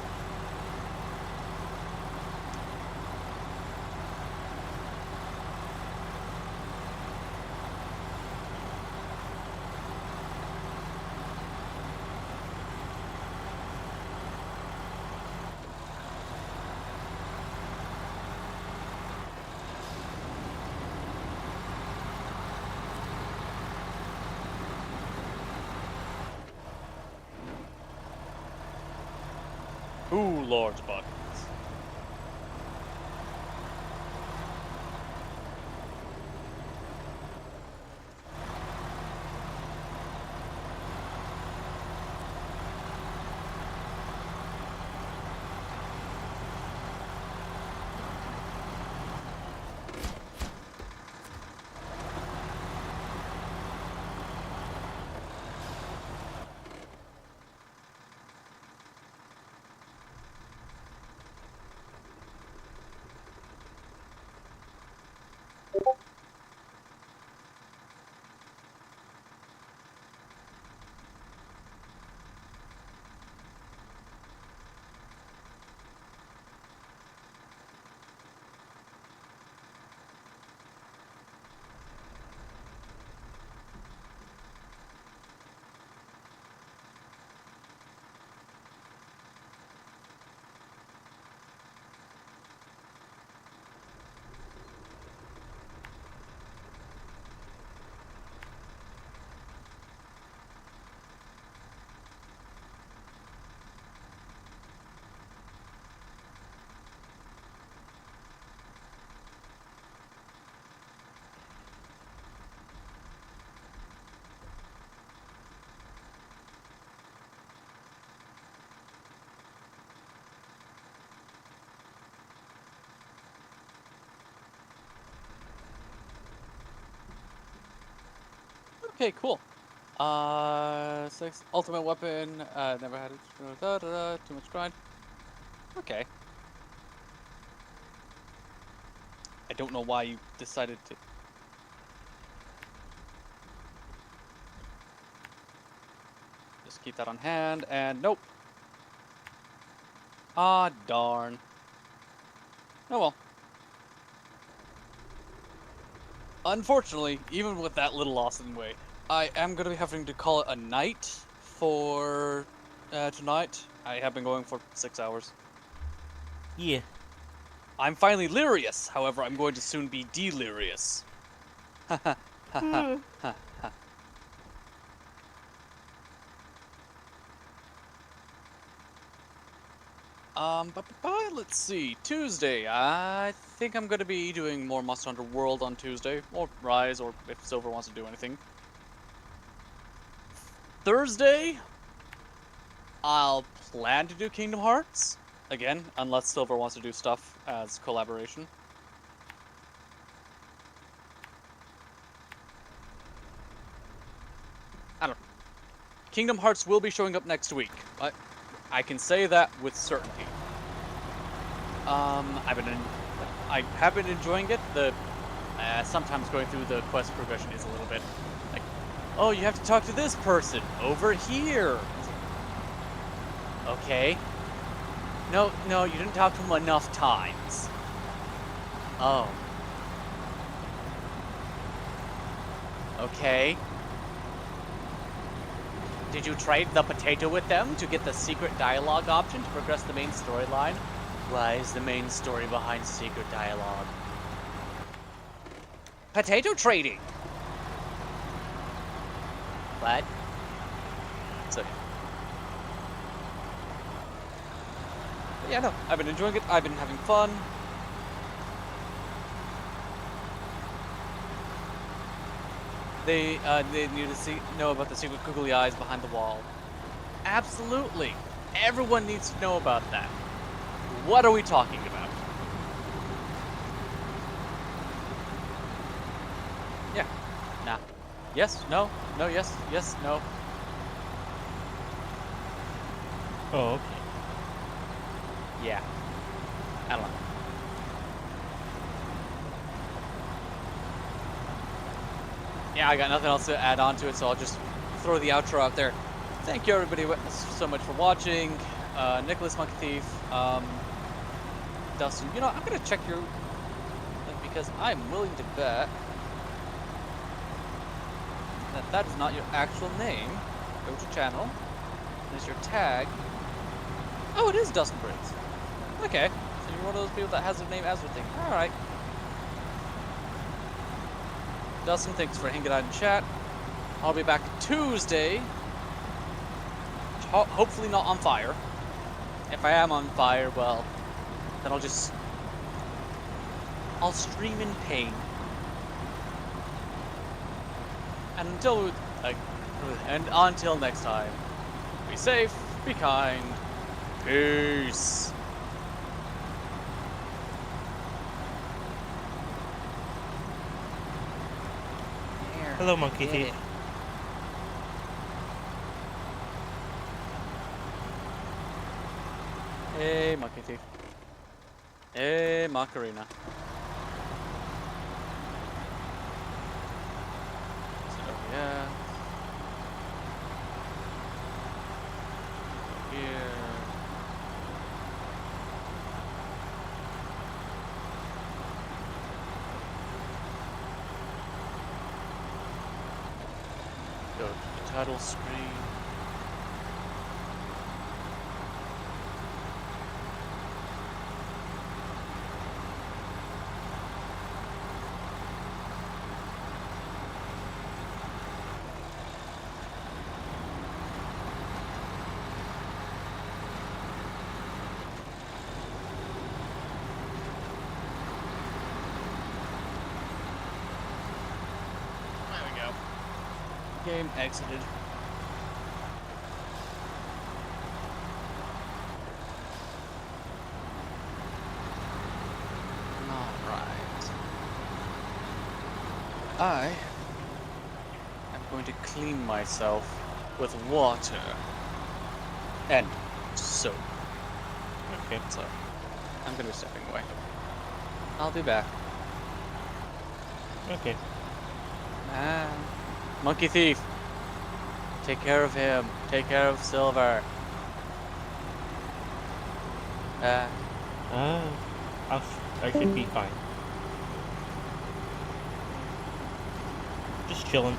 Ooh, large buckets. Okay, cool. Six ultimate weapon. Never had it. Too much grind. Okay. I don't know why you decided to. Just keep that on hand, and nope. Ah, darn. Oh well. Unfortunately, even with that little loss in the way, I am going to be having to call it a night for tonight. I have been going for 6 hours. Yeah. I'm finally lyrious, however, I'm going to soon be delirious. Let's see. Tuesday. I think I'm going to be doing more Monster Hunter World on Tuesday, or Rise, or if Silver wants to do anything. Thursday, I'll plan to do Kingdom Hearts. Again, unless Silver wants to do stuff as collaboration. I don't know. Kingdom Hearts will be showing up next week. I can say that with certainty. I have been enjoying it. Sometimes going through the quest progression is a little bit like, oh, you have to talk to this person over here. Okay. No, you didn't talk to him enough times. Oh. Did you trade the potato with them to get the secret dialogue option to progress the main storyline? Why is the main story behind secret dialogue? Potato trading! What? So, yeah, no, I've been enjoying it. I've been having fun. They need to know about the secret googly eyes behind the wall. Absolutely. Everyone needs to know about that. What are we talking about? Yeah. Nah. Yes, no, no, yes, yes, no. Oh, okay. Yeah. I don't know. Yeah, I got nothing else to add on to it, so I'll just throw the outro out there. Thank you, everybody, so much for watching. Nicholas Monkey Thief, Dustin, you know, I'm gonna check your, because I'm willing to bet that that is not your actual name. Go to channel. There's your tag. Oh, it is Dustin Briggs. Okay, so you're one of those people that has their name as their thing. All right. Dustin, thanks for hanging out in chat. I'll be back Tuesday. Hopefully not on fire. If I am on fire, well, then I'll stream in pain. And until next time, be safe, be kind, peace. Hello, Monkey Thief. Hey, Monkey Thief. Hey, Macarena. So, yeah. Here. Go to the title screen. Game exited. Alright. I am going to clean myself with water and soap. Okay. So, I'm gonna be stepping away. I'll be back. Okay. Monkey Thief. Take care of him. Take care of Silver. I should be fine. Just chilling.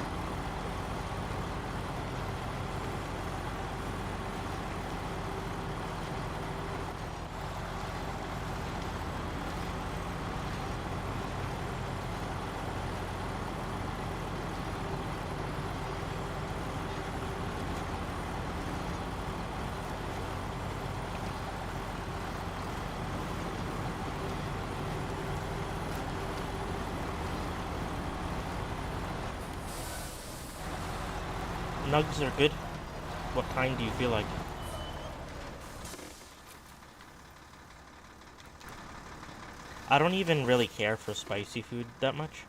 Nugs are good. What kind do you feel like? I don't even really care for spicy food that much,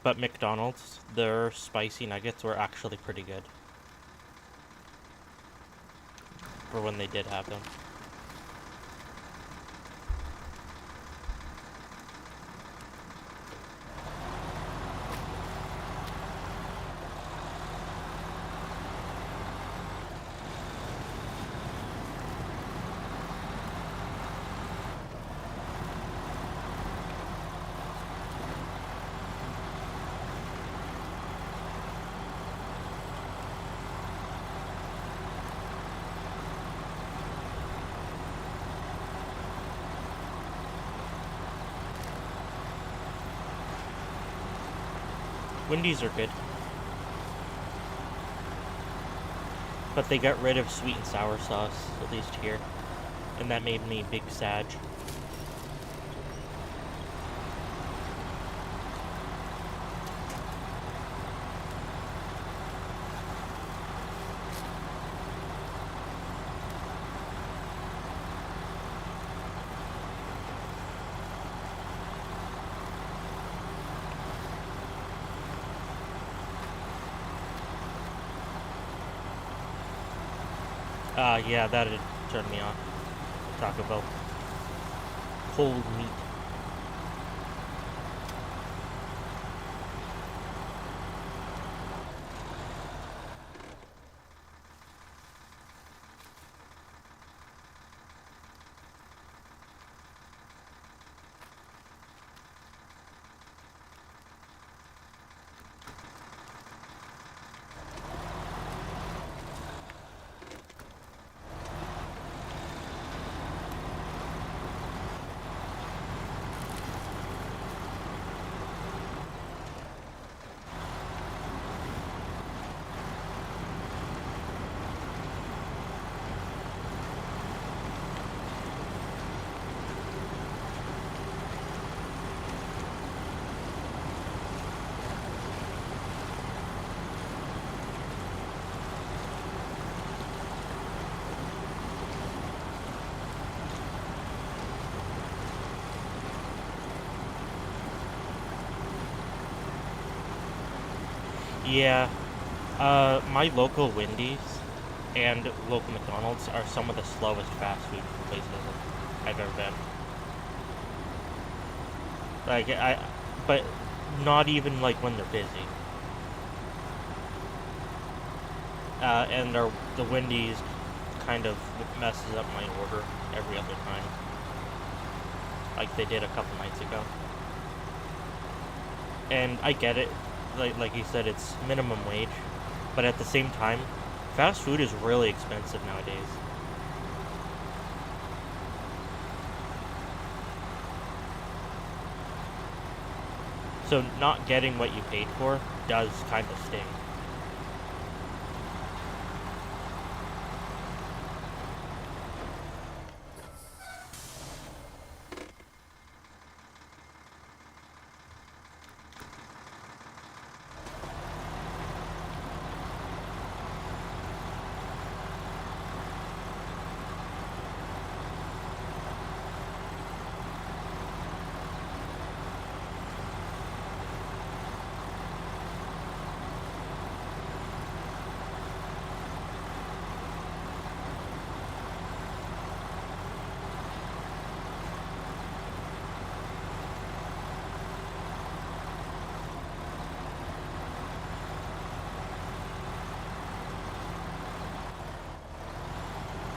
but McDonald's, their spicy nuggets were actually pretty good. For when they did have them. Wendy's are good. But they got rid of sweet and sour sauce, at least here. And that made me big sad. Yeah, that'd turn me on. Taco Bell. Cold meat. Yeah, my local Wendy's and local McDonald's are some of the slowest fast food places I've ever been. But not even like when they're busy. And the Wendy's kind of messes up my order every other time, like they did a couple nights ago. And I get it. Like you said, it's minimum wage, but at the same time, fast food is really expensive nowadays. So not getting what you paid for does kind of sting.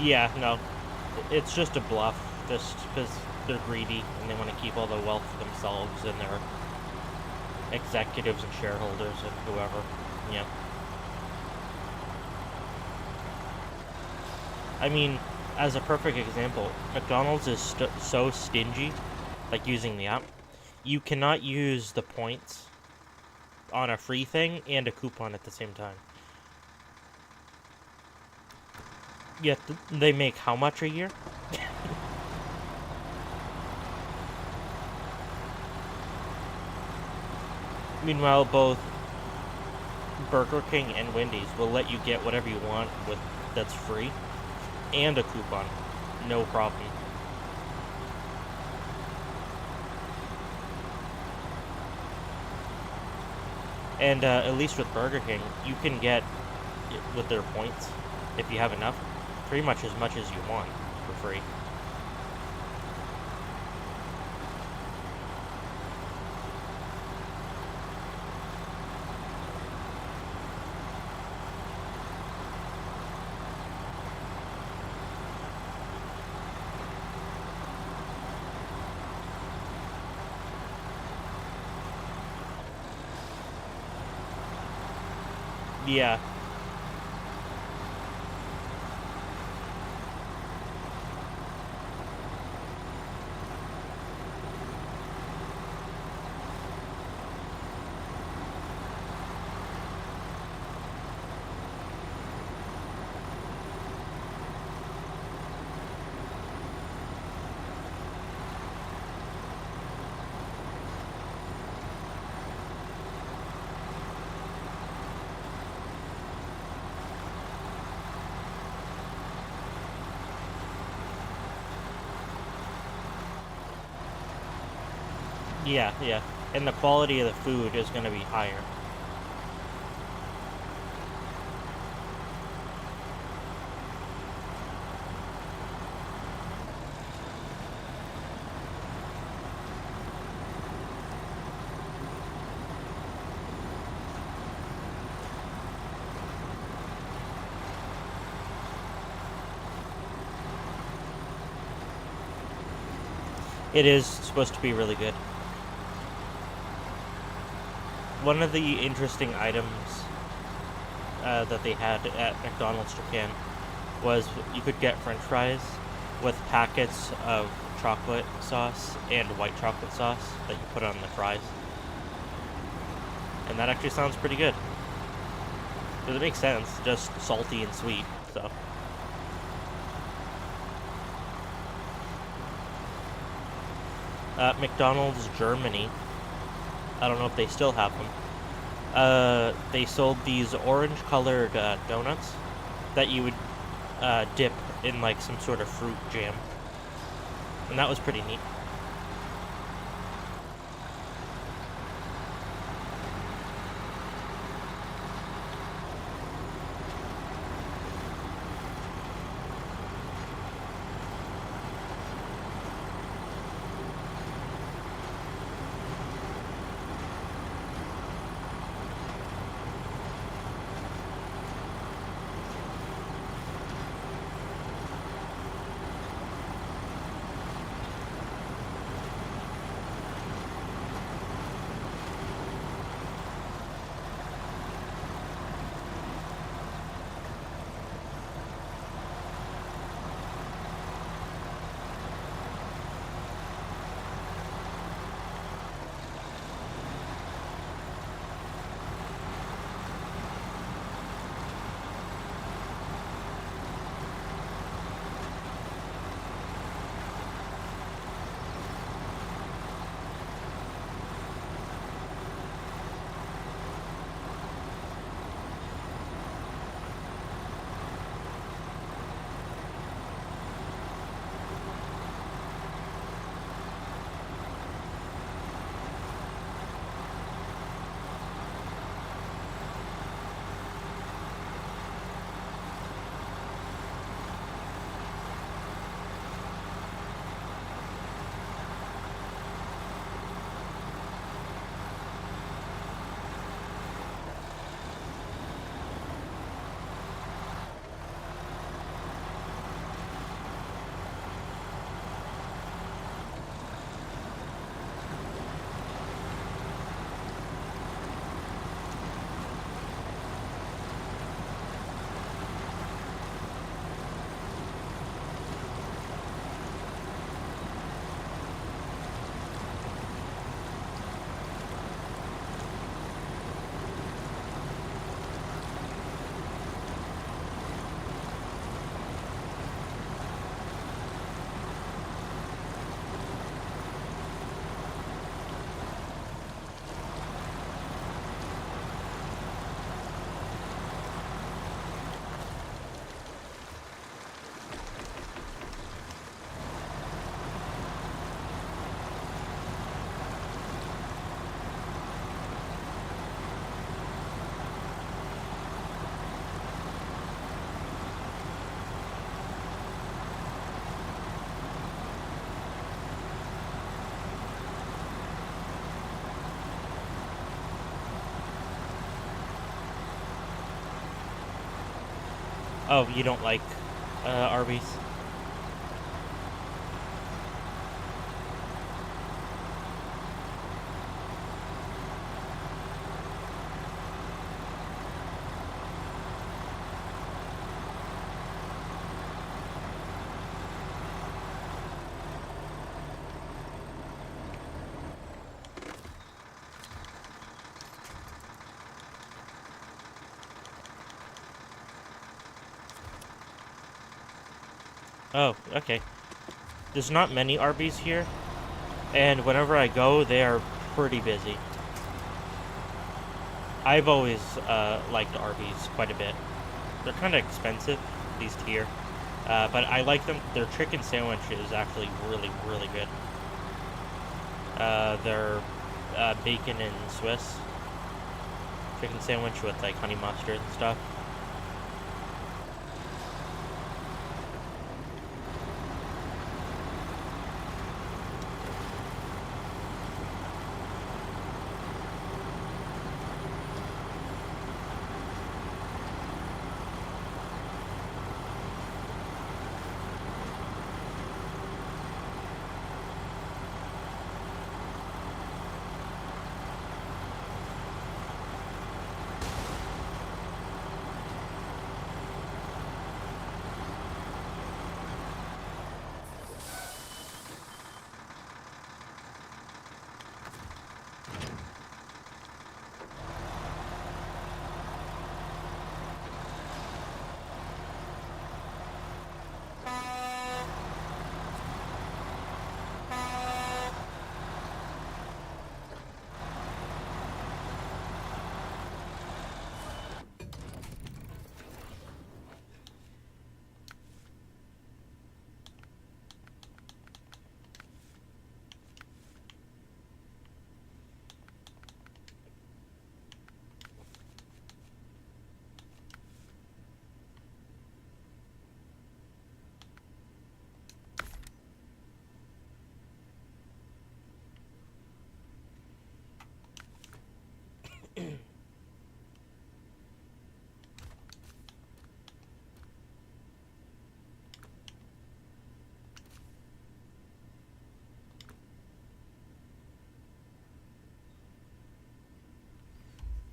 Yeah, no, it's just a bluff, just because they're greedy and they want to keep all the wealth for themselves and their executives and shareholders and whoever. Yeah. I mean, as a perfect example, McDonald's is so stingy, like using the app. You cannot use the points on a free thing and a coupon at the same time. Yet they make how much a year? Meanwhile, both Burger King and Wendy's will let you get whatever you want with that's free and a coupon. No problem. And at least with Burger King, you can get, with their points, if you have enough, pretty much as you want for free. Yeah. Yeah, yeah. And the quality of the food is going to be higher. It is supposed to be really good. One of the interesting items that they had at McDonald's Japan was you could get French fries with packets of chocolate sauce and white chocolate sauce that you put on the fries. And that actually sounds pretty good. Because it makes sense, just salty and sweet, so. McDonald's Germany, I don't know if they still have them. They sold these orange-colored donuts that you would dip in like some sort of fruit jam, and that was pretty neat. Oh, you don't like Arby's? Oh, okay. There's not many Arby's here, and whenever I go, they are pretty busy. I've always liked Arby's quite a bit. They're kind of expensive, at least here, but I like them. Their chicken sandwich is actually really, really good. They're bacon and Swiss chicken sandwich with like honey mustard and stuff.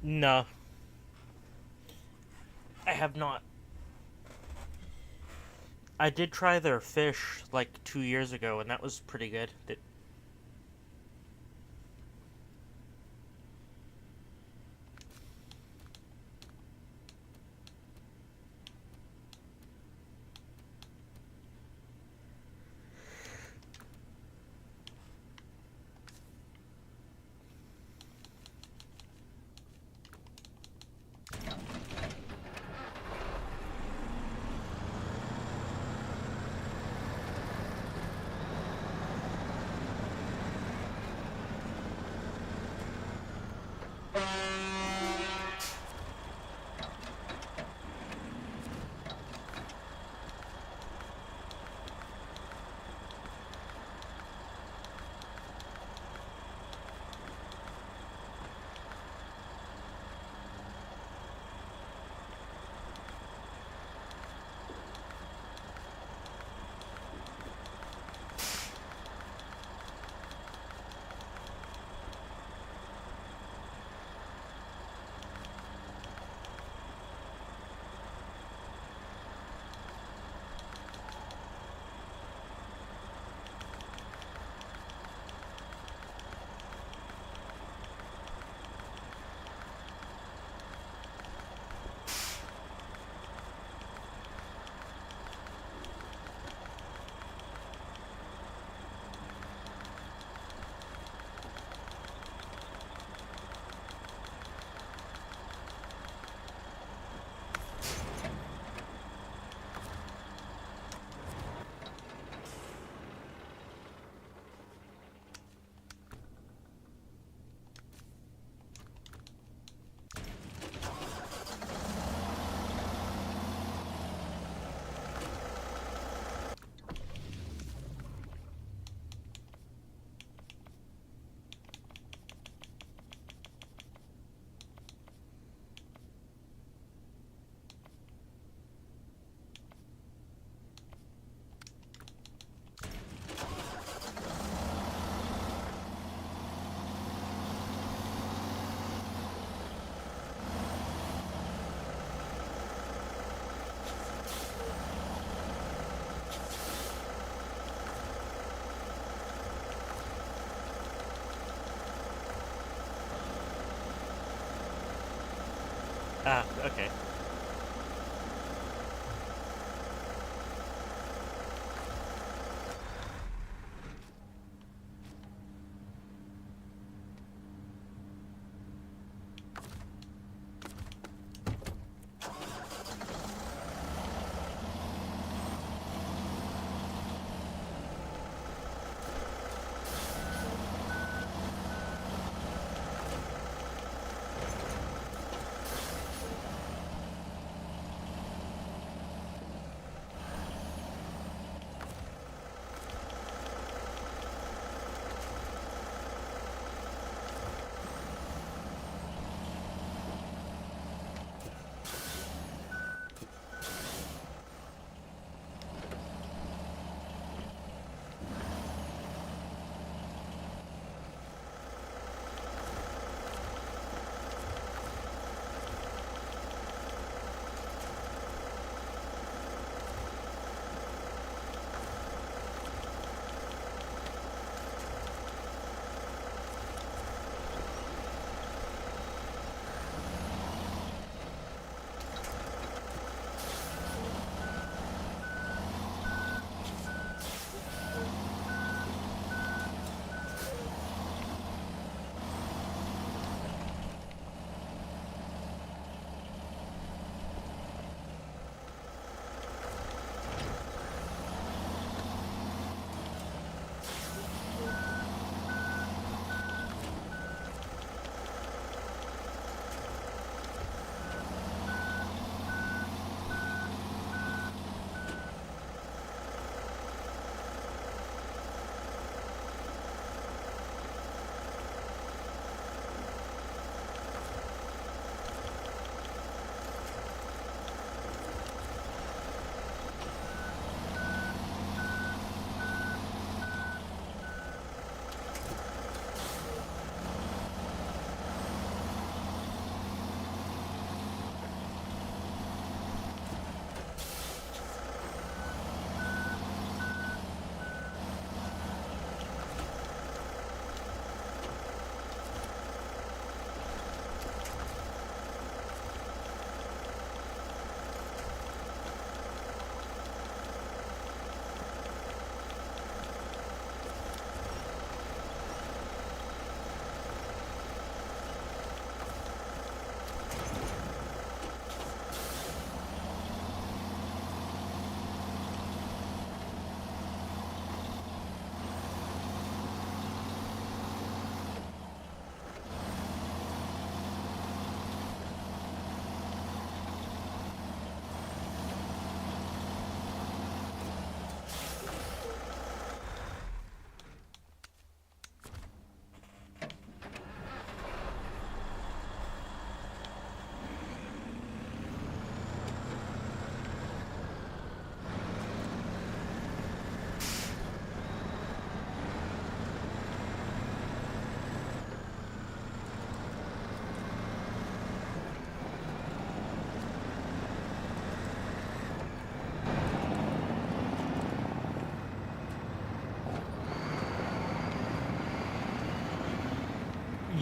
No, I have not. I did try their fish like 2 years ago, and that was pretty good.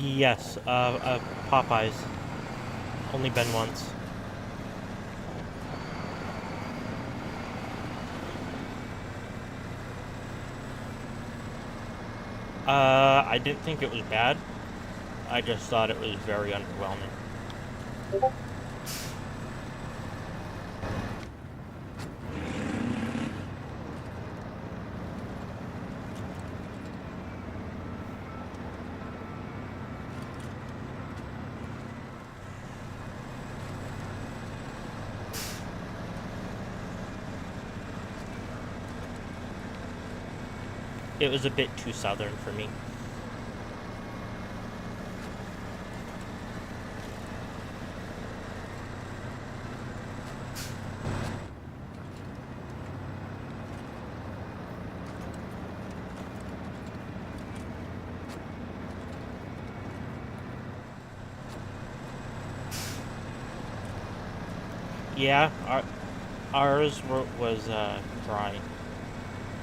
Yes, Popeyes. Only been once. I didn't think it was bad. I just thought it was very underwhelming. It was a bit too southern for me. Yeah, ours was dry,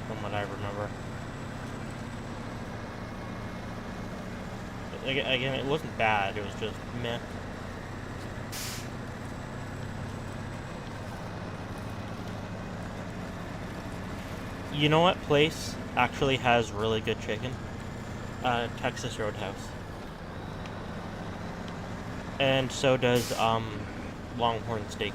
from what I remember. Again, it wasn't bad, it was just meh. You know what place actually has really good chicken? Texas Roadhouse. And so does, Longhorn Steakhouse.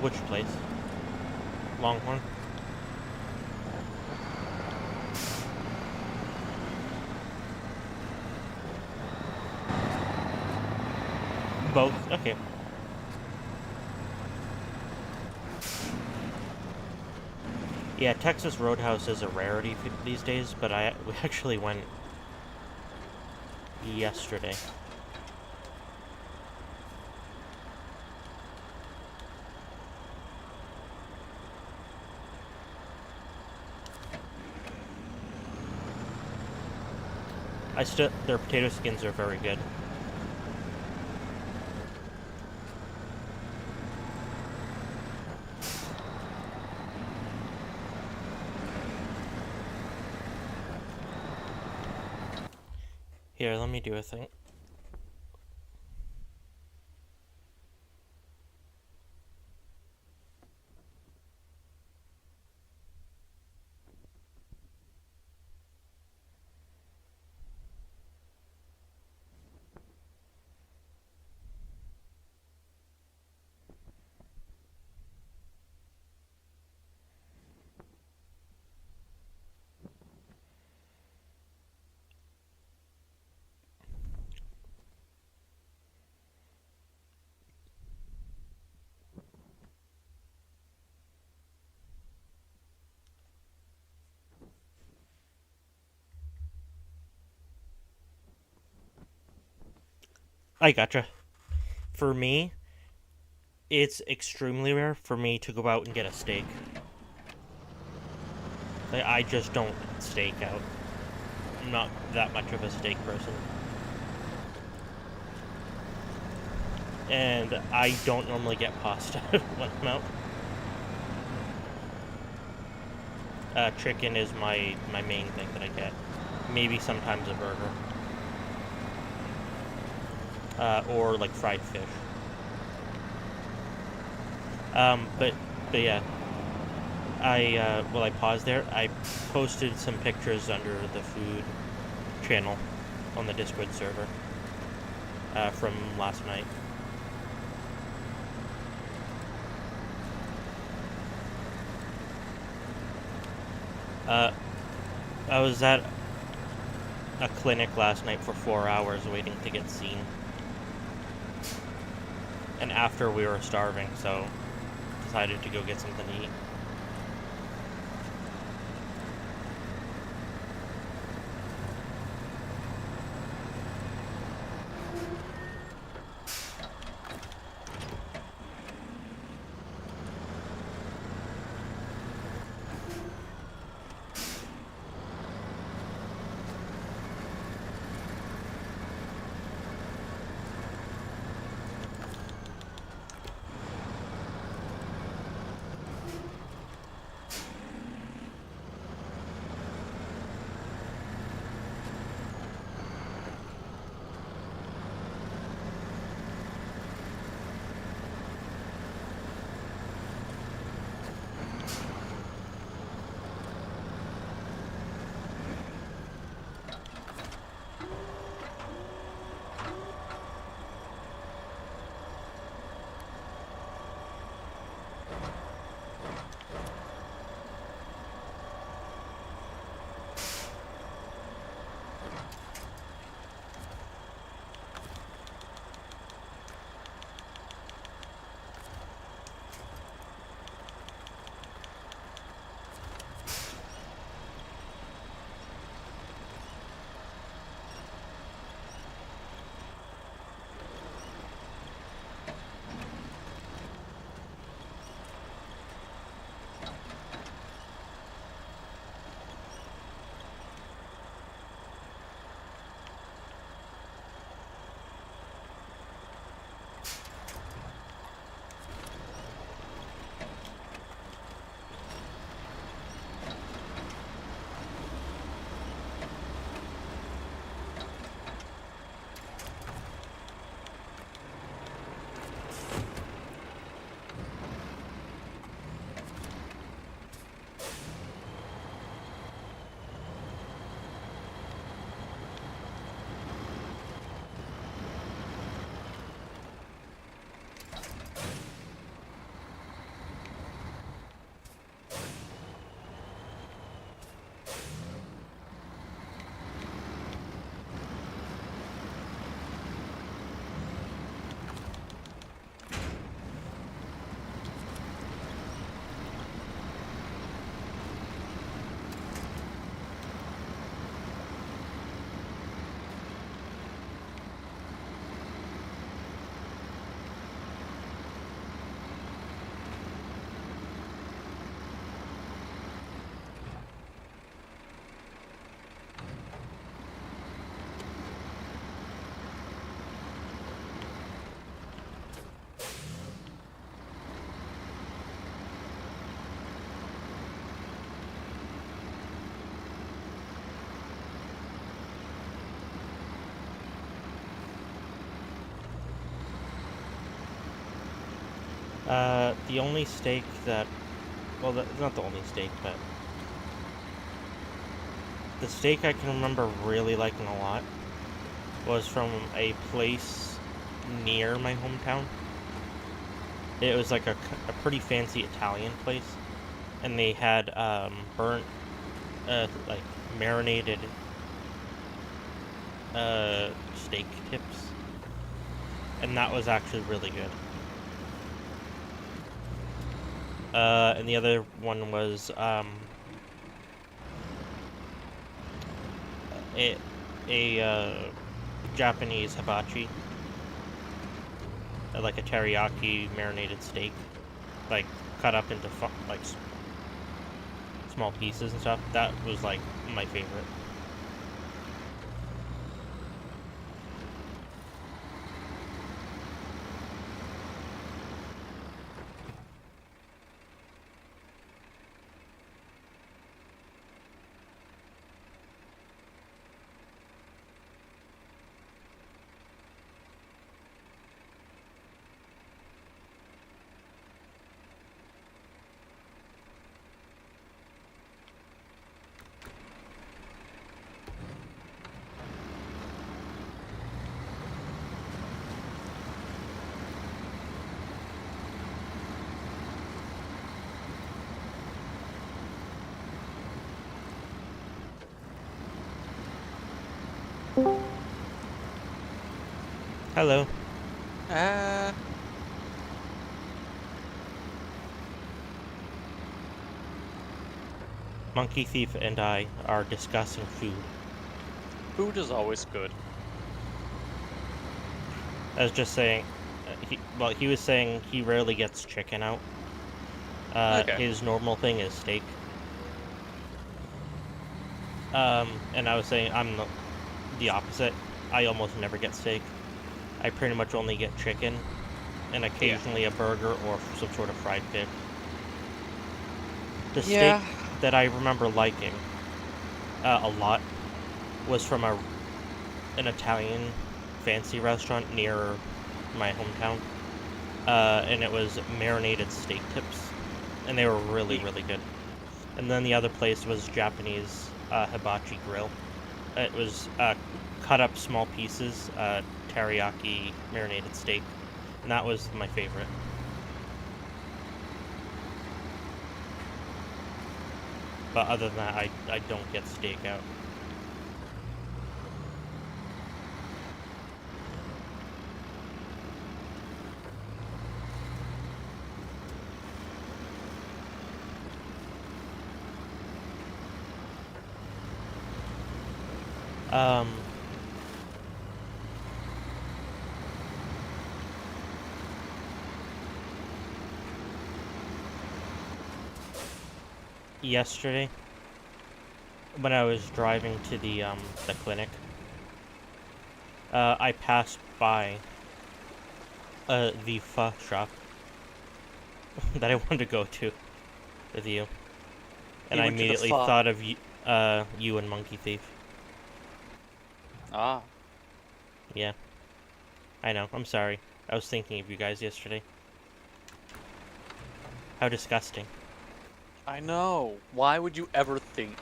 Which place? Longhorn? Both? Okay. Yeah, Texas Roadhouse is a rarity these days, but we actually went yesterday. Their potato skins are very good. Here, let me do a thing. I gotcha. For me, it's extremely rare for me to go out and get a steak. I just don't steak out. I'm not that much of a steak person. And I don't normally get pasta when I'm out. Chicken is my main thing that I get. Maybe sometimes a burger. Or like fried fish. But yeah. While I paused there, I posted some pictures under the food channel on the Discord server from last night. I was at a clinic last night for 4 hours waiting to get seen. And after we were starving, so decided to go get something to eat. The only steak that, well, not the only steak, but the steak I can remember really liking a lot was from a place near my hometown. It was like a pretty fancy Italian place, and they had burnt, like marinated steak tips, and that was actually really good. And the other one was a Japanese hibachi, like a teriyaki marinated steak, like cut up into like small pieces and stuff. That was like my favorite. Hello. Monkey Thief and I are discussing food. Food is always good. I was just saying, he was saying he rarely gets chicken out. Okay. His normal thing is steak. And I was saying I'm the opposite. I almost never get steak. I pretty much only get chicken, and occasionally a burger or some sort of fried fish. The steak that I remember liking a lot was from an Italian fancy restaurant near my hometown, and it was marinated steak tips, and they were really good. And then the other place was Japanese hibachi grill. It was cut up small pieces, teriyaki marinated steak, and that was my favorite. But other than that, I don't get steak out. Yesterday, when I was driving to the clinic, I passed by the pho shop that I wanted to go to with you, and I went to the immediately pho. thought of you and Monkey Thief. Ah. Yeah, I know. I'm sorry. I was thinking of you guys yesterday. How disgusting. I know. Why would you ever think?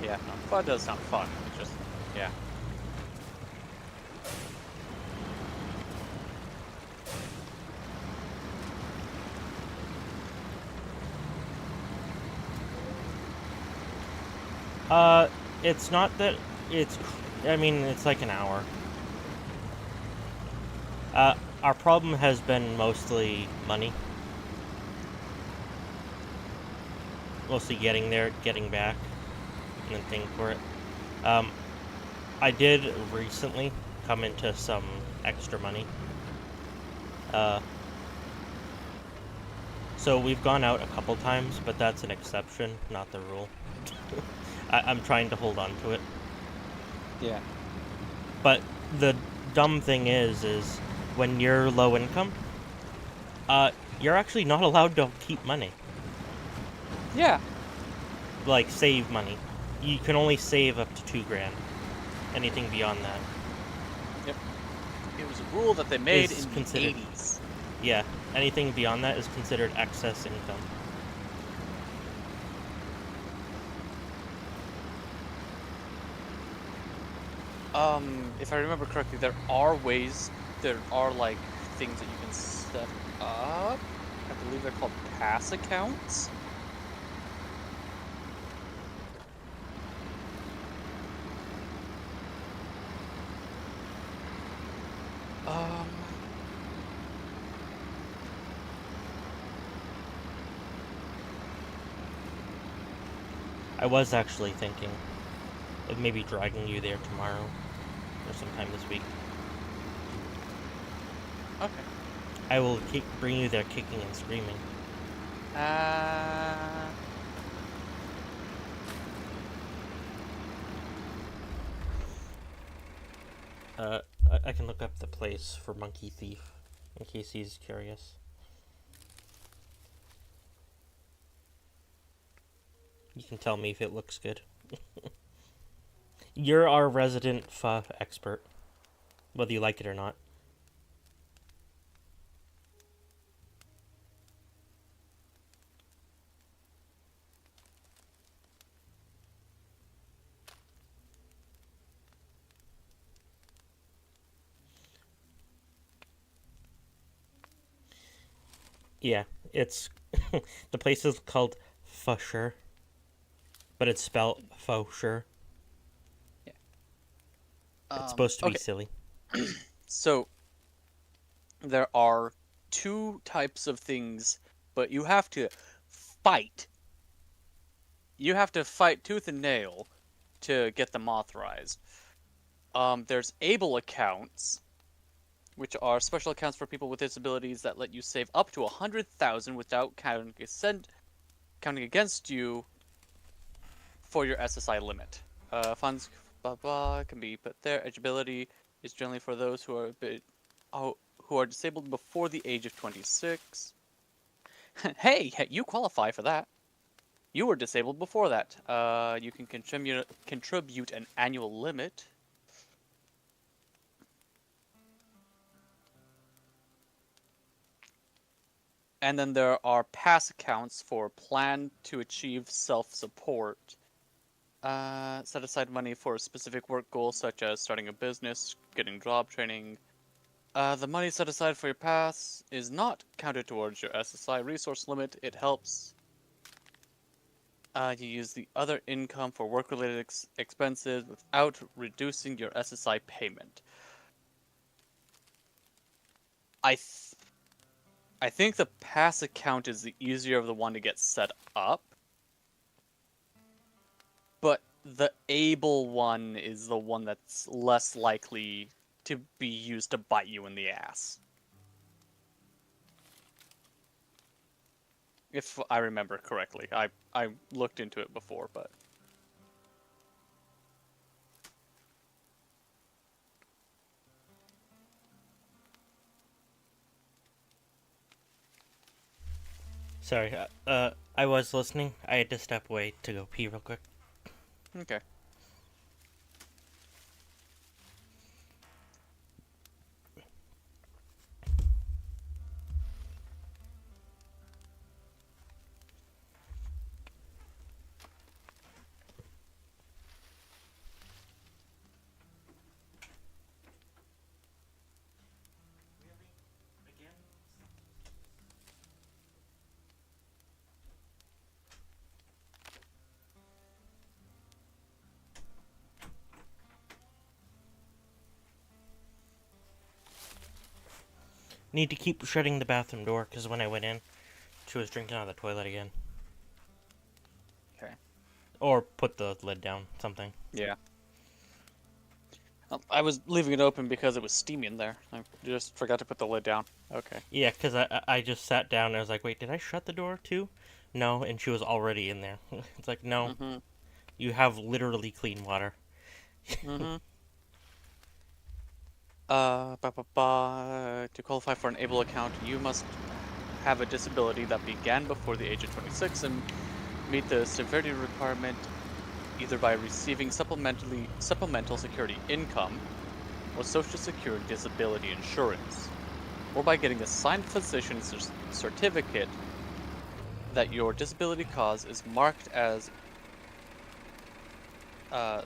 Yeah, no, fun does sound fun. It's just, yeah. It's not that it's, I mean, it's like an hour. Our problem has been mostly money. Mostly getting there, getting back, and then paying for it. I did recently come into some extra money. So we've gone out a couple times, but that's an exception, not the rule. I'm trying to hold on to it. Yeah. But the dumb thing is when you're low income, you're actually not allowed to keep money. Yeah. Like, save money. You can only save up to $2,000. Anything beyond that. Yep. It was a rule that they made Is in the considered- 80s. Yeah, anything beyond that is considered excess income. If I remember correctly, there are like things that you can set up. I believe they're called pass accounts. Um, I was actually thinking of maybe dragging you there tomorrow or sometime this week. okay. I will bring you there kicking and screaming. I can look up the place for Monkey Thief in case he's curious. You can tell me if it looks good. You're our resident pho expert, whether you like it or not. Yeah, it's the place is called Fusher, but it's spelled Fosher. It's supposed to be Okay. silly. So there are two types of things, but you have to fight. You have to fight tooth and nail to get them authorized. There's able accounts, which are special accounts for people with disabilities that let you save up to 100,000 without counting against you for your SSI limit. Funds blah blah can be put there. Eligibility is generally for those who are who are disabled before the age of 26. Hey, you qualify for that. You were disabled before that. You can contribute an annual limit. And then there are pass accounts for plan to achieve self-support. Set aside money for a specific work goal, such as starting a business, getting job training. The money set aside for your pass is not counted towards your SSI resource limit. It helps. You use the other income for work-related expenses without reducing your SSI payment. I think the pass account is the easier of the one to get set up. But the able one is the one that's less likely to be used to bite you in the ass. If I remember correctly. I looked into it before, but... Sorry, I was listening. I had to step away to go pee real quick. Okay. Need to keep shutting the bathroom door, because when I went in, she was drinking out of the toilet again. Okay. Or put the lid down, something. Yeah. I was leaving it open because it was steamy in there. I just forgot to put the lid down. Okay. Yeah, because I just sat down and I was like, wait, did I shut the door too? No, and she was already in there. It's like, no, Mm-hmm. you have literally clean water. Mm-hmm. To qualify for an able account, you must have a disability that began before the age of 26 and meet the severity requirement either by receiving supplemental security income or Social Security disability insurance, or by getting a signed physician's certificate that your disability cause is marked as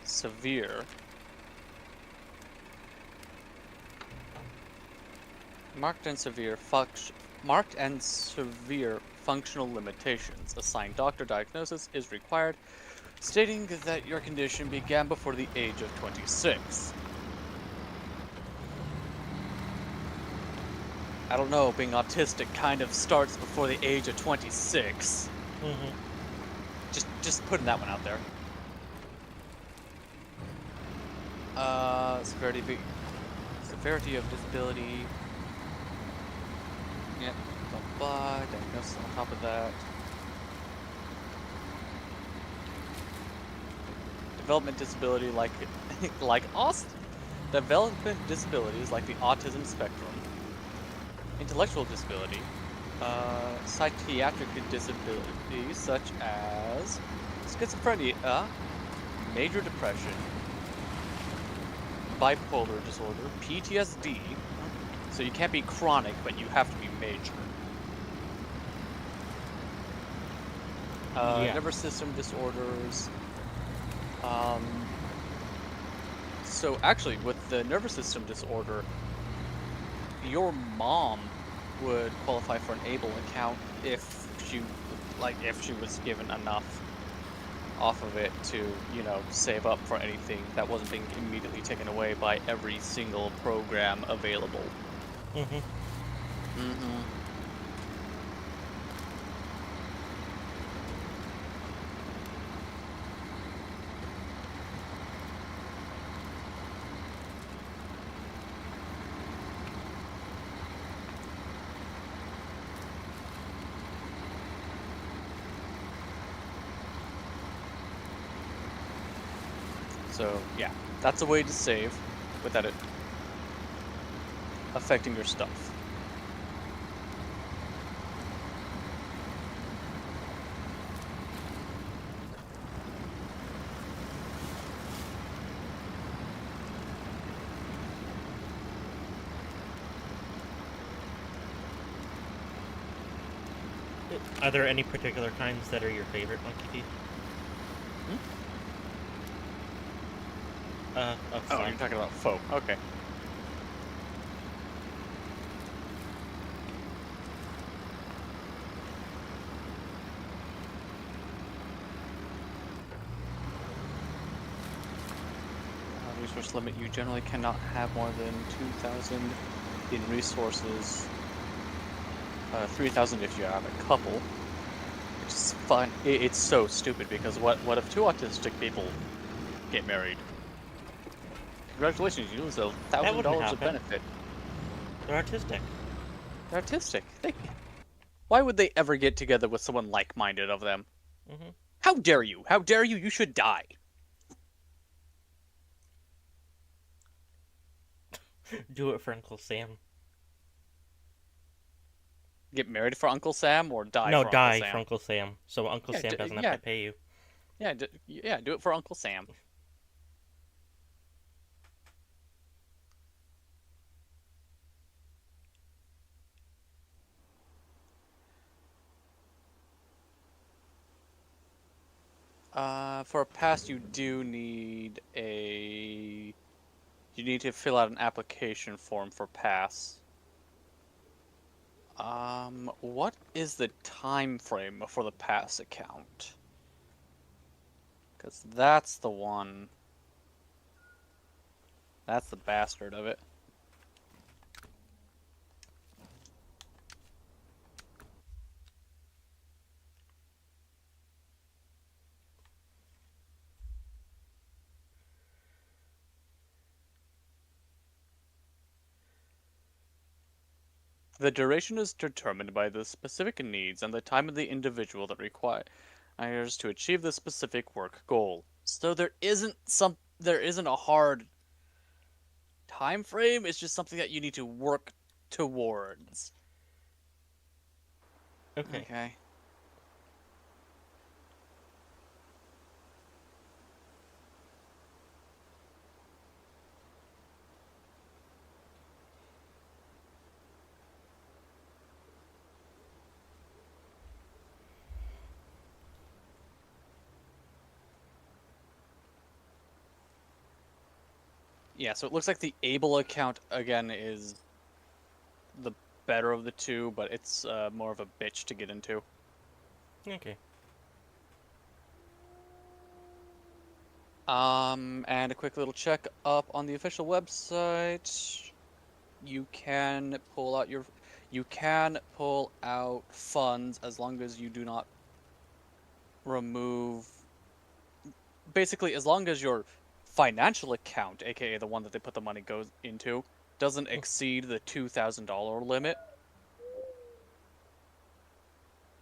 severe. Marked and severe functional limitations. A signed doctor diagnosis is required, stating that your condition began before the age of 26. I don't know, being autistic kind of starts before the age of 26. Just putting that one out there. Severity of disability. Yep. Diagnosis on top of that. Development disability development disabilities like the autism spectrum. Intellectual disability. Psychiatric disabilities such as schizophrenia, major depression, bipolar disorder, PTSD. So you can't be chronic, but you have to be major. Yeah. Nervous system disorders. So actually, with the nervous system disorder, your mom would qualify for an ABLE account if she was given enough off of it to, save up for anything that wasn't being immediately taken away by every single program available. So, yeah, that's a way to save without it affecting your stuff. Are there any particular kinds that are your favorite, Monkey Teeth? Of Oh, slime. you're talking about folk. Okay. Resource limit, you generally cannot have more than 2,000 in resources. 3,000 if you have a couple. Which is fine. It's so stupid because what if two autistic people get married? Congratulations, you lose $1,000 of happen. benefit. They're artistic. They're artistic. Why would they ever get together with someone like-minded of them? How dare you? How dare you? You should die. Do it for Uncle Sam. Get married for Uncle Sam or die No, for die Uncle Sam? for Uncle Sam, so Uncle Yeah, Sam doesn't have to pay you. Yeah, do it for Uncle Sam. For a pass, you need to fill out an application form for pass. What is the time frame for the pass account? Because that's the one. That's the bastard of it. The duration is determined by the specific needs and the time of the individual that requires to achieve the specific work goal. So there isn't a hard time frame, it's just something that you need to work towards. Okay. Okay. Yeah, so it looks like the Able account again is the better of the two, but it's more of a bitch to get into. Okay. And a quick little check up on the official website. You can pull out funds as long as you do not remove, basically as long as your financial account, aka the one that they put the money goes into, doesn't exceed the $2,000 limit.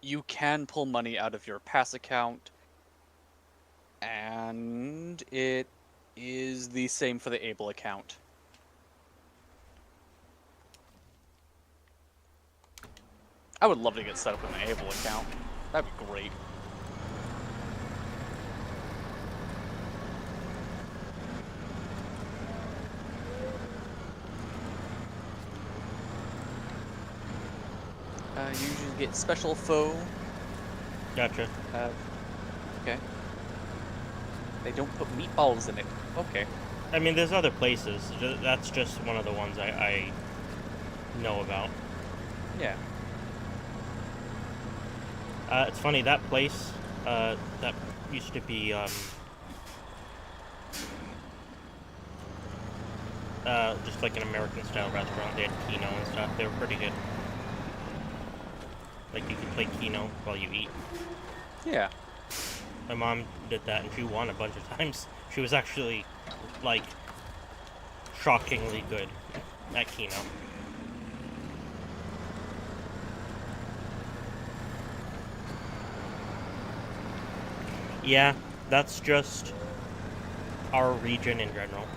You can pull money out of your pass account, and it is the same for the Able account. I would love to get set up with an Able account. That'd be great. You usually get special foe. Gotcha. Okay. They don't put meatballs in it. Okay. I mean, there's other places. That's just one of the ones I know about. Yeah. It's funny, that place, that used to be, just like an American-style restaurant. They had Keno and stuff. They were pretty good. Like, you could play Keno while you eat. Yeah. My mom did that, and she won a bunch of times. She was actually, like, shockingly good at Keno. Yeah, that's just our region in general.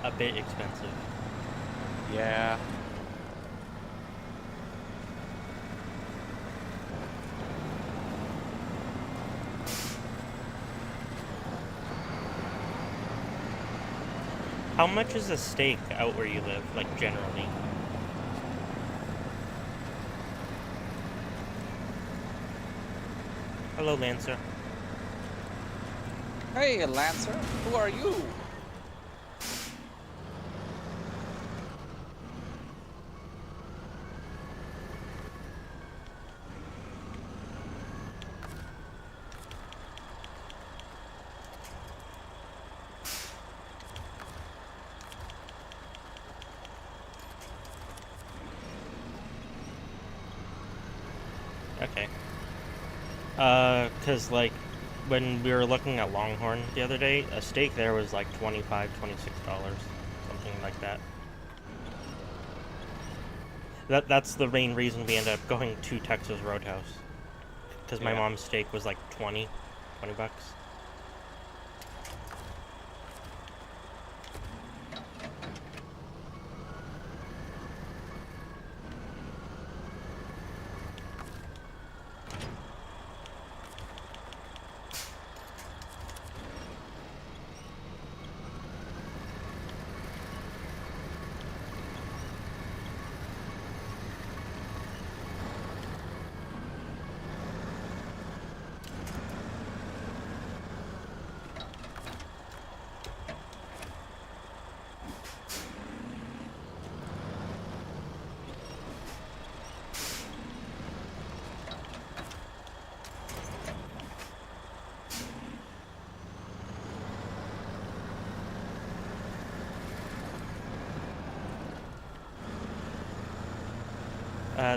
A bit expensive. Yeah. How much is a steak out where you live, like, generally? Hello, Lancer. Hey, Lancer. Who are you? Okay. 'Cause, like, when we were looking at Longhorn the other day, a steak there was like $25, $26, something like that. That's the main reason we ended up going to Texas Roadhouse. Because my Yeah. mom's steak was like 20 bucks.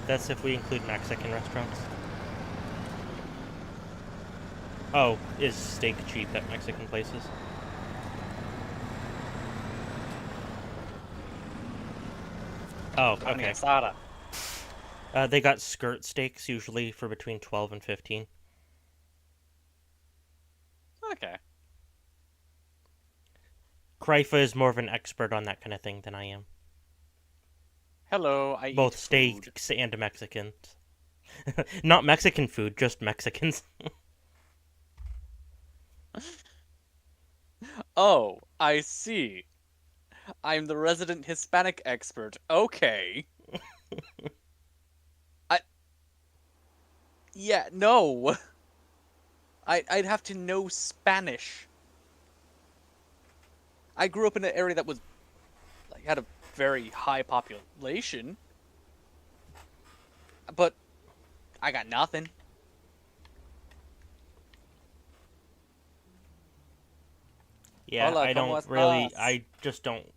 That's if we include Mexican restaurants. Oh, is steak cheap at Mexican places? Oh, Carne okay. asada. They got skirt steaks usually for between 12 and 15. Okay. Kryfa is more of an expert on that kind of thing than I am. Hello, I Both eat food. steaks and Mexicans. Not Mexican food, just Mexicans. Oh, I see. I'm the resident Hispanic expert. Okay. I. Yeah, no. I'd have to know Spanish. I grew up in an area that was had a very high population, but I got nothing. Yeah, Hola, I ¿cómo don't really. estás? I just don't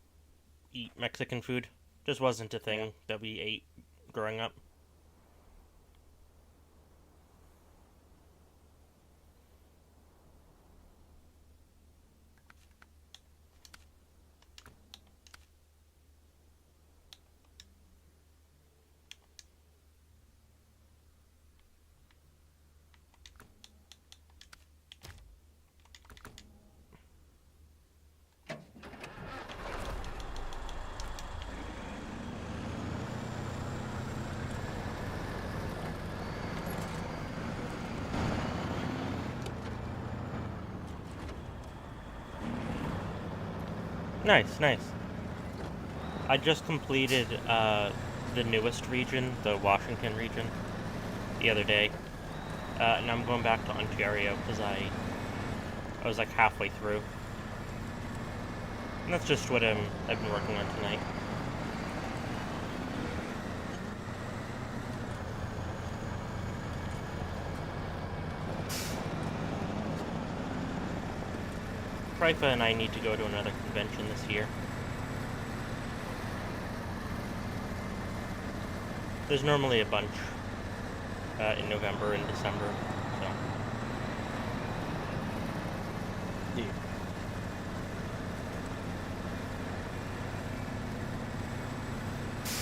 eat Mexican food. Just wasn't a thing Yeah. that we ate growing up. Nice, nice. I just completed the newest region, the Washington region, the other day. And I'm going back to Ontario because I was like halfway through. And that's just what I've been working on tonight. Rifa and I need to go to another convention this year. There's normally a bunch in November and December, so. Yeah.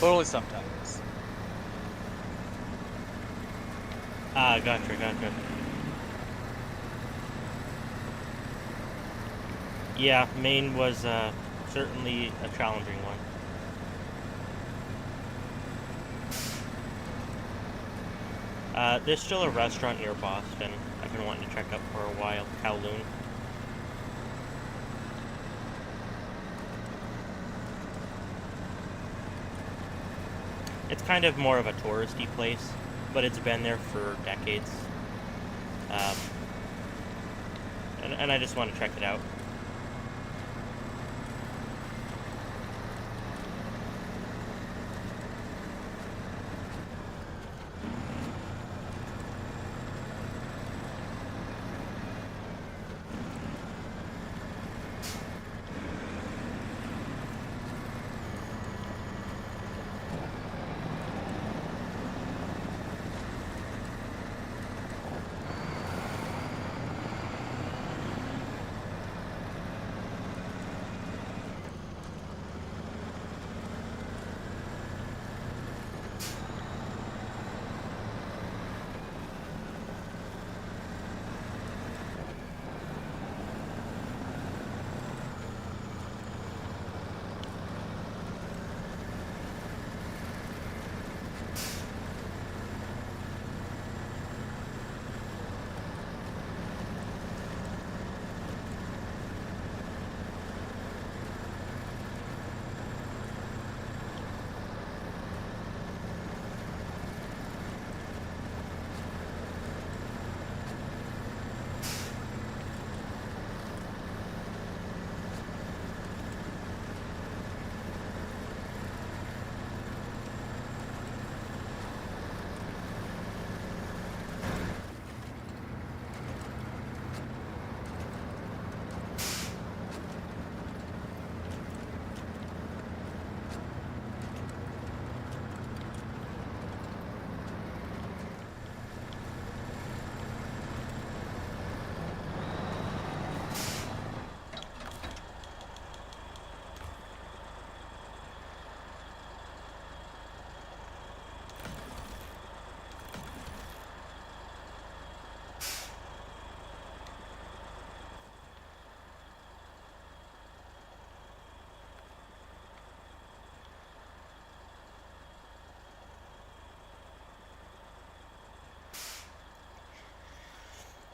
But only sometimes. Ah, gotcha. Yeah, Maine was certainly a challenging one. There's still a restaurant near Boston I've been wanting to check out for a while, Kowloon. It's kind of more of a touristy place, but it's been there for decades. Um, and I just want to check it out.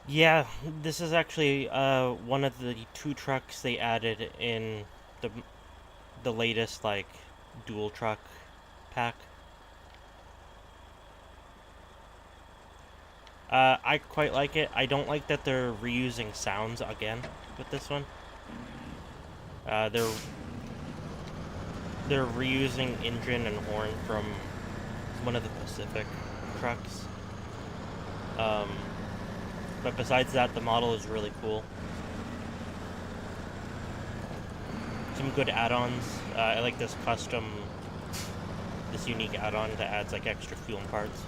Yeah, this is actually one of the two trucks they added in the latest like dual truck pack. I quite like it. I don't like that they're reusing sounds again with this one. They're they're reusing engine and horn from one of the Pacific trucks. But besides that, the model is really cool. Some good add-ons. I like this unique add-on that adds like extra fuel and parts.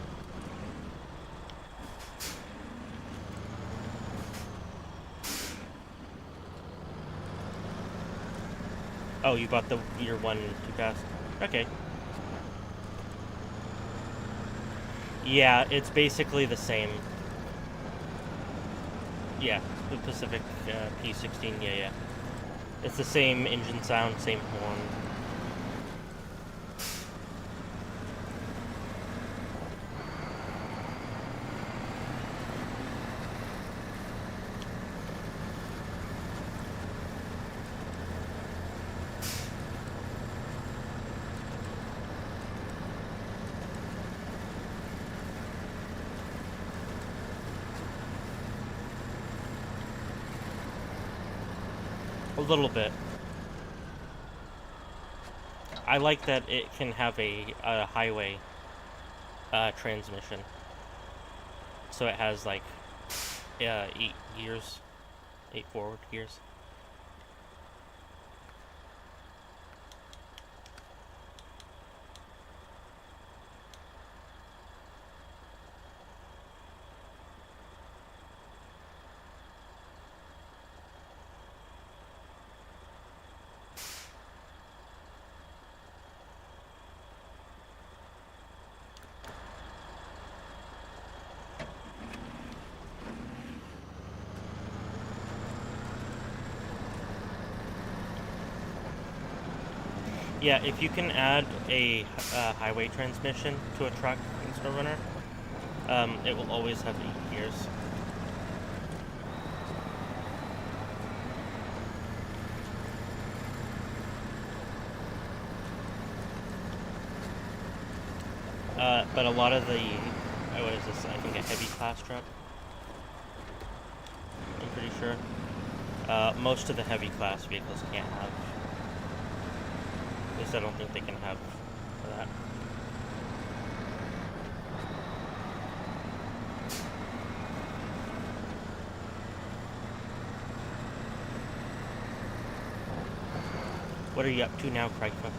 Oh, you bought your one too fast. Okay. Yeah, it's basically the same. Yeah, the Pacific P16. Yeah. It's the same engine sound, same horn. A little bit. I like that it can have a highway transmission. So it has like 8 gears, 8 forward gears. Yeah, if you can add a highway transmission to a truck in Snowrunner, it will always have 8 gears. But a lot of the, what is this, I think a heavy class truck, I'm pretty sure. Most of the heavy class vehicles can't have. At least I don't think they can have that. What are you up to now, Craigfa?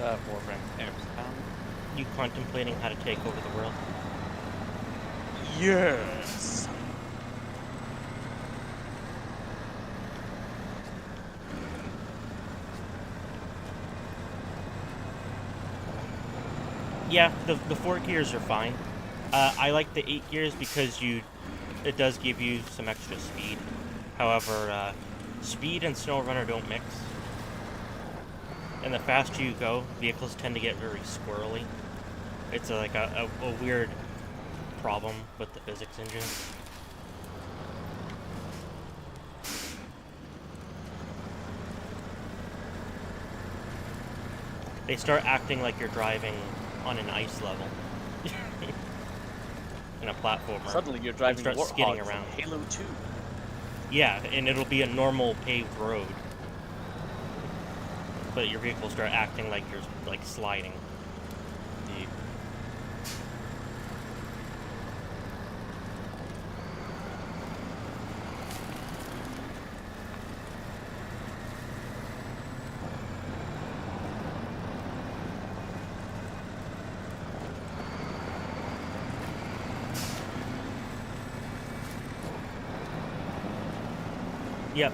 Warframe. You contemplating how to take over the world? Yes. Yeah, the 4 gears are fine. I like the 8 gears because it does give you some extra speed. However, speed and Snowrunner don't mix. And the faster you go, vehicles tend to get very squirrely. It's like a weird problem with the physics engine. They start acting like you're driving on an ice level. In a platformer. Suddenly you're driving start skidding Warthog around. from Halo 2. Yeah, and it'll be a normal paved road. But your vehicle start acting like you're like sliding. Indeed. Yep.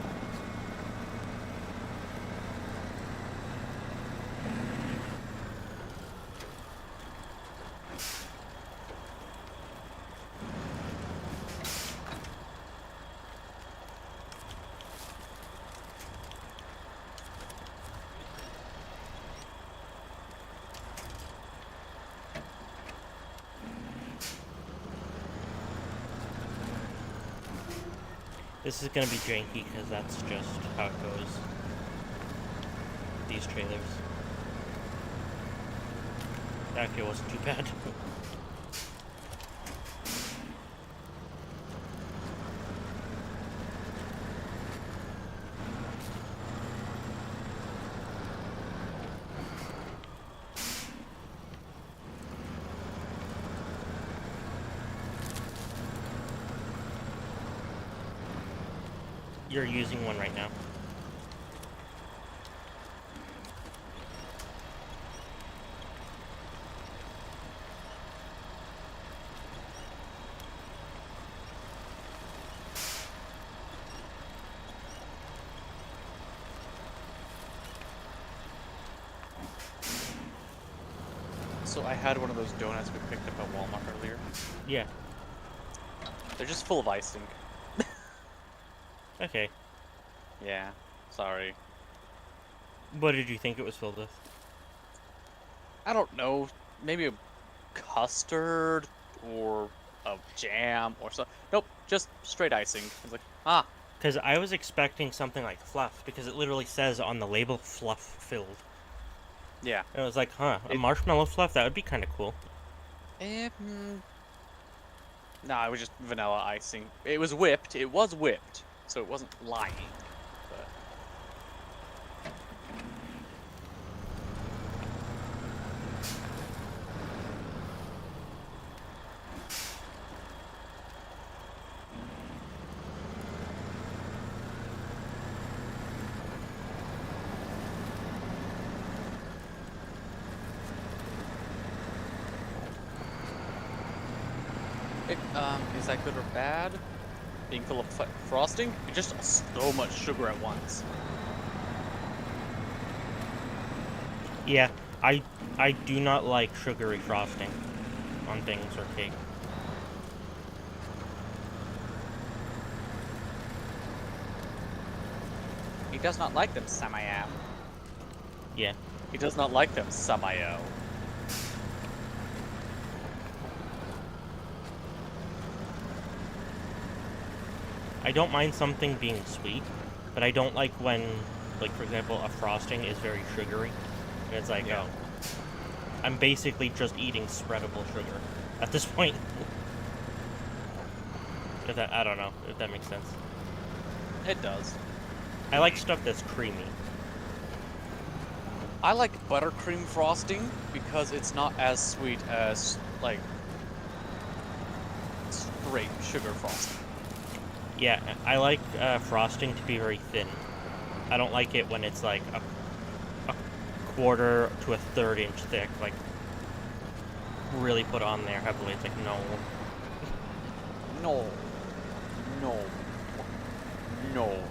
This is gonna be janky because that's just how it goes. These trailers. Actually, it wasn't too bad. you're using one right now. So I had one of those donuts we picked up at Walmart earlier. Yeah. They're just full of icing. Okay. Yeah, sorry. What did you think it was filled with? I don't know. Maybe a custard or a jam or something. Nope, just straight icing. I was like, ah, Because I was expecting something like fluff, because it literally says on the label fluff filled. yeah. And I was like, huh, a It- marshmallow fluff? That would be kind of cool. No, it was just vanilla icing. It was whipped. It was whipped, so it wasn't lying. But is that good or bad? Being full of frosting? It's just so much sugar at once. Yeah, I do not like sugary frosting on things or cake. He does not like them, Samael. Yeah. He does not like them, Samael. I don't mind something being sweet, but I don't like when, like, for example, a frosting is very sugary. And it's like, Yeah. oh, I'm basically just eating spreadable sugar at this point. If that, I don't know if that makes sense. It does. I like stuff that's creamy. I like buttercream frosting because it's not as sweet as, like, straight sugar frosting. Yeah, I like frosting to be very thin. I don't like it when it's like a quarter to a third inch thick, like really put on there heavily. It's like, no. No. No. No.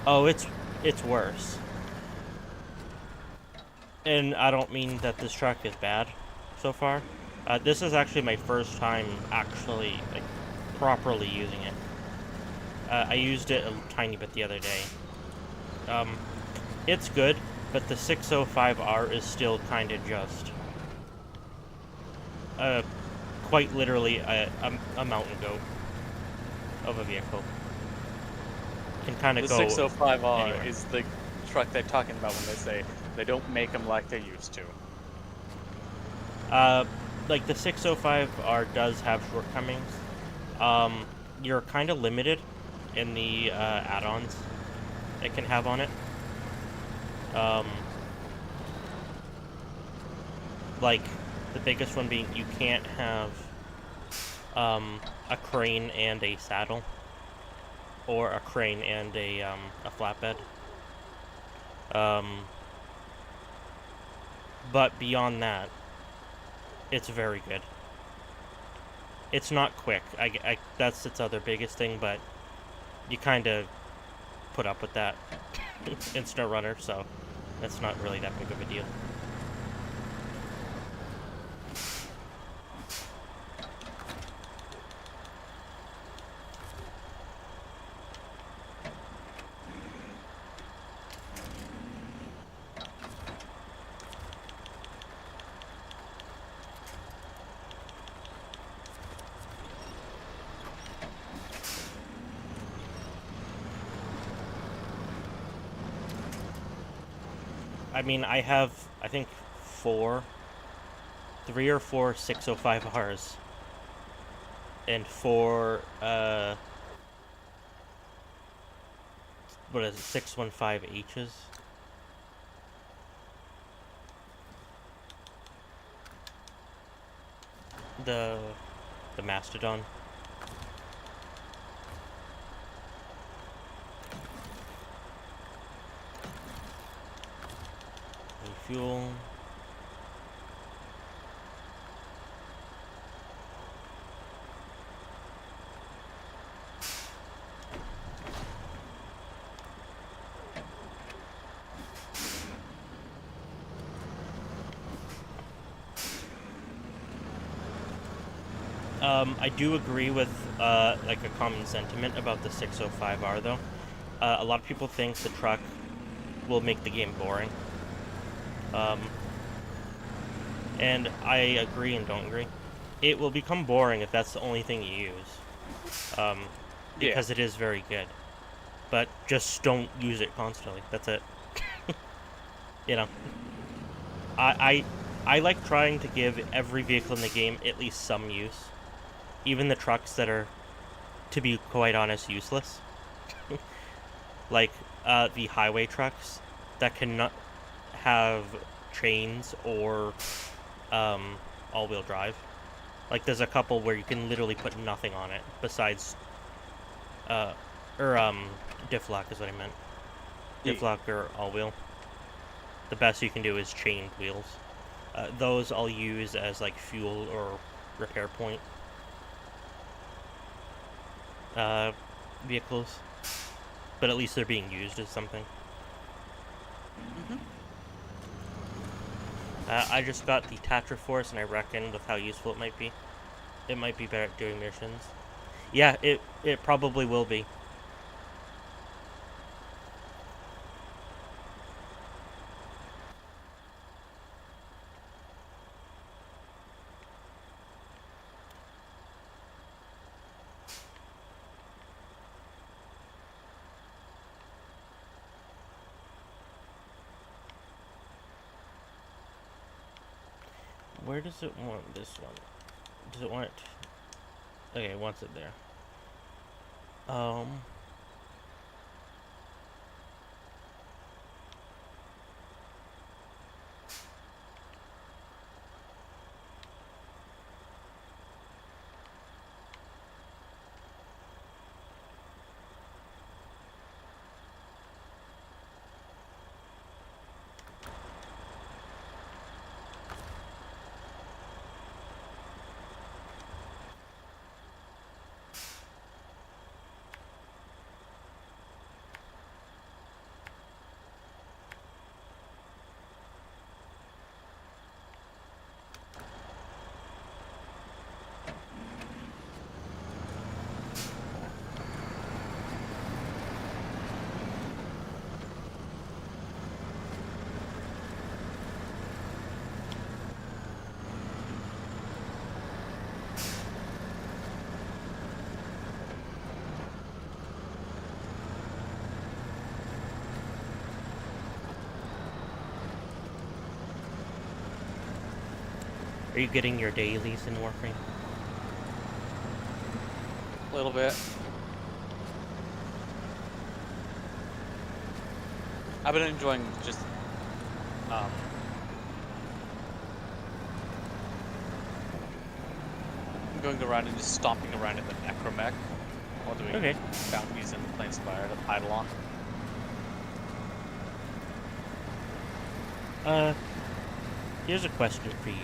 Oh, it's worse. And I don't mean that this truck is bad so far. This is actually my first time actually, like, properly using it. I used it a tiny bit the other day. It's good, but the 605R is still kind of just quite literally a mountain goat of a vehicle. Can kind The of go 605R anywhere. is the truck they're talking about when they say they don't make them like they used to. Like the 605R does have shortcomings. You're kind of limited in the add-ons it can have on it. Like the biggest one being you can't have a crane and a saddle, or a crane and a flatbed. But beyond that, it's very good. It's not quick. That's its other biggest thing, but you kind of put up with that in Snowrunner, so that's not really that big of a deal. I mean, I have, I think, 3 or 4 605Rs, and 4, what is it, 615Hs? The Mastodon. Fuel. I do agree with like a common sentiment about the 605R though. A lot of people think the truck will make the game boring. And I agree and don't agree. It will become boring if that's the only thing you use. Because it is very good. But just don't use it constantly. That's it. You know. I like trying to give every vehicle in the game at least some use. Even the trucks that are, to be quite honest, useless. Like the highway trucks that cannot have chains or all-wheel drive. Like there's a couple where you can literally put nothing on it besides diff lock is what I meant. Diff lock or all-wheel. The best you can do is chained wheels. Those I'll use as like fuel or repair point vehicles, but at least they're being used as something. I just got the Tatra Force, and I reckon with how useful it might be better at doing missions. Yeah, it probably will be. Where does it want this one? Does it want it? Okay, it wants it there. Are you getting your dailies in Warframe? A little bit. I've been enjoying just going around and just stomping around in the necromech while doing Okay. bounties and Planesfire to Eidolon. Here's a question for you.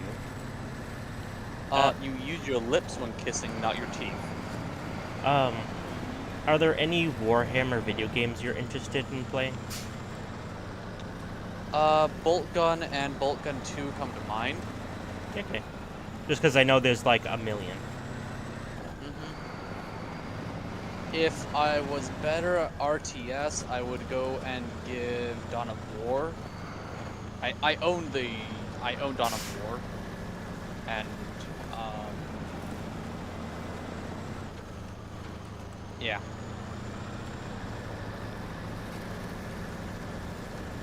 You use your lips when kissing, not your teeth. Are there any Warhammer video games you're interested in playing? Bolt Gun and Bolt Gun 2 come to mind. Okay. Just because I know there's like a million. If I was better at RTS, I would go and give Dawn of War. I own Dawn of War, and yeah.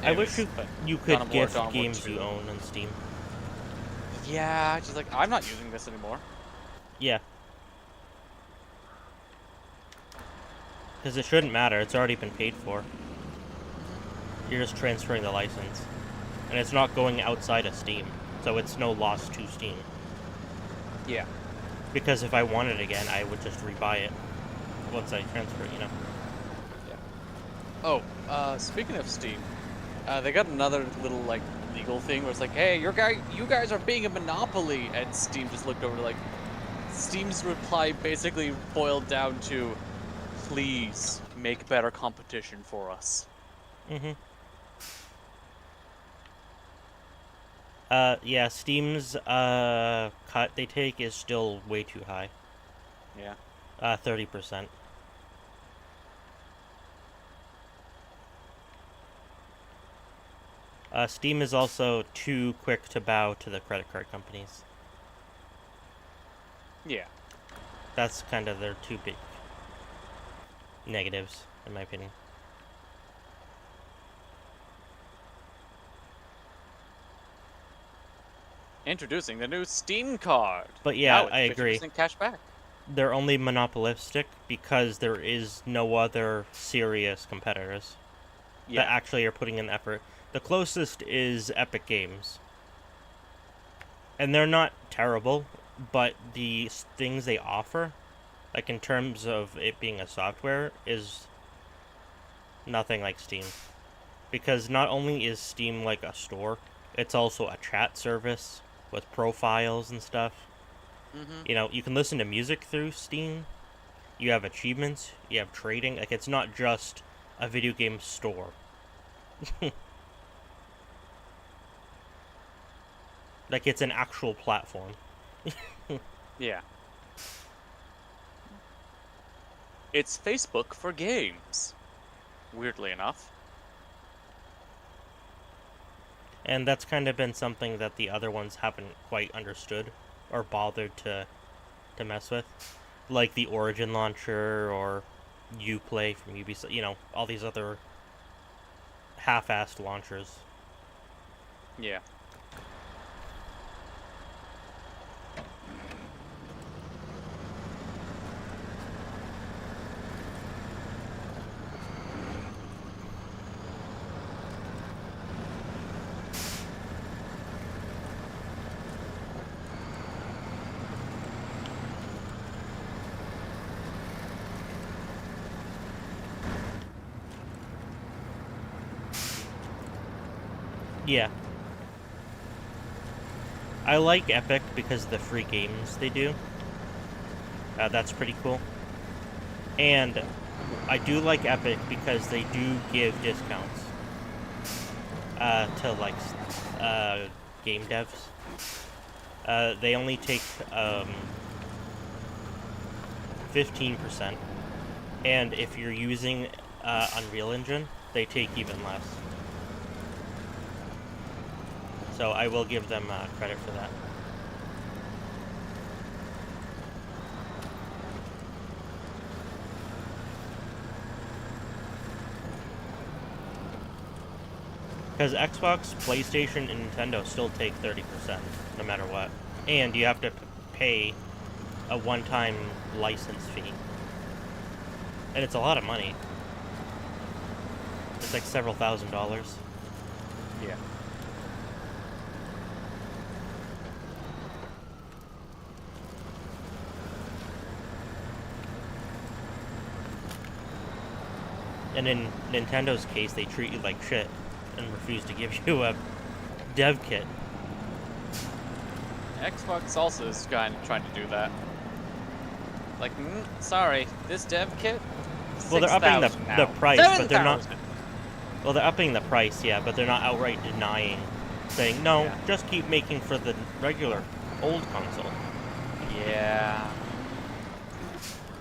I wish Anyways, but you Dawn could of War, gift Dawn of War games 2. you own on Steam. Yeah, she's like, I'm not using this anymore. Yeah. Because it shouldn't matter, it's already been paid for. You're just transferring the license. And it's not going outside of Steam, so it's no loss to Steam. Yeah. Because if I want it again, I would just rebuy it once I transfer it, you know? Oh, speaking of Steam, they got another little like legal thing where it's like, hey, you guys are being a monopoly, and Steam just looked over like, Steam's reply basically boiled down to, please make better competition for us. Mm-hmm. Yeah, Steam's, cut they take is still way too high. Yeah. 30%. Steam is also too quick to bow to the credit card companies. Yeah. That's kind of their two big negatives, in my opinion. Introducing the new Steam card. But yeah, Now with I agree. 50% cash back. They're only monopolistic because there is no other serious competitors Yeah. that actually are putting in effort. The closest is Epic Games. And they're not terrible, but the things they offer, like in terms of it being a software, is nothing like Steam. Because not only is Steam like a store, it's also a chat service with profiles and stuff. Mm-hmm. You know, you can listen to music through Steam. You have achievements. You have trading. Like, it's not just a video game store. Like, it's an actual platform. Yeah. It's Facebook for games. Weirdly enough. And that's kind of been something that the other ones haven't quite understood or bothered to mess with. Like the Origin launcher or Uplay from Ubisoft, you know, all these other half-assed launchers. Yeah. Yeah. I like Epic because of the free games they do. That's pretty cool. And I do like Epic because they do give discounts to like game devs. They only take 15%, and if you're using Unreal Engine, they take even less. So I will give them credit for that. Because Xbox, PlayStation, and Nintendo still take 30%, no matter what. and you have to pay a one-time license fee. And it's a lot of money. It's like several $1,000s. Yeah. And in Nintendo's case, they treat you like shit and refuse to give you a dev kit. Xbox also is kind of trying to do that. Like, sorry, this dev kit. Well, they're upping the 6,000 now. price, but they're not. 7,000. Well, they're upping the price, yeah, but they're not outright denying, saying no, Yeah. just keep making for the regular old console. Yeah.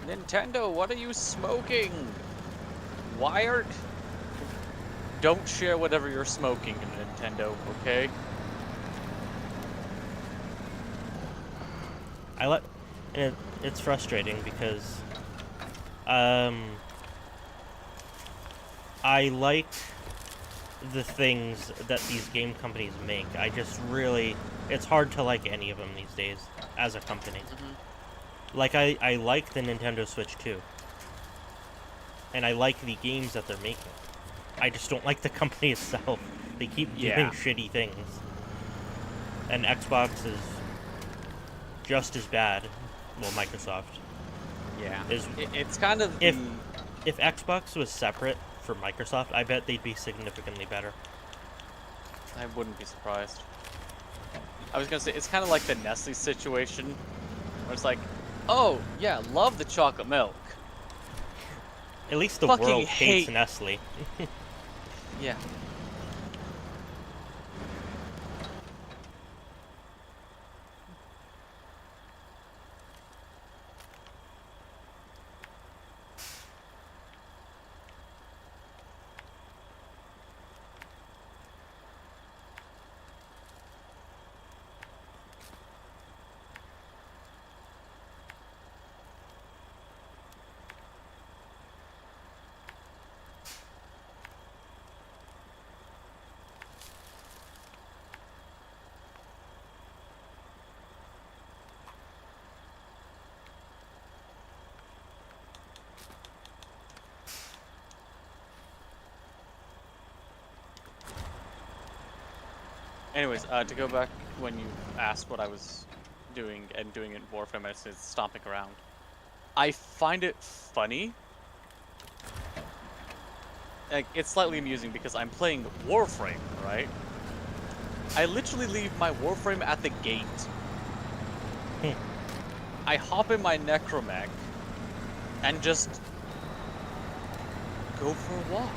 Nintendo, what are you smoking? Wired? Don't share whatever you're smoking in Nintendo, okay? And it's frustrating because, I like the things that these game companies make. I just really, it's hard to like any of them these days as a company. Like, I like the Nintendo Switch 2. And I like the games that they're making. I just don't like the company itself. They keep doing Yeah. shitty things. And Xbox is just as bad. Well, Microsoft. Yeah. Is It's kind of if the... if Xbox was separate from Microsoft, I bet they'd be significantly better. I wouldn't be surprised. I was gonna say, it's kind of like the Nestle situation, where it's like, oh, yeah, love the chocolate milk. At least the Fucking world hates hate- Nestle. Yeah. Anyways, to go back when you asked what I was doing and doing in Warframe, I said stomping around. I find it funny. Like, it's slightly amusing because I'm playing Warframe, right? I literally leave my Warframe at the gate. I hop in my Necromech and just go for a walk.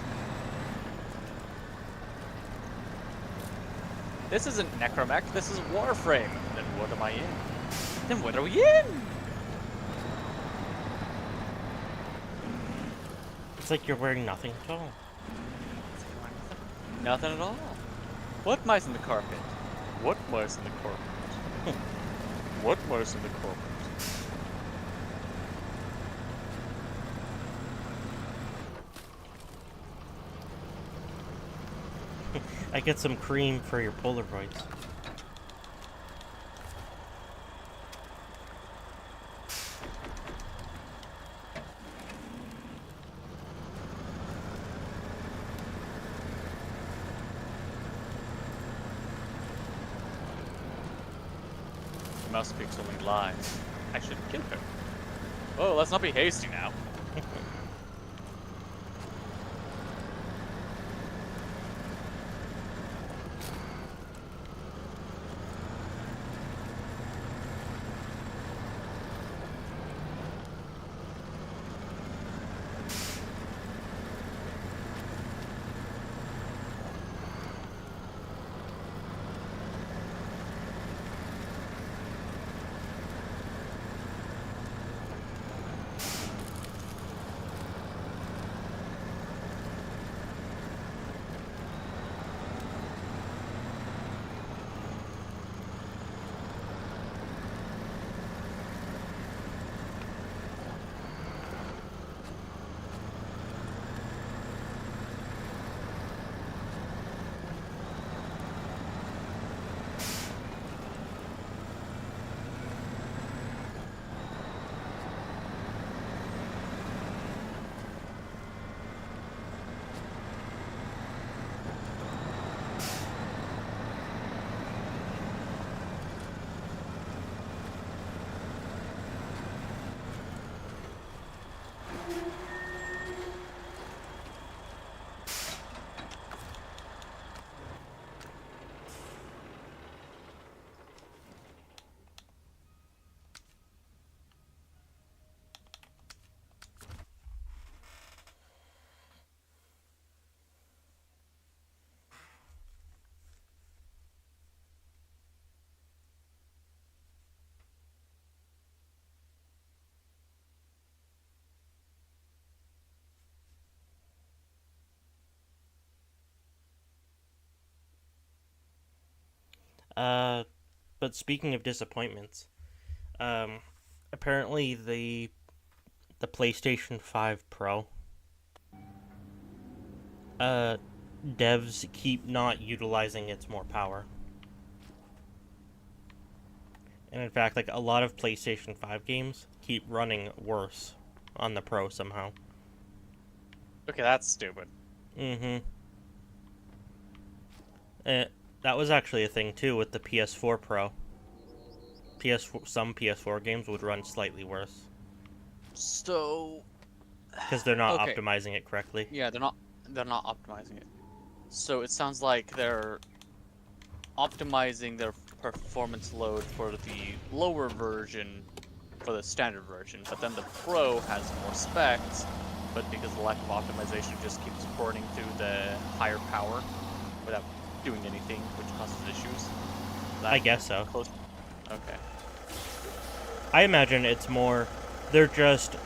This isn't Necromech, this is Warframe. Then what am I in? Then what are we in? It's like you're wearing nothing at all. Nothing at all. What mice in the carpet? What mice in the carpet? What mice in the carpet? I get some cream for your Polaroids. Mouse speaks only lies. I should kill her. Oh, let's not be hasty now. Uh, but speaking of disappointments, um, apparently the PlayStation 5 Pro, uh, devs keep not utilizing its more power. And in fact, like a lot of PlayStation 5 games keep running worse on the Pro somehow. Okay, that's stupid. Mm-hmm. Uh, that was actually a thing too with the PS4 Pro. Some PS4 games would run slightly worse So, because they're not okay, optimizing it correctly. yeah, they're not optimizing it. So it sounds like they're optimizing their performance load for the lower version for the standard version, but then the Pro has more specs, but because of the lack of optimization, it just keeps burning through the higher power without doing anything, which causes issues. I guess so. Close. Okay. I imagine it's more they're just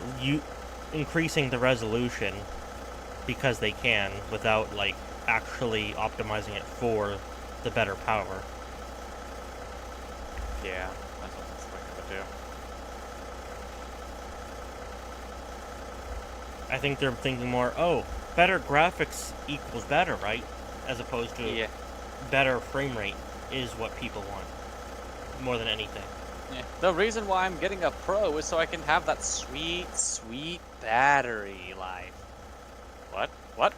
increasing the resolution because they can without like actually optimizing it for the better power. Yeah, that's what it's going to do. I think they're thinking more, oh, better graphics equals better, right? As opposed to Yeah. better frame rate is what people want more than anything. Yeah. The reason why I'm getting a Pro is so I can have that sweet, sweet battery life. What? What?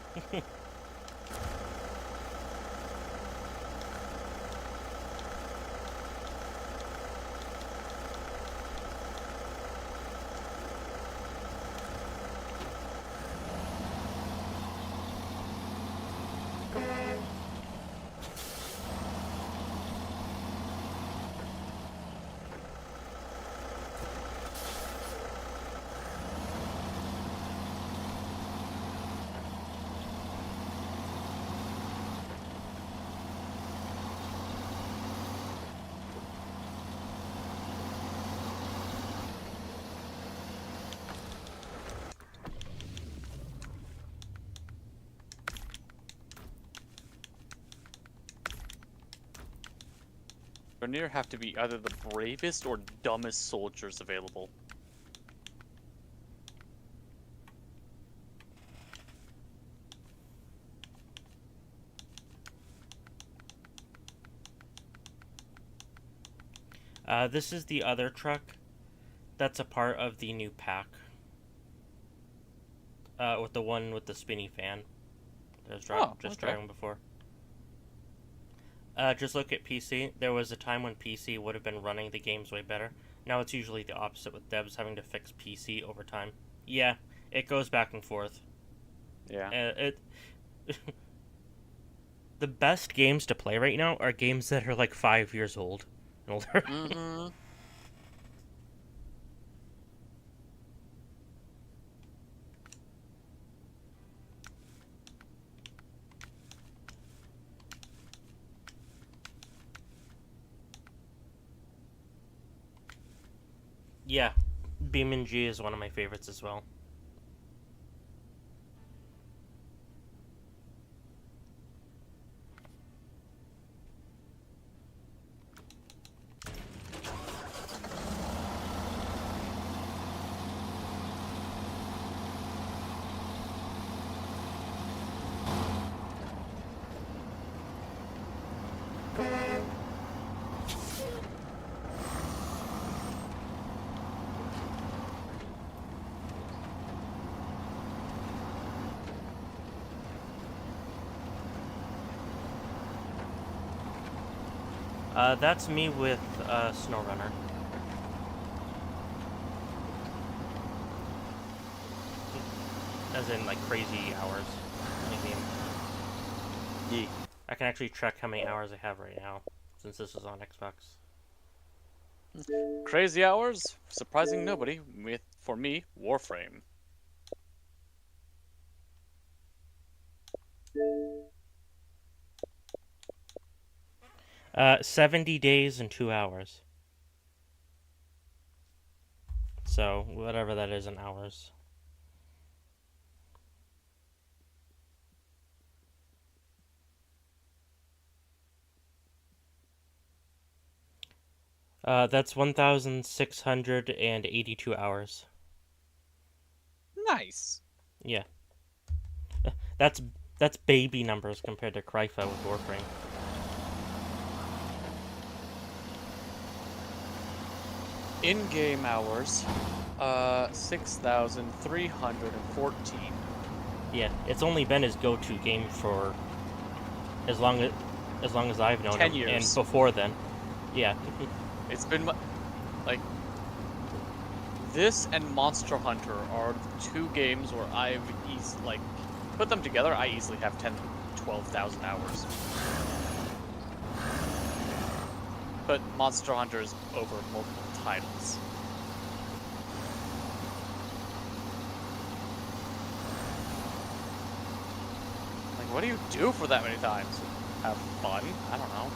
Vernier have to be either the bravest or dumbest soldiers available. This is the other truck that's a part of the new pack. With the one with the spinny fan. That was driving before. Just look at PC. There was a time when PC would have been running the games way better. Now it's usually the opposite with devs having to fix PC over time. Yeah, it goes back and forth. Yeah. It the best games to play right now are games that are like 5 years old and older. Mm-hmm. Yeah, BeamNG is one of my favorites as well. That's me with Snowrunner. As in, like, crazy hours in a game. Yeah. I can actually track how many hours I have right now, since this is on Xbox. Crazy hours? Surprising nobody. For me, Warframe. 70 days and 2 hours. So, whatever that is in hours. That's 1,682 hours. Nice. Yeah. That's that's baby numbers compared to Krypha with Warframe. In-game hours, 6,314. Yeah, it's only been his go-to game for as long as I've known 10 him, and years. before then. Yeah. It's been like this and Monster Hunter are the two games where I've like put them together. I easily have 10, 12,000 hours. But Monster Hunter is over multiple titles. Like, what do you do for that many times? Have fun? I don't know.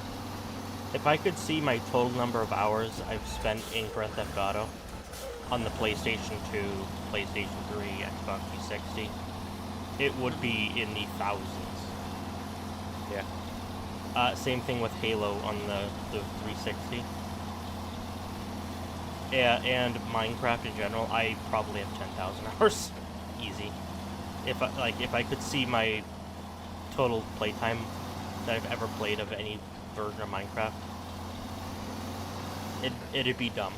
If I could see my total number of hours I've spent in Grand Theft Auto on the PlayStation 2, PlayStation 3, Xbox 360, it would be in the thousands. Yeah. Same thing with Halo on the 360. Yeah, and Minecraft in general, I probably have 10,000 hours. Easy. If I could see my total playtime that I've ever played of any version of Minecraft, it'd be dumb.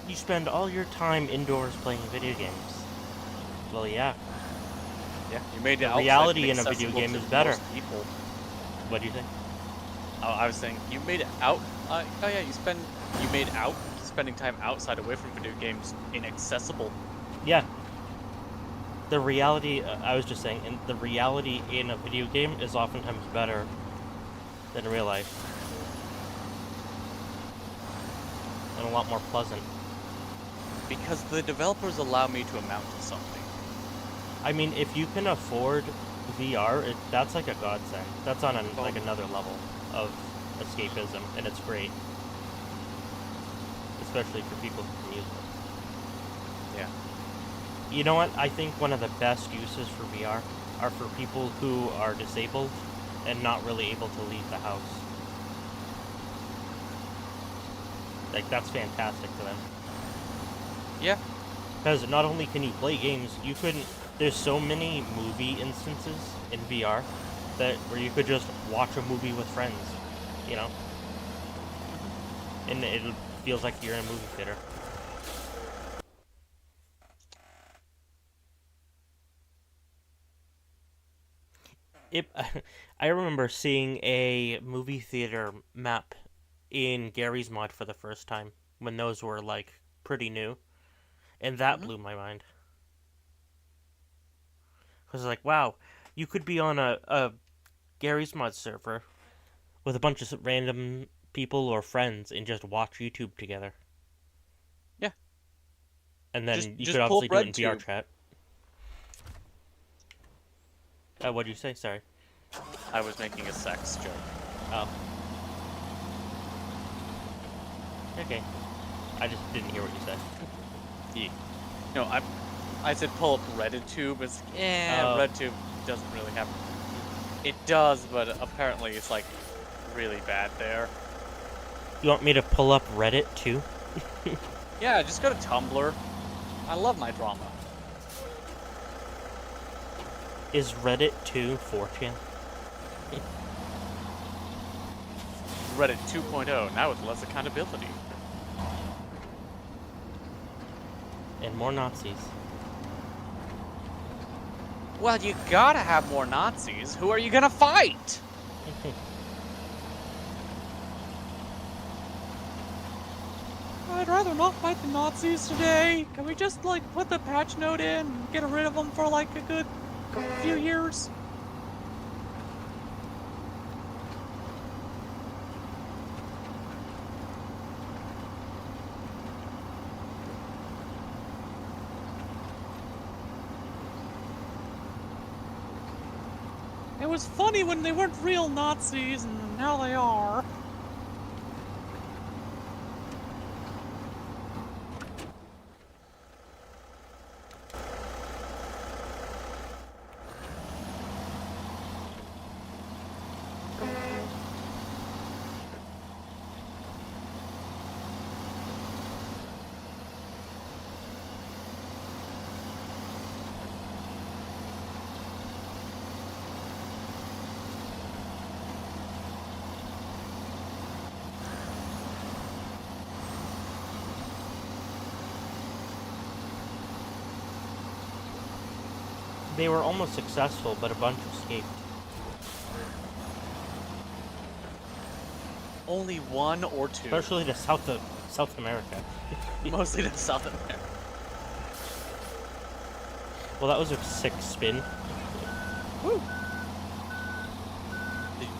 You spend all your time indoors playing video games. Well, yeah. Yeah, you made it The outside reality in a video accessible game to is better. most people. What do you think? Oh, I was saying you made it out. Oh yeah, you made out spending time outside away from video games inaccessible. Yeah. The reality, I was just saying, the reality in a video game is oftentimes better than real life. And a lot more pleasant. Because the developers allow me to amount to something. I mean, if you can afford VR, that's like a godsend. That's on like another level of escapism, and it's great. Especially for people who can use it. Yeah. You know what? I think one of the best uses for VR are for people who are disabled and not really able to leave the house. Like, that's fantastic for them. Yeah. Because not only can you play games, there's so many movie instances in VR where you could just watch a movie with friends, you know? And it feels like you're in a movie theater. I remember seeing a movie theater map in Gary's mod for the first time when those were like pretty new, and that blew my mind. Because like, wow, you could be on a Gary's mod server with a bunch of random people or friends and just watch YouTube together. Yeah. And then you just could pull obviously do it in VR RedTube. chat. What'd you say? Sorry. I was making a sex joke. Oh. Okay. I just didn't hear what you said. Yeah. No, I said pull up RedTube. It's RedTube doesn't really have. It does, but apparently it's like really bad there. You want me to pull up Reddit too? Yeah, just go to Tumblr. I love my drama. Is Reddit 2 4chan? Reddit 2.0, now with less accountability. And more Nazis. Well, you gotta have more Nazis. Who are you gonna fight? I'd rather not fight the Nazis today. Can we just, like, put the patch note in and get rid of them for, like, a good few years? was funny when they weren't real Nazis, and now they are. They were almost successful, but a bunch escaped. Only one or two. Especially to South America. Mostly to South America. Well, that was a sick spin. Woo!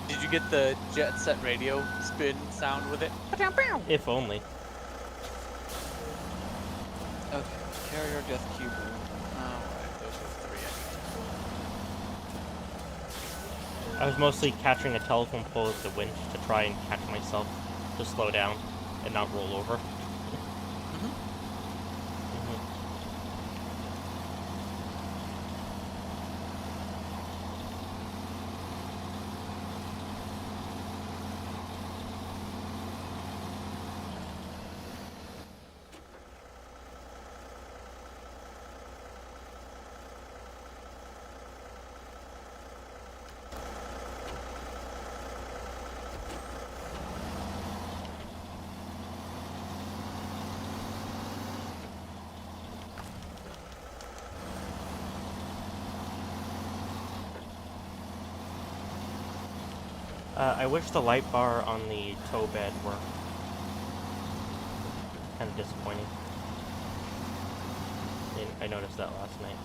Did you get the jet set radio spin sound with it? If only. Okay, carrier death cube. Alright, those are 3 I was mostly catching a telephone pole with the winch to try and catch myself to slow down and not roll over. I wish the light bar on the tow bed were kind of disappointing. I noticed that last night.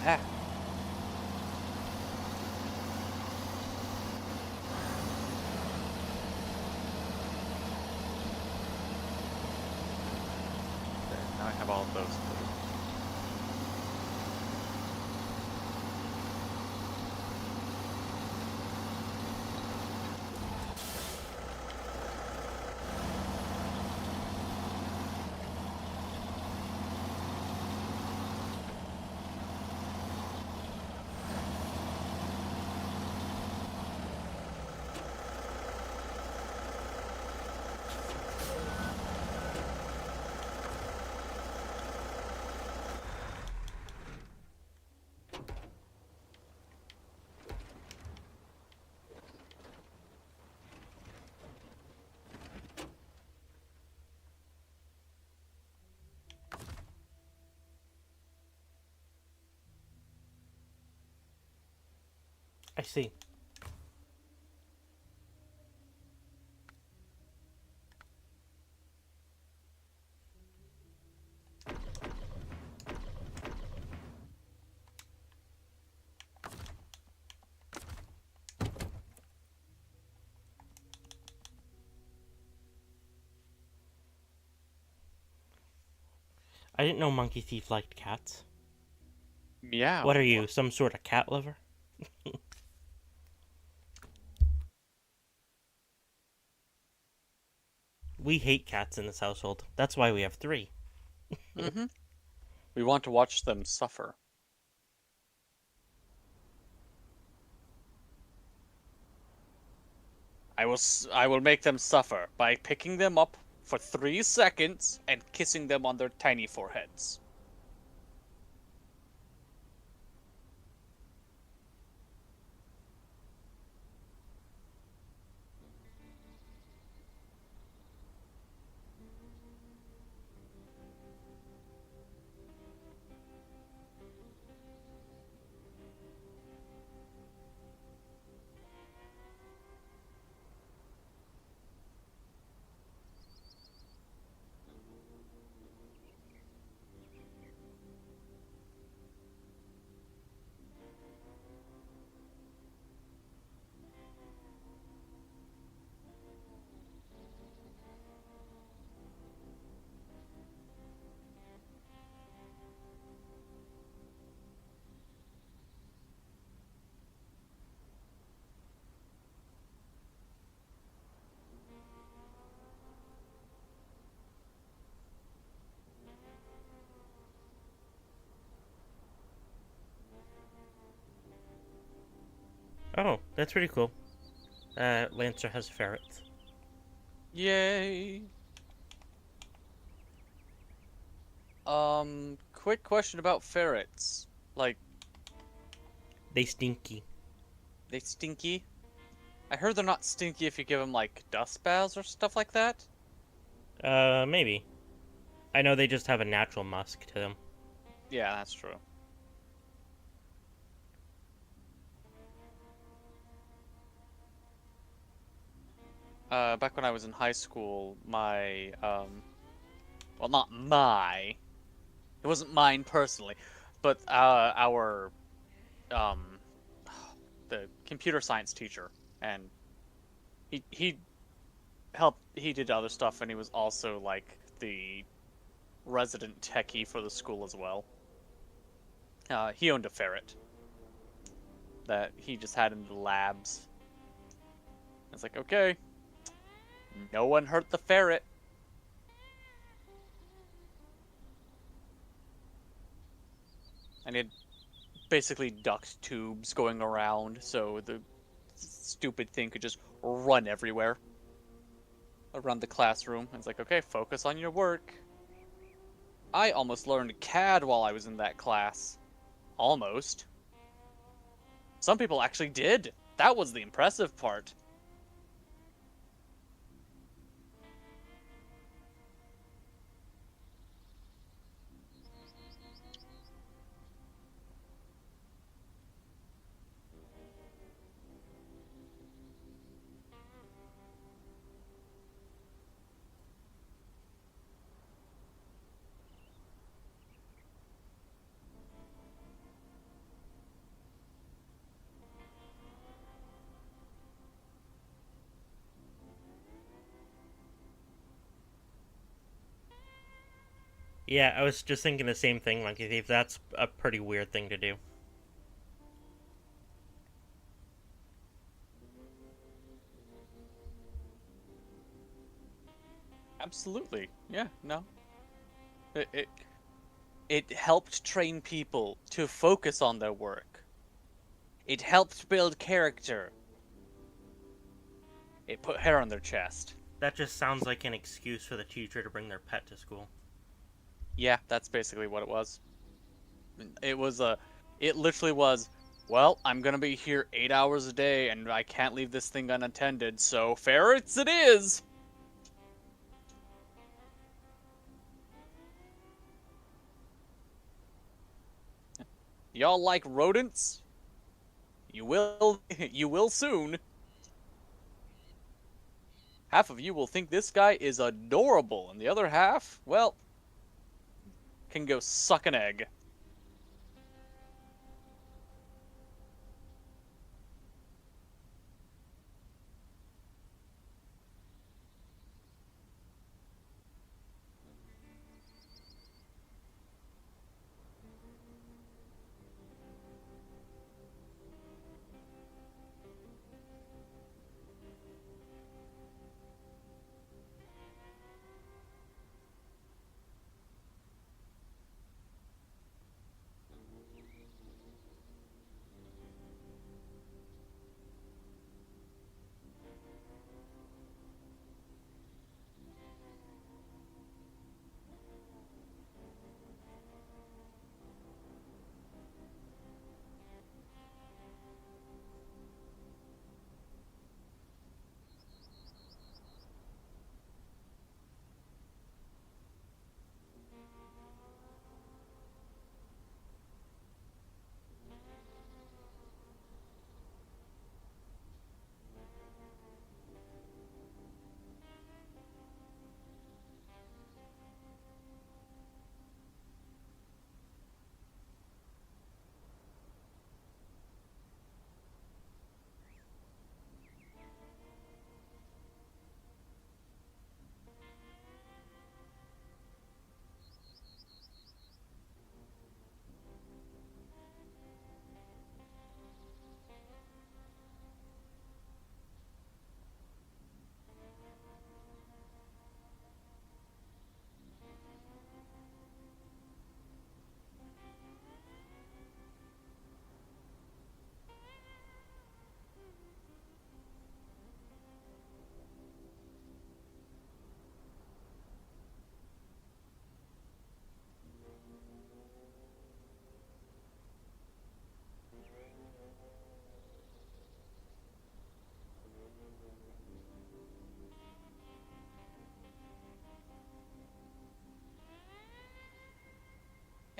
Ah. There, now I have all of those. I see. I didn't know Monkey Thief liked cats. Meow. What are you, some sort of cat lover? We hate cats in this household. That's why we have 3. Mm-hmm. We want to watch them suffer. I will make them suffer by picking them up for 3 seconds and kissing them on their tiny foreheads. Oh, that's pretty cool. Lancer has ferrets. Yay. Quick question about ferrets. Like, They stinky. they stinky? I heard they're not stinky if you give them, like, dust baths or stuff like that. Maybe. I know they just have a natural musk to them. Yeah, that's true. Back when I was in high school, well, not my, it wasn't mine personally, but, um, the computer science teacher, and he he did other stuff, and he was also, like, the resident techie for the school as well. He owned a ferret that he just had in the labs. It's like, okay, no one hurt the ferret. And it basically duct tubes going around, so the stupid thing could just run everywhere around the classroom. It's like, okay, focus on your work. I almost learned CAD while I was in that class. Almost. Some people actually did. That was the impressive part. Yeah, I was just thinking the same thing, Monkey Thief. That's a pretty weird thing to do. Absolutely. Yeah, no. It, it, it helped train people to focus on their work. It helped build character. It put hair on their chest. That just sounds like an excuse for the teacher to bring their pet to school. Yeah, that's basically what it was. It was it literally was, well, I'm gonna be here 8 hours a day and I can't leave this thing unattended, so ferrets it is! Y'all like rodents? You will, you will soon. Half of you will think this guy is adorable, and the other half, well, can go suck an egg.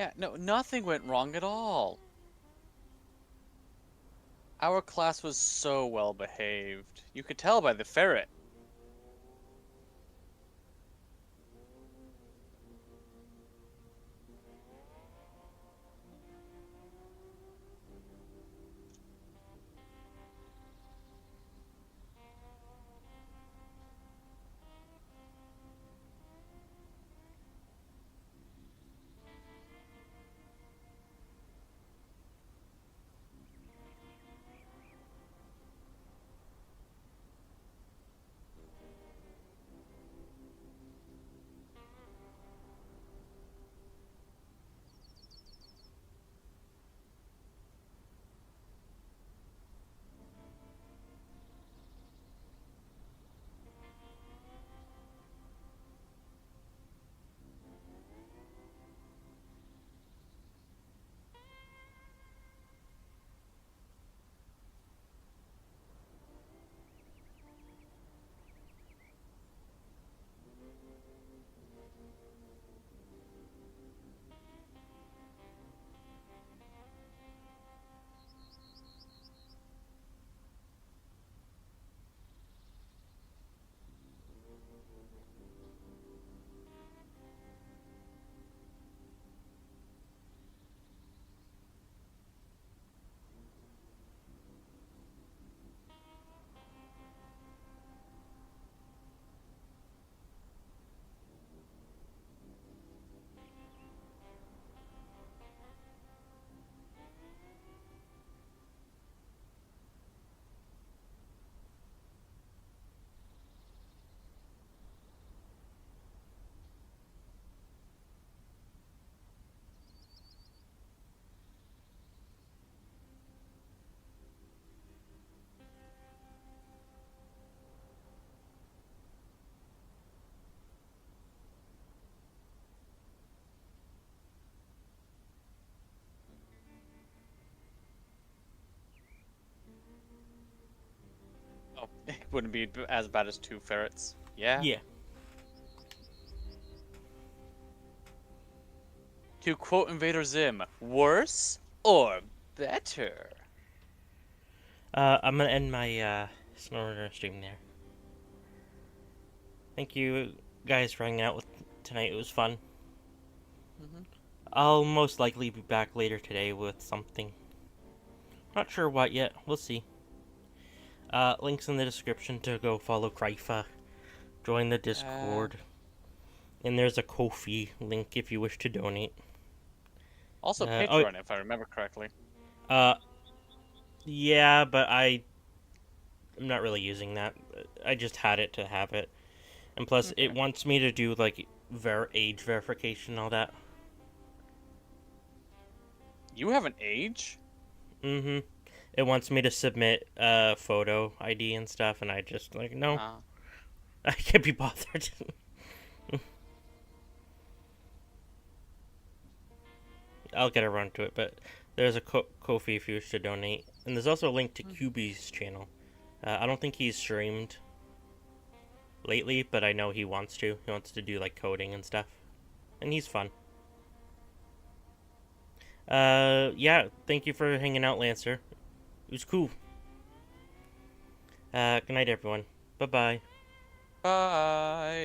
Yeah, no, nothing went wrong at all. Our class was so well behaved. You could tell by the ferret. Oh, it wouldn't be as bad as 2 ferrets. Yeah. Yeah. To quote Invader Zim, worse or better? I'm gonna end my Snowrunner stream there. Thank you guys for hanging out with tonight. It was fun. Mm-hmm. I'll most likely be back later today with something. Not sure what yet. We'll see. Links in the description to go follow Krypha, join the Discord, and there's a Ko-fi link if you wish to donate. Also, Oh, Patreon, if I remember correctly. yeah, but I'm not really using that. I just had it to have it, and plus Okay. it wants me to do like age verification and all that. You have an age? Mm-hmm. It wants me to submit photo ID and stuff, and I just like no, I can't be bothered. I'll get around to it, but there's a Ko-fi if you wish to donate, and there's also a link to QB's channel. I don't think he's streamed lately, but I know he wants to. He wants to do like coding and stuff, and he's fun. Yeah, thank you for hanging out, Lancer. It was cool. Good night, everyone. Bye-bye. Bye.